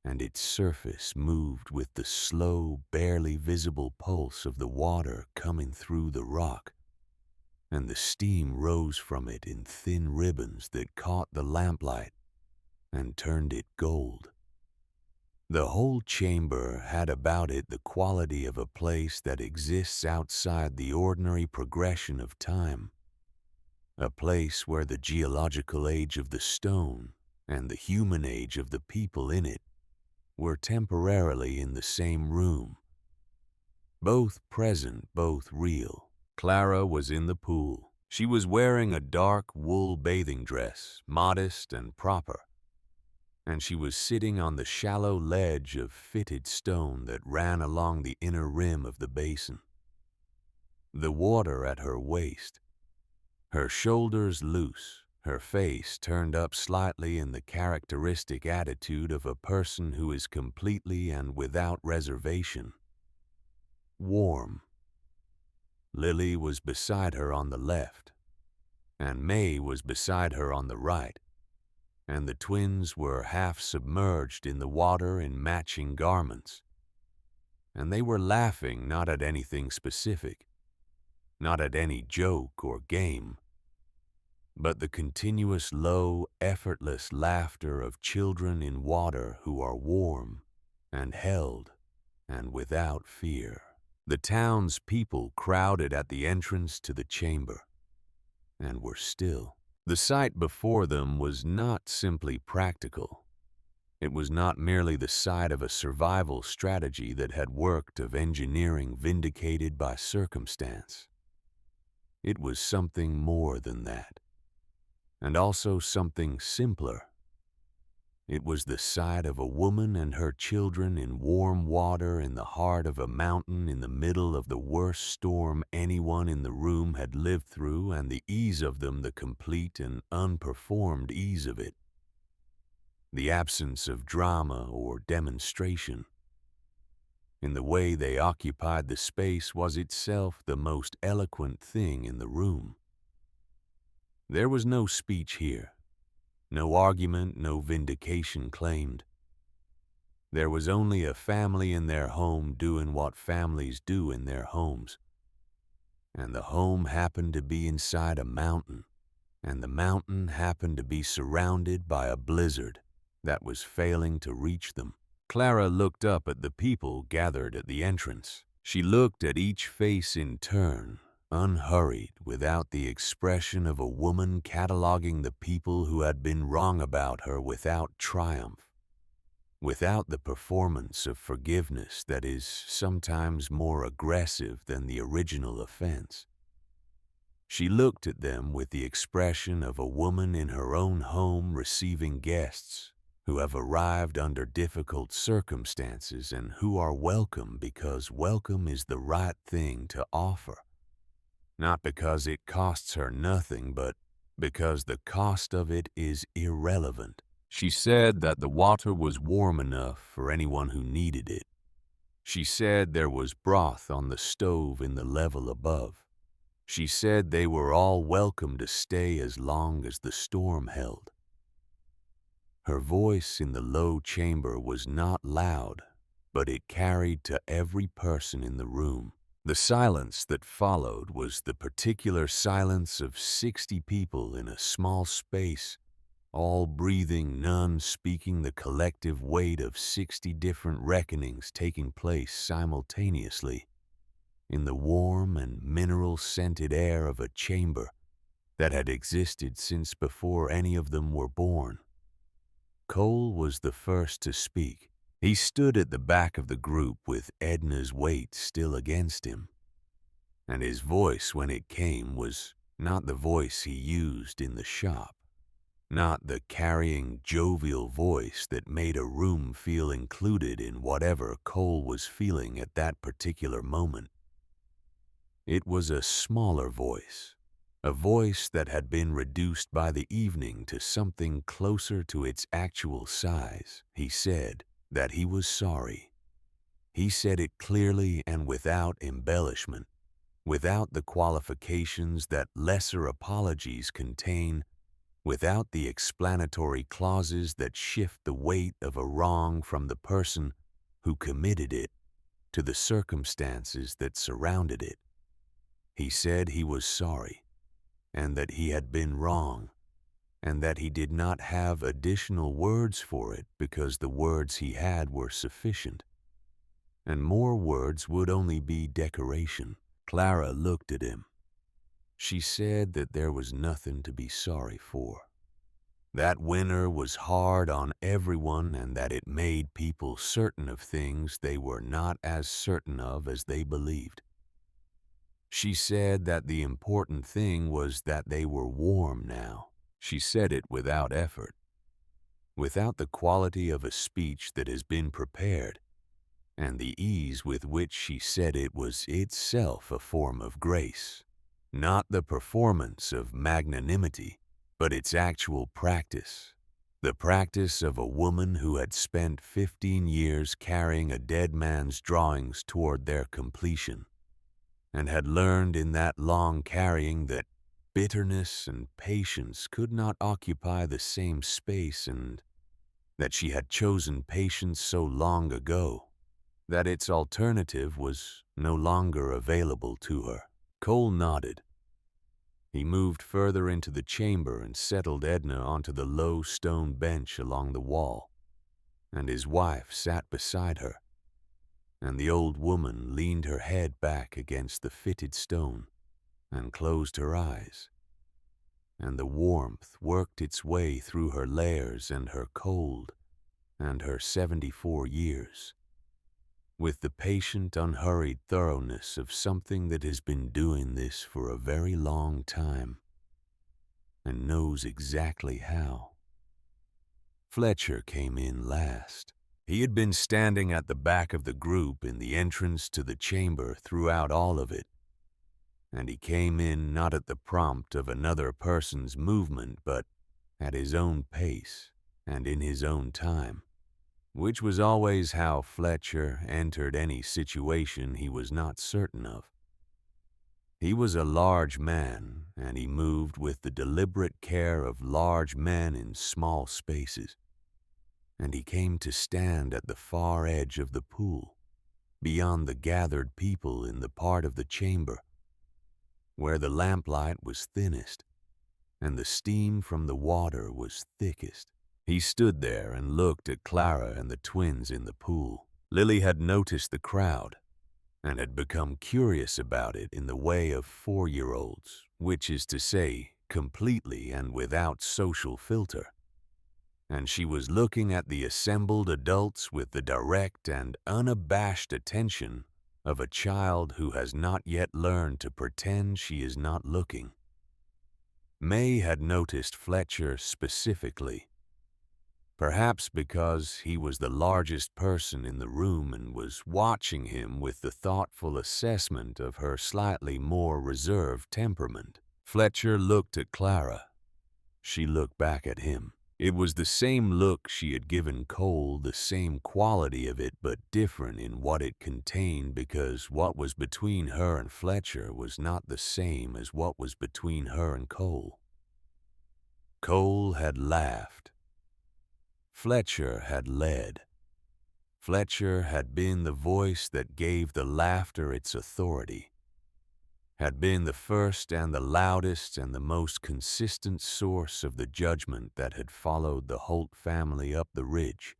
and its surface moved with the slow, barely visible pulse of the water coming through the rock, and the steam rose from it in thin ribbons that caught the lamplight and turned it gold. The whole chamber had about it the quality of a place that exists outside the ordinary progression of time, a place where the geological age of the stone and the human age of the people in it were temporarily in the same room, both present, both real. Clara was in the pool. She was wearing a dark wool bathing dress, modest and proper, and she was sitting on the shallow ledge of fitted stone that ran along the inner rim of the basin, the water at her waist, her shoulders loose, her face turned up slightly in the characteristic attitude of a person who is completely and without reservation warm. Lily was beside her on the left, and May was beside her on the right, and the twins were half submerged in the water in matching garments, and they were laughing not at anything specific, not at any joke or game, but the continuous low, effortless laughter of children in water who are warm and held and without fear. The town's people crowded at the entrance to the chamber and were still. The sight before them was not simply practical. It was not merely the sight of a survival strategy that had worked, of engineering vindicated by circumstance. It was something more than that, and also something simpler. It was the sight of a woman and her children in warm water in the heart of a mountain in the middle of the worst storm anyone in the room had lived through, and the ease of them, the complete and unperformed ease of it. The absence of drama or demonstration. In the way they occupied the space was itself the most eloquent thing in the room. There was no speech here. No argument, no vindication claimed. There was only a family in their home doing what families do in their homes. And the home happened to be inside a mountain, and the mountain happened to be surrounded by a blizzard that was failing to reach them. Clara looked up at the people gathered at the entrance. She looked at each face in turn, unhurried, without the expression of a woman cataloging the people who had been wrong about her, without triumph, without the performance of forgiveness that is sometimes more aggressive than the original offense. She looked at them with the expression of a woman in her own home receiving guests who have arrived under difficult circumstances and who are welcome because welcome is the right thing to offer. Not because it costs her nothing, but because the cost of it is irrelevant. She said that the water was warm enough for anyone who needed it. She said there was broth on the stove in the level above. She said they were all welcome to stay as long as the storm held. Her voice in the low chamber was not loud, but it carried to every person in the room. The silence that followed was the particular silence of 60 people in a small space, all breathing, none speaking, the collective weight of 60 different reckonings taking place simultaneously. in the warm and mineral-scented air of a chamber that had existed since before any of them were born. Cole was the first to speak. He stood at the back of the group with Edna's weight still against him, and his voice when it came was not the voice he used in the shop, not the carrying, jovial voice that made a room feel included in whatever Cole was feeling at that particular moment. It was a smaller voice, a voice that had been reduced by the evening to something closer to its actual size. He said that he was sorry. He said it clearly and without embellishment, without the qualifications that lesser apologies contain, without the explanatory clauses that shift the weight of a wrong from the person who committed it to the circumstances that surrounded it. He said he was sorry, and that he had been wrong, and that he did not have additional words for it because the words he had were sufficient, and more words would only be decoration. Clara looked at him. She said that there was nothing to be sorry for. That winter was hard on everyone and that it made people certain of things they were not as certain of as they believed. She said that the important thing was that they were warm now. She said it without effort, without the quality of a speech that has been prepared, and the ease with which she said it was itself a form of grace, not the performance of magnanimity, but its actual practice, the practice of a woman who had spent 15 years carrying a dead man's drawings toward their completion, and had learned in that long carrying that bitterness and patience could not occupy the same space, and that she had chosen patience so long ago that its alternative was no longer available to her. Cole nodded. He moved further into the chamber and settled Edna onto the low stone bench along the wall, and his wife sat beside her, and the old woman leaned her head back against the fitted stone and closed her eyes, and the warmth worked its way through her layers and her cold and her 74 years, with the patient, unhurried thoroughness of something that has been doing this for a very long time and knows exactly how. Fletcher came in last. He had been standing at the back of the group in the entrance to the chamber throughout all of it, and he came in not at the prompt of another person's movement, but at his own pace and in his own time, which was always how Fletcher entered any situation he was not certain of. He was a large man, and he moved with the deliberate care of large men in small spaces, and he came to stand at the far edge of the pool, beyond the gathered people in the part of the chamber where the lamplight was thinnest and the steam from the water was thickest. He stood there and looked at Clara and the twins in the pool. Lily had noticed the crowd and had become curious about it in the way of 4-year-olds, which is to say, completely and without social filter. And she was looking at the assembled adults with the direct and unabashed attention of a child who has not yet learned to pretend she is not looking. May had noticed Fletcher specifically, perhaps because he was the largest person in the room and was watching him with the thoughtful assessment of her slightly more reserved temperament. Fletcher looked at Clara. She looked back at him. It was the same look she had given Cole, the same quality of it, but different in what it contained, because what was between her and Fletcher was not the same as what was between her and Cole. Cole had laughed. Fletcher had led. Fletcher had been the voice that gave the laughter its authority, had been the first and the loudest and the most consistent source of the judgment that had followed the Holt family up the ridge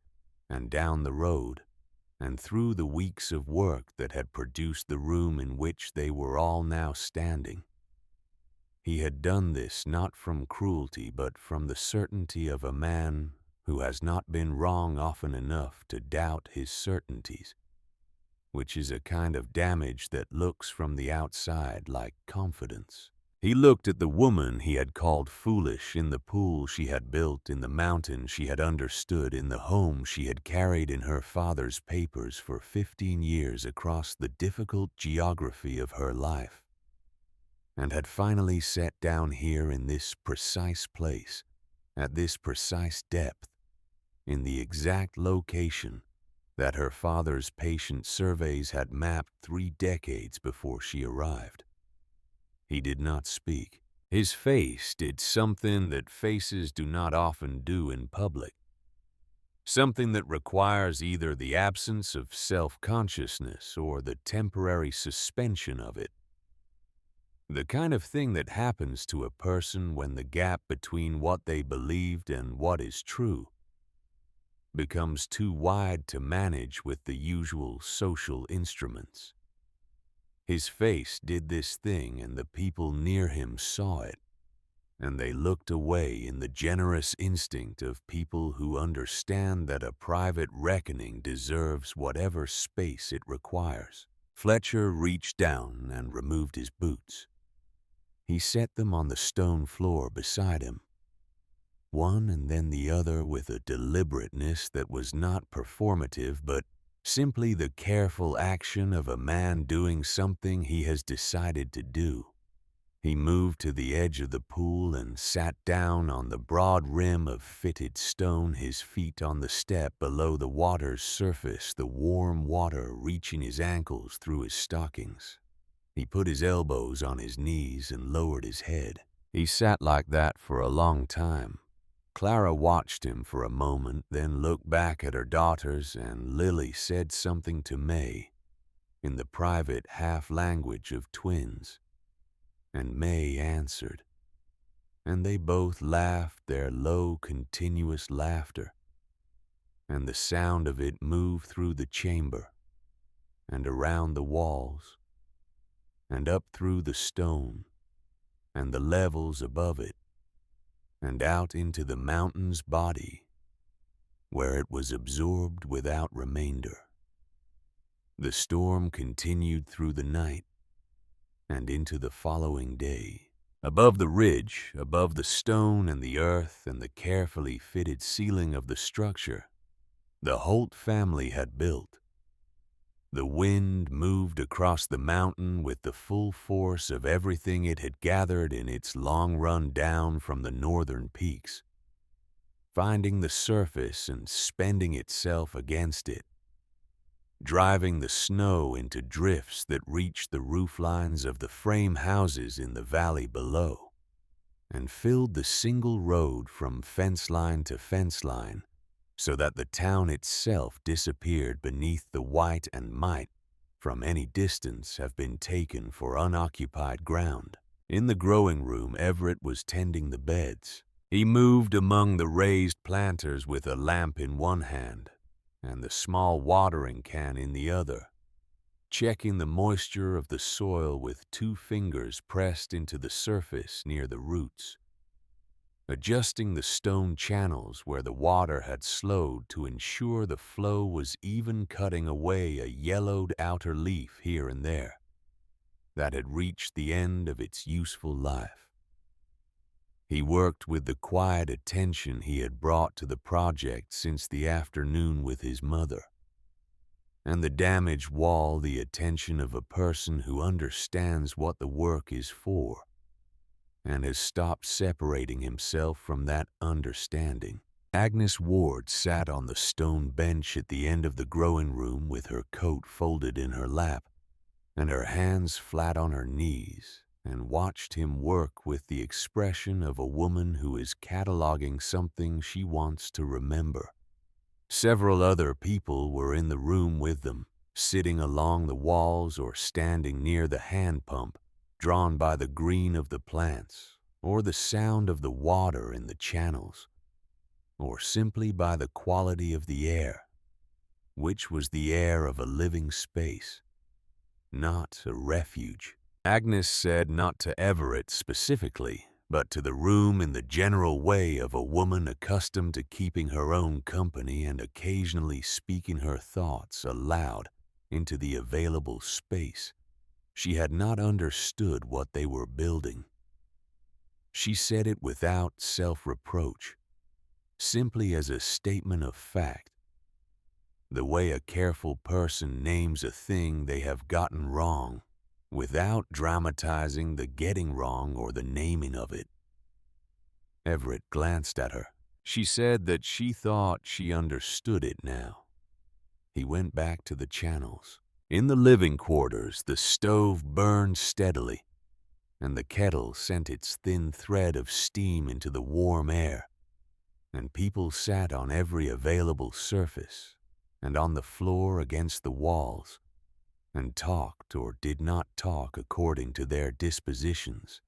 and down the road and through the weeks of work that had produced the room in which they were all now standing. He had done this not from cruelty, but from the certainty of a man who has not been wrong often enough to doubt his certainties, which is a kind of damage that looks from the outside like confidence. He looked at the woman he had called foolish in the pool she had built, in the mountain she had understood, in the home she had carried in her father's papers for 15 years across the difficult geography of her life, and had finally sat down here in this precise place, at this precise depth, in the exact location that her father's patient surveys had mapped 3 decades before she arrived. He did not speak. His face did something that faces do not often do in public, something that requires either the absence of self-consciousness or the temporary suspension of it. The kind of thing that happens to a person when the gap between what they believed and what is true becomes too wide to manage with the usual social instruments. His face did this thing, and the people near him saw it, and they looked away in the generous instinct of people who understand that a private reckoning deserves whatever space it requires. Fletcher reached down and removed his boots. He set them on the stone floor beside him, one and then the other, with a deliberateness that was not performative but simply the careful action of a man doing something he has decided to do. He moved to the edge of the pool and sat down on the broad rim of fitted stone, his feet on the step below the water's surface, the warm water reaching his ankles through his stockings. He put his elbows on his knees and lowered his head. He sat like that for a long time. Clara watched him for a moment, then looked back at her daughters, and Lily said something to May in the private half-language of twins, and May answered, and they both laughed their low, continuous laughter, and the sound of it moved through the chamber, and around the walls, and up through the stone, and the levels above it, and out into the mountain's body, where it was absorbed without remainder. The storm continued through the night and into the following day. Above the ridge, above the stone and the earth and the carefully fitted ceiling of the structure the Holt family had built, the wind moved across the mountain with the full force of everything it had gathered in its long run down from the northern peaks, finding the surface and spending itself against it, driving the snow into drifts that reached the roof lines of the frame houses in the valley below, and filled the single road from fence line to fence line, so that the town itself disappeared beneath the white and might from any distance have been taken for unoccupied ground. In the growing room, Everett was tending the beds. He moved among the raised planters with a lamp in one hand and the small watering can in the other, checking the moisture of the soil with 2 fingers pressed into the surface near the roots, adjusting the stone channels where the water had slowed to ensure the flow was even, cutting away a yellowed outer leaf here and there that had reached the end of its useful life. He worked with the quiet attention he had brought to the project since the afternoon with his mother, and the damaged wall the attention of a person who understands what the work is for and has stopped separating himself from that understanding. Agnes Ward sat on the stone bench at the end of the growing room with her coat folded in her lap and her hands flat on her knees, and watched him work with the expression of a woman who is cataloging something she wants to remember. Several other people were in the room with them, sitting along the walls or standing near the hand pump, drawn by the green of the plants, or the sound of the water in the channels, or simply by the quality of the air. which was the air of a living space, not a refuge. Agnes said not to Everett specifically, but to the room in the general way of a woman accustomed to keeping her own company and occasionally speaking her thoughts aloud into the available space. She had not understood what they were building. She said it without self-reproach, simply as a statement of fact, the way a careful person names a thing they have gotten wrong, without dramatizing the getting wrong or the naming of it. Everett glanced at her. She said that she thought she understood it now. He went back to the channels. In the living quarters, the stove burned steadily, and the kettle sent its thin thread of steam into the warm air, and people sat on every available surface and on the floor against the walls, and talked or did not talk according to their dispositions.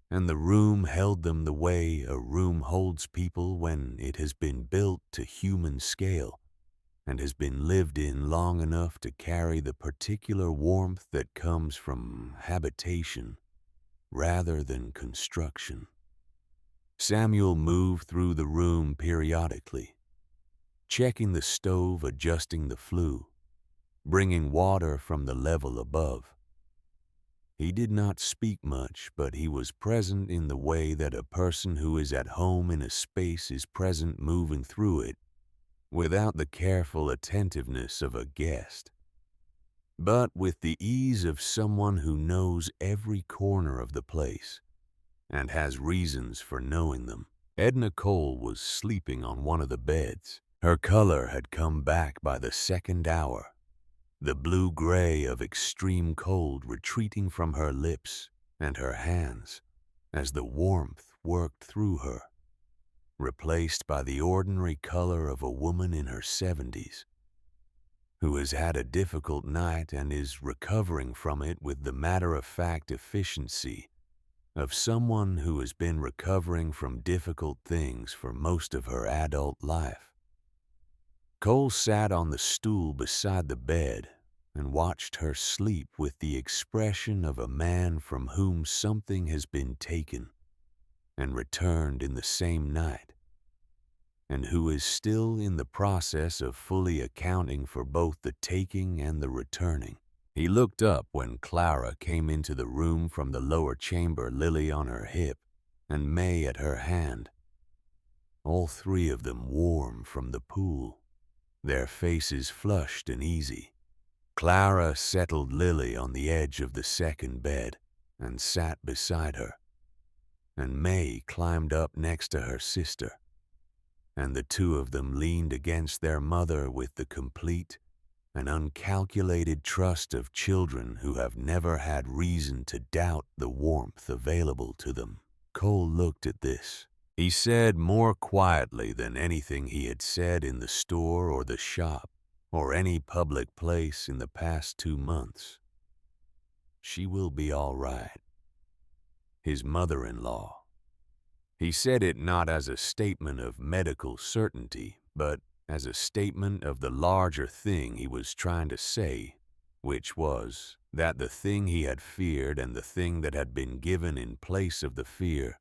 And the room held them the way a room holds people when it has been built to human scale and has been lived in long enough to carry the particular warmth that comes from habitation rather than construction. Samuel moved through the room periodically, checking the stove, adjusting the flue, bringing water from the level above. He did not speak much, but he was present in the way that a person who is at home in a space is present moving through it, without the careful attentiveness of a guest, but with the ease of someone who knows every corner of the place and has reasons for knowing them. Edna Cole was sleeping on one of the beds. Her color had come back by the second hour, the blue-gray of extreme cold retreating from her lips and her hands as the warmth worked through her, replaced by the ordinary color of a woman in her 70s, who has had a difficult night and is recovering from it with the matter-of-fact efficiency of someone who has been recovering from difficult things for most of her adult life. Cole sat on the stool beside the bed and watched her sleep with the expression of a man from whom something has been taken and returned in the same night, and who is still in the process of fully accounting for both the taking and the returning. He looked up when Clara came into the room from the lower chamber, Lily on her hip and May at her hand, all three of them warm from the pool, their faces flushed and easy. Clara settled Lily on the edge of the second bed and sat beside her, and May climbed up next to her sister, and the two of them leaned against their mother with the complete and uncalculated trust of children who have never had reason to doubt the warmth available to them. Cole looked at this. He said more quietly than anything he had said in the store or the shop or any public place in the past 2 months. She will be all right. His mother-in-law. He said it not as a statement of medical certainty, but as a statement of the larger thing he was trying to say, which was that the thing he had feared and the thing that had been given in place of the fear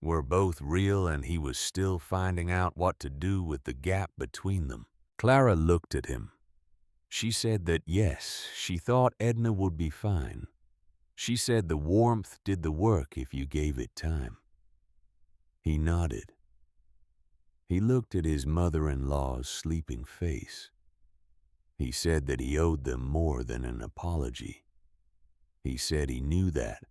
were both real, and he was still finding out what to do with the gap between them. Clara looked at him. She said that yes, she thought Edna would be fine. She said the warmth did the work if you gave it time. He nodded. He looked at his mother-in-law's sleeping face. He said that he owed them more than an apology. He said he knew that,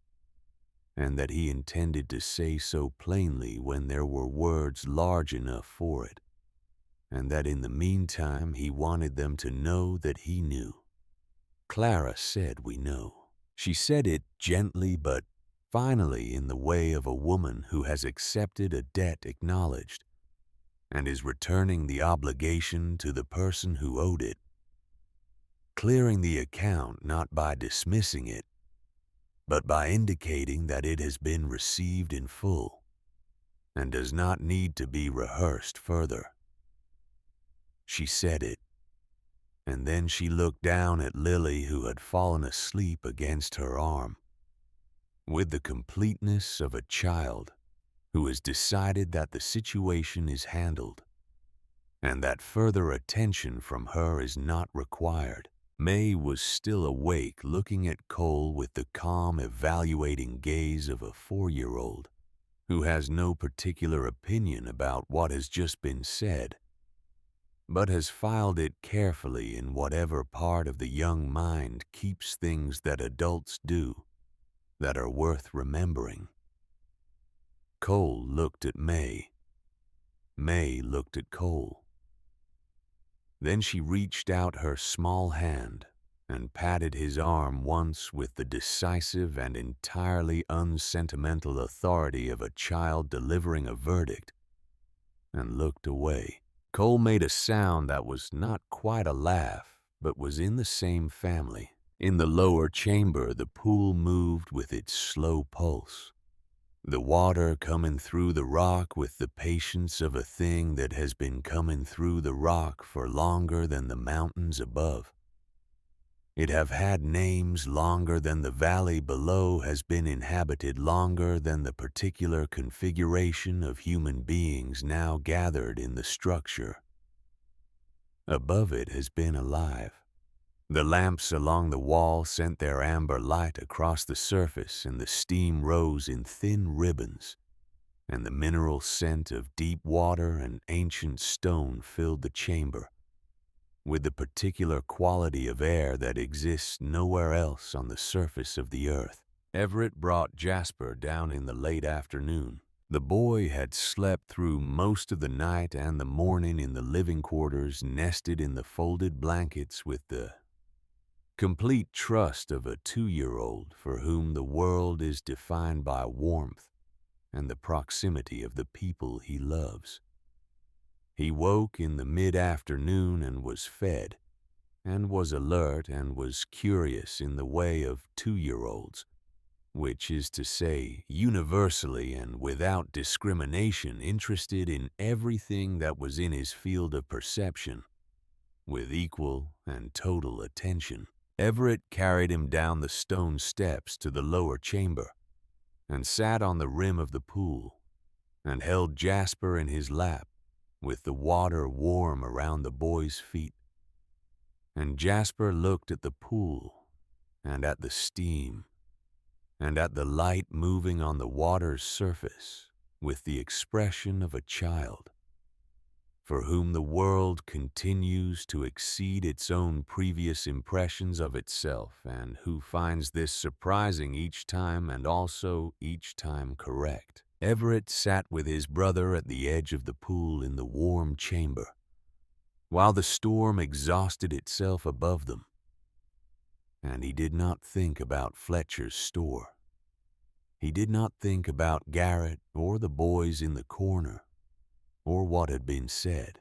and that he intended to say so plainly when there were words large enough for it, and that in the meantime he wanted them to know that he knew. Clara said we know. She said it gently, but finally in the way of a woman who has accepted a debt acknowledged and is returning the obligation to the person who owed it, clearing the account not by dismissing it, but by indicating that it has been received in full and does not need to be rehearsed further. She said it, And then she looked down at Lily, who had fallen asleep against her arm, with the completeness of a child who has decided that the situation is handled and that further attention from her is not required. May was still awake, looking at Cole with the calm, evaluating gaze of a 4-year-old who has no particular opinion about what has just been said, but has filed it carefully in whatever part of the young mind keeps things that adults do that are worth remembering. Cole looked at May. May looked at Cole. Then she reached out her small hand and patted his arm once with the decisive and entirely unsentimental authority of a child delivering a verdict, and looked away. Cole made a sound that was not quite a laugh, but was in the same family. In the lower chamber, the pool moved with its slow pulse, the water coming through the rock with the patience of a thing that has been coming through the rock for longer than the mountains above. It have had names longer than the valley below has been inhabited, longer than the particular configuration of human beings now gathered in the structure. Above it has been alive. The lamps along the wall sent their amber light across the surface, and the steam rose in thin ribbons, and the mineral scent of deep water and ancient stone filled the chamber, with the particular quality of air that exists nowhere else on the surface of the earth. Everett brought Jasper down in the late afternoon. The boy had slept through most of the night and the morning in the living quarters, nested in the folded blankets with the complete trust of a 2-year-old for whom the world is defined by warmth and the proximity of the people he loves. He woke in the mid-afternoon and was fed, and was alert and was curious in the way of 2-year-olds, which is to say, universally and without discrimination interested in everything that was in his field of perception, with equal and total attention. Everett carried him down the stone steps to the lower chamber, and sat on the rim of the pool, and held Jasper in his lap, with the water warm around the boy's feet. And Jasper looked at the pool, and at the steam, and at the light moving on the water's surface, with the expression of a child, for whom the world continues to exceed its own previous impressions of itself, and who finds this surprising each time and also each time correct. Everett sat with his brother at the edge of the pool in the warm chamber, while the storm exhausted itself above them, and he did not think about Fletcher's store. He did not think about Garrett or the boys in the corner, or what had been said.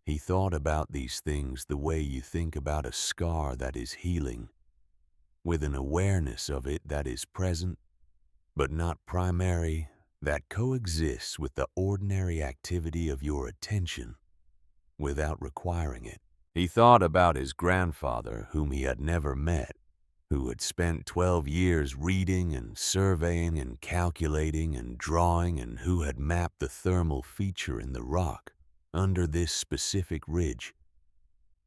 He thought about these things the way you think about a scar that is healing, with an awareness of it that is present, but not primary, that coexists with the ordinary activity of your attention, without requiring it. He thought about his grandfather, whom he had never met, who had spent 12 years reading and surveying and calculating and drawing, and who had mapped the thermal feature in the rock under this specific ridge,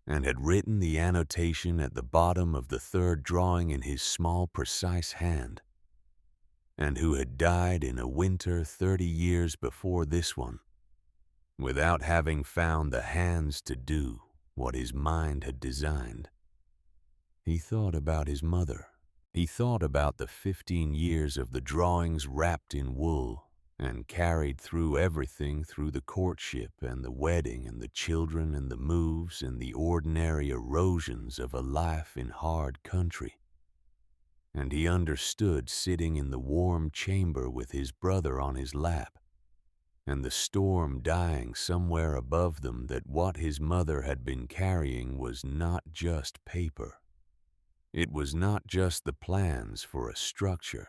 and had written the annotation at the bottom of the third drawing in his small, precise hand, and who had died in a winter 30 years before this one, without having found the hands to do what his mind had designed. He thought about his mother. He thought about the 15 years of the drawings wrapped in wool and carried through everything, through the courtship and the wedding and the children and the moves and the ordinary erosions of a life in hard country. And he understood, sitting in the warm chamber with his brother on his lap, and the storm dying somewhere above them, that what his mother had been carrying was not just paper. It was not just the plans for a structure.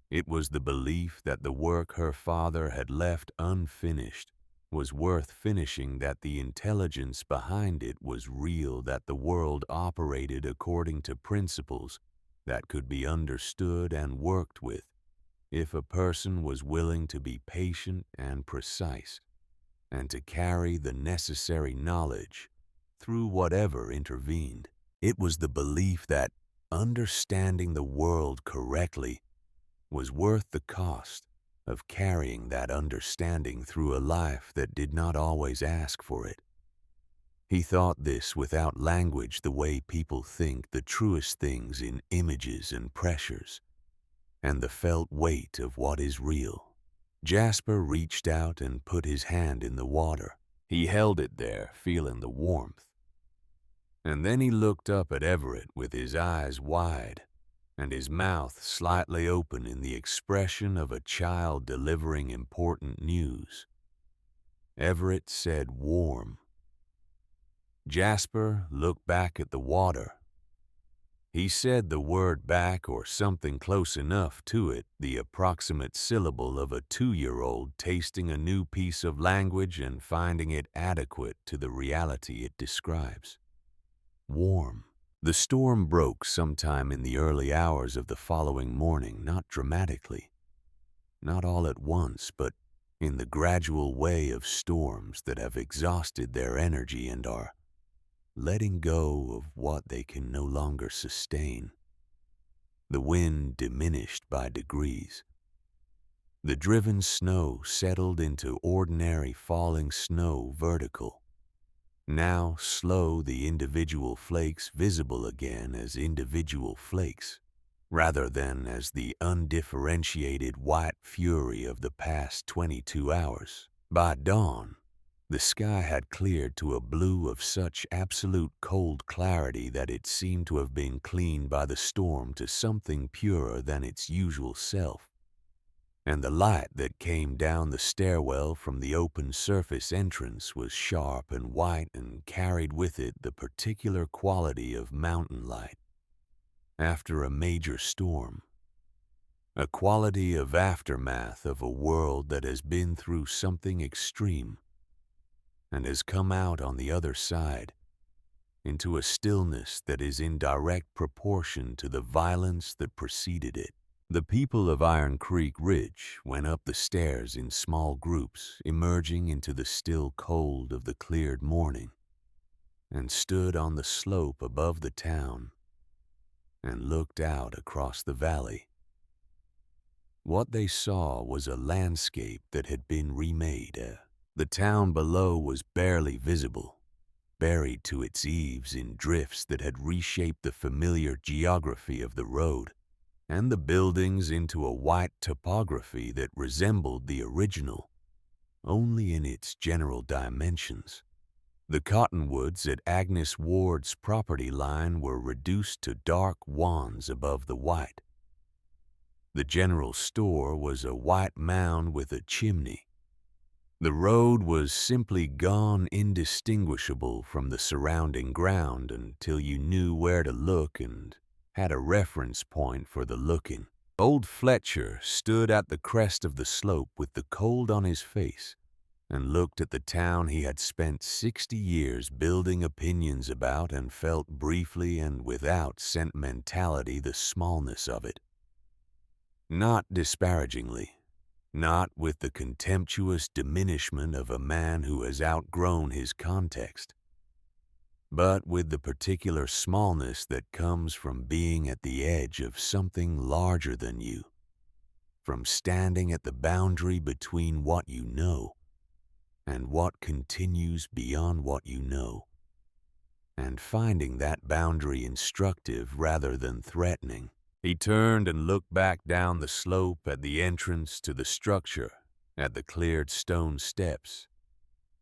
It was the belief that the work her father had left unfinished was worth finishing, that the intelligence behind it was real, that the world operated according to principles that could be understood and worked with if a person was willing to be patient and precise, and to carry the necessary knowledge through whatever intervened. It was the belief that understanding the world correctly was worth the cost of carrying that understanding through a life that did not always ask for it. He thought this without language, the way people think the truest things in images and pressures, and the felt weight of what is real. Jasper reached out and put his hand in the water. He held it there, feeling the warmth. And then he looked up at Everett with his eyes wide and his mouth slightly open in the expression of a child delivering important news. Everett said, "Warm." Jasper looked back at the water. He said the word back, or something close enough to it, the approximate syllable of a 2-year-old tasting a new piece of language and finding it adequate to the reality it describes. Warm. The storm broke sometime in the early hours of the following morning, not dramatically, not all at once, but in the gradual way of storms that have exhausted their energy and are letting go of what they can no longer sustain. The wind diminished by degrees. The driven snow settled into ordinary falling snow, vertical. Now slow, the individual flakes visible again as individual flakes, rather than as the undifferentiated white fury of the past 22 hours. By dawn, the sky had cleared to a blue of such absolute cold clarity that it seemed to have been cleaned by the storm to something purer than its usual self. And the light that came down the stairwell from the open surface entrance was sharp and white and carried with it the particular quality of mountain light after a major storm, a quality of aftermath of a world that has been through something extreme and has come out on the other side into a stillness that is in direct proportion to the violence that preceded it. The people of Iron Creek Ridge went up the stairs in small groups, emerging into the still cold of the cleared morning, and stood on the slope above the town and looked out across the valley. What they saw was a landscape that had been remade. The town below was barely visible, buried to its eaves in drifts that had reshaped the familiar geography of the road, and the buildings into a white topography that resembled the original, only in its general dimensions. The cottonwoods at Agnes Ward's property line were reduced to dark wands above the white. The general store was a white mound with a chimney. The road was simply gone, indistinguishable from the surrounding ground until you knew where to look and had a reference point for the looking. Old Fletcher stood at the crest of the slope with the cold on his face and looked at the town he had spent 60 years building opinions about, and felt briefly and without sentimentality the smallness of it. Not disparagingly, not with the contemptuous diminishment of a man who has outgrown his context, but with the particular smallness that comes from being at the edge of something larger than you, from standing at the boundary between what you know and what continues beyond what you know, and finding that boundary instructive rather than threatening. He turned and looked back down the slope at the entrance to the structure, at the cleared stone steps,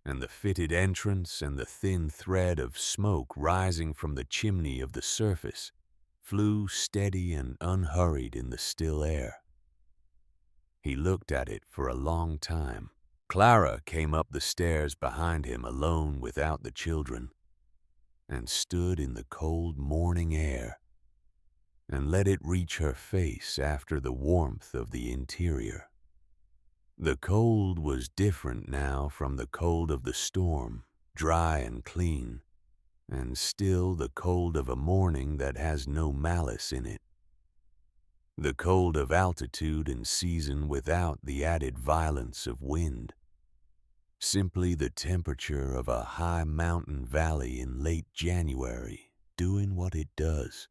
and the fitted entrance, and the thin thread of smoke rising from the chimney of the surface flew steady and unhurried in the still air. He looked at it for a long time. Clara came up the stairs behind him alone without the children, and stood in the cold morning air and let it reach her face after the warmth of the interior. The cold was different now from the cold of the storm, dry and clean, and still the cold of a morning that has no malice in it. The cold of altitude and season without the added violence of wind. Simply the temperature of a high mountain valley in late January, doing what it does.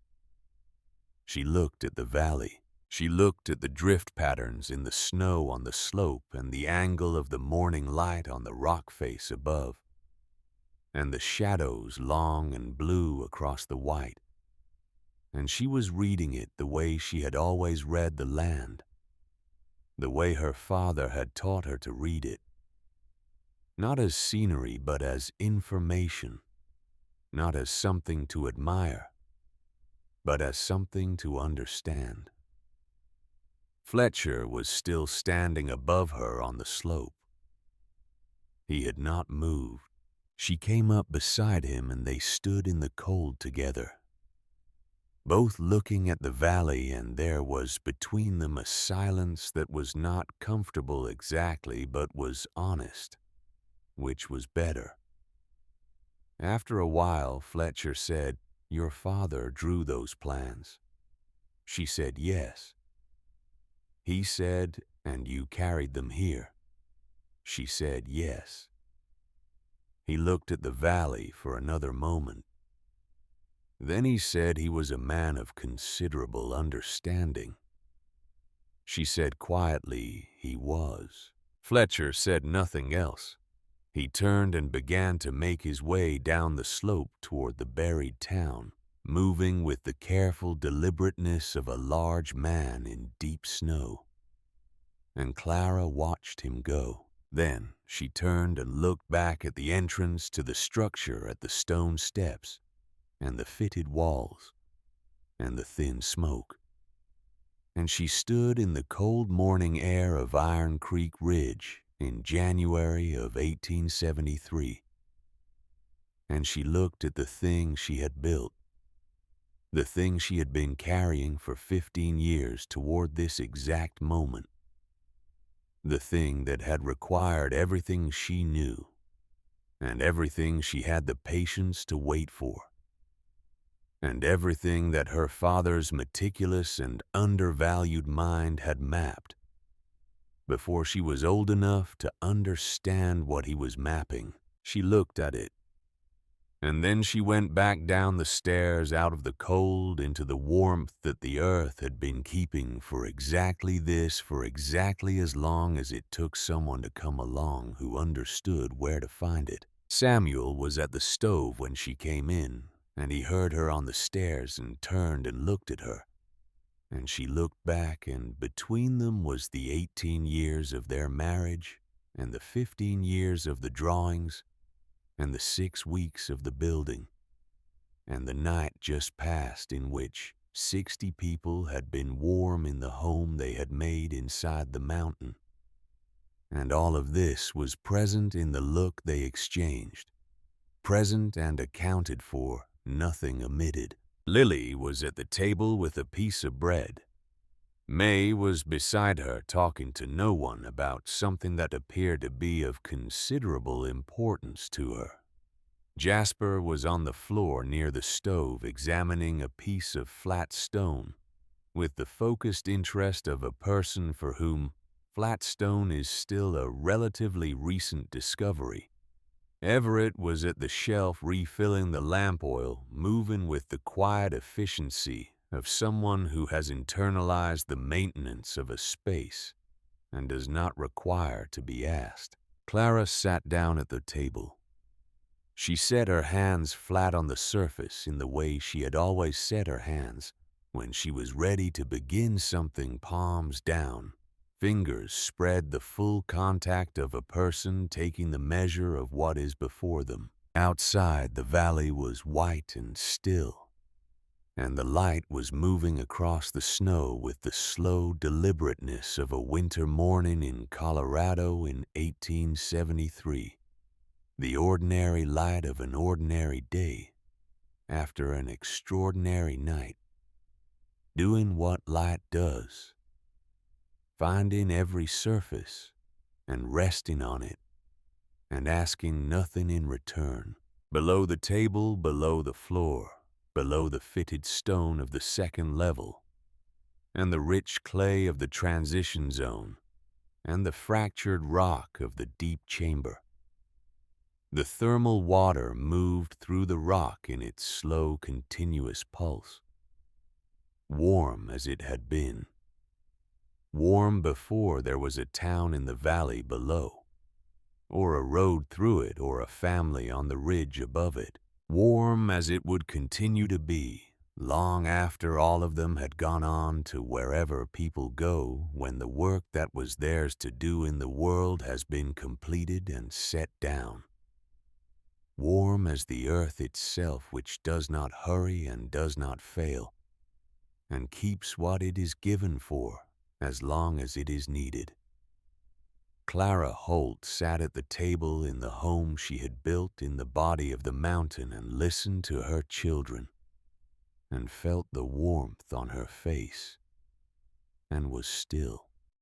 She looked at the valley. She looked at the drift patterns in the snow on the slope and the angle of the morning light on the rock face above, and the shadows long and blue across the white. And she was reading it the way she had always read the land, the way her father had taught her to read it. Not as scenery, but as information. Not as something to admire, but as something to understand. Fletcher was still standing above her on the slope. He had not moved. She came up beside him and they stood in the cold together, both looking at the valley, and there was between them a silence that was not comfortable exactly, but was honest, which was better. After a while, Fletcher said, "Your father drew those plans." She said, "Yes." He said, "And you carried them here." She said, "Yes." He looked at the valley for another moment. Then he said he was a man of considerable understanding. She said quietly he was. Fletcher said nothing else. He turned and began to make his way down the slope toward the buried town, moving with the careful deliberateness of a large man in deep snow. And Clara watched him go. Then she turned and looked back at the entrance to the structure, at the stone steps, and the fitted walls, and the thin smoke. And she stood in the cold morning air of Iron Creek Ridge in January of 1873. And she looked at the thing she had built, the thing she had been carrying for 15 years toward this exact moment, the thing that had required everything she knew and everything she had the patience to wait for, and everything that her father's meticulous and undervalued mind had mapped before she was old enough to understand what he was mapping. She looked at it, and then she went back down the stairs out of the cold into the warmth that the earth had been keeping for exactly this, for exactly as long as it took someone to come along who understood where to find it. Samuel was at the stove when she came in, and he heard her on the stairs and turned and looked at her. And she looked back, and between them was the 18 years of their marriage and the 15 years of the drawings and the 6 weeks of the building, and the night just past in which 60 people had been warm in the home they had made inside the mountain. And all of this was present in the look they exchanged, present and accounted for, nothing omitted. Lily was at the table with a piece of bread. May was beside her talking to no one about something that appeared to be of considerable importance to her. Jasper was on the floor near the stove examining a piece of flat stone with the focused interest of a person for whom flat stone is still a relatively recent discovery. Everett was at the shelf refilling the lamp oil, moving with the quiet efficiency of someone who has internalized the maintenance of a space and does not require to be asked. Clara sat down at the table. She set her hands flat on the surface in the way she had always set her hands when she was ready to begin something, palms down. Fingers spread the full contact of a person taking the measure of what is before them. Outside, the valley was white and still, and the light was moving across the snow with the slow deliberateness of a winter morning in Colorado in 1873. The ordinary light of an ordinary day after an extraordinary night, doing what light does, finding every surface and resting on it and asking nothing in return. Below the table, below the floor, below the fitted stone of the second level, and the rich clay of the transition zone, and the fractured rock of the deep chamber. The thermal water moved through the rock in its slow, continuous pulse, warm as it had been, warm before there was a town in the valley below, or a road through it, or a family on the ridge above it, warm as it would continue to be long after all of them had gone on to wherever people go when the work that was theirs to do in the world has been completed and set down. Warm as the earth itself, which does not hurry and does not fail, and keeps what it is given for as long as it is needed. Clara Holt sat at the table in the home she had built in the body of the mountain and listened to her children, and felt the warmth on her face, and was still.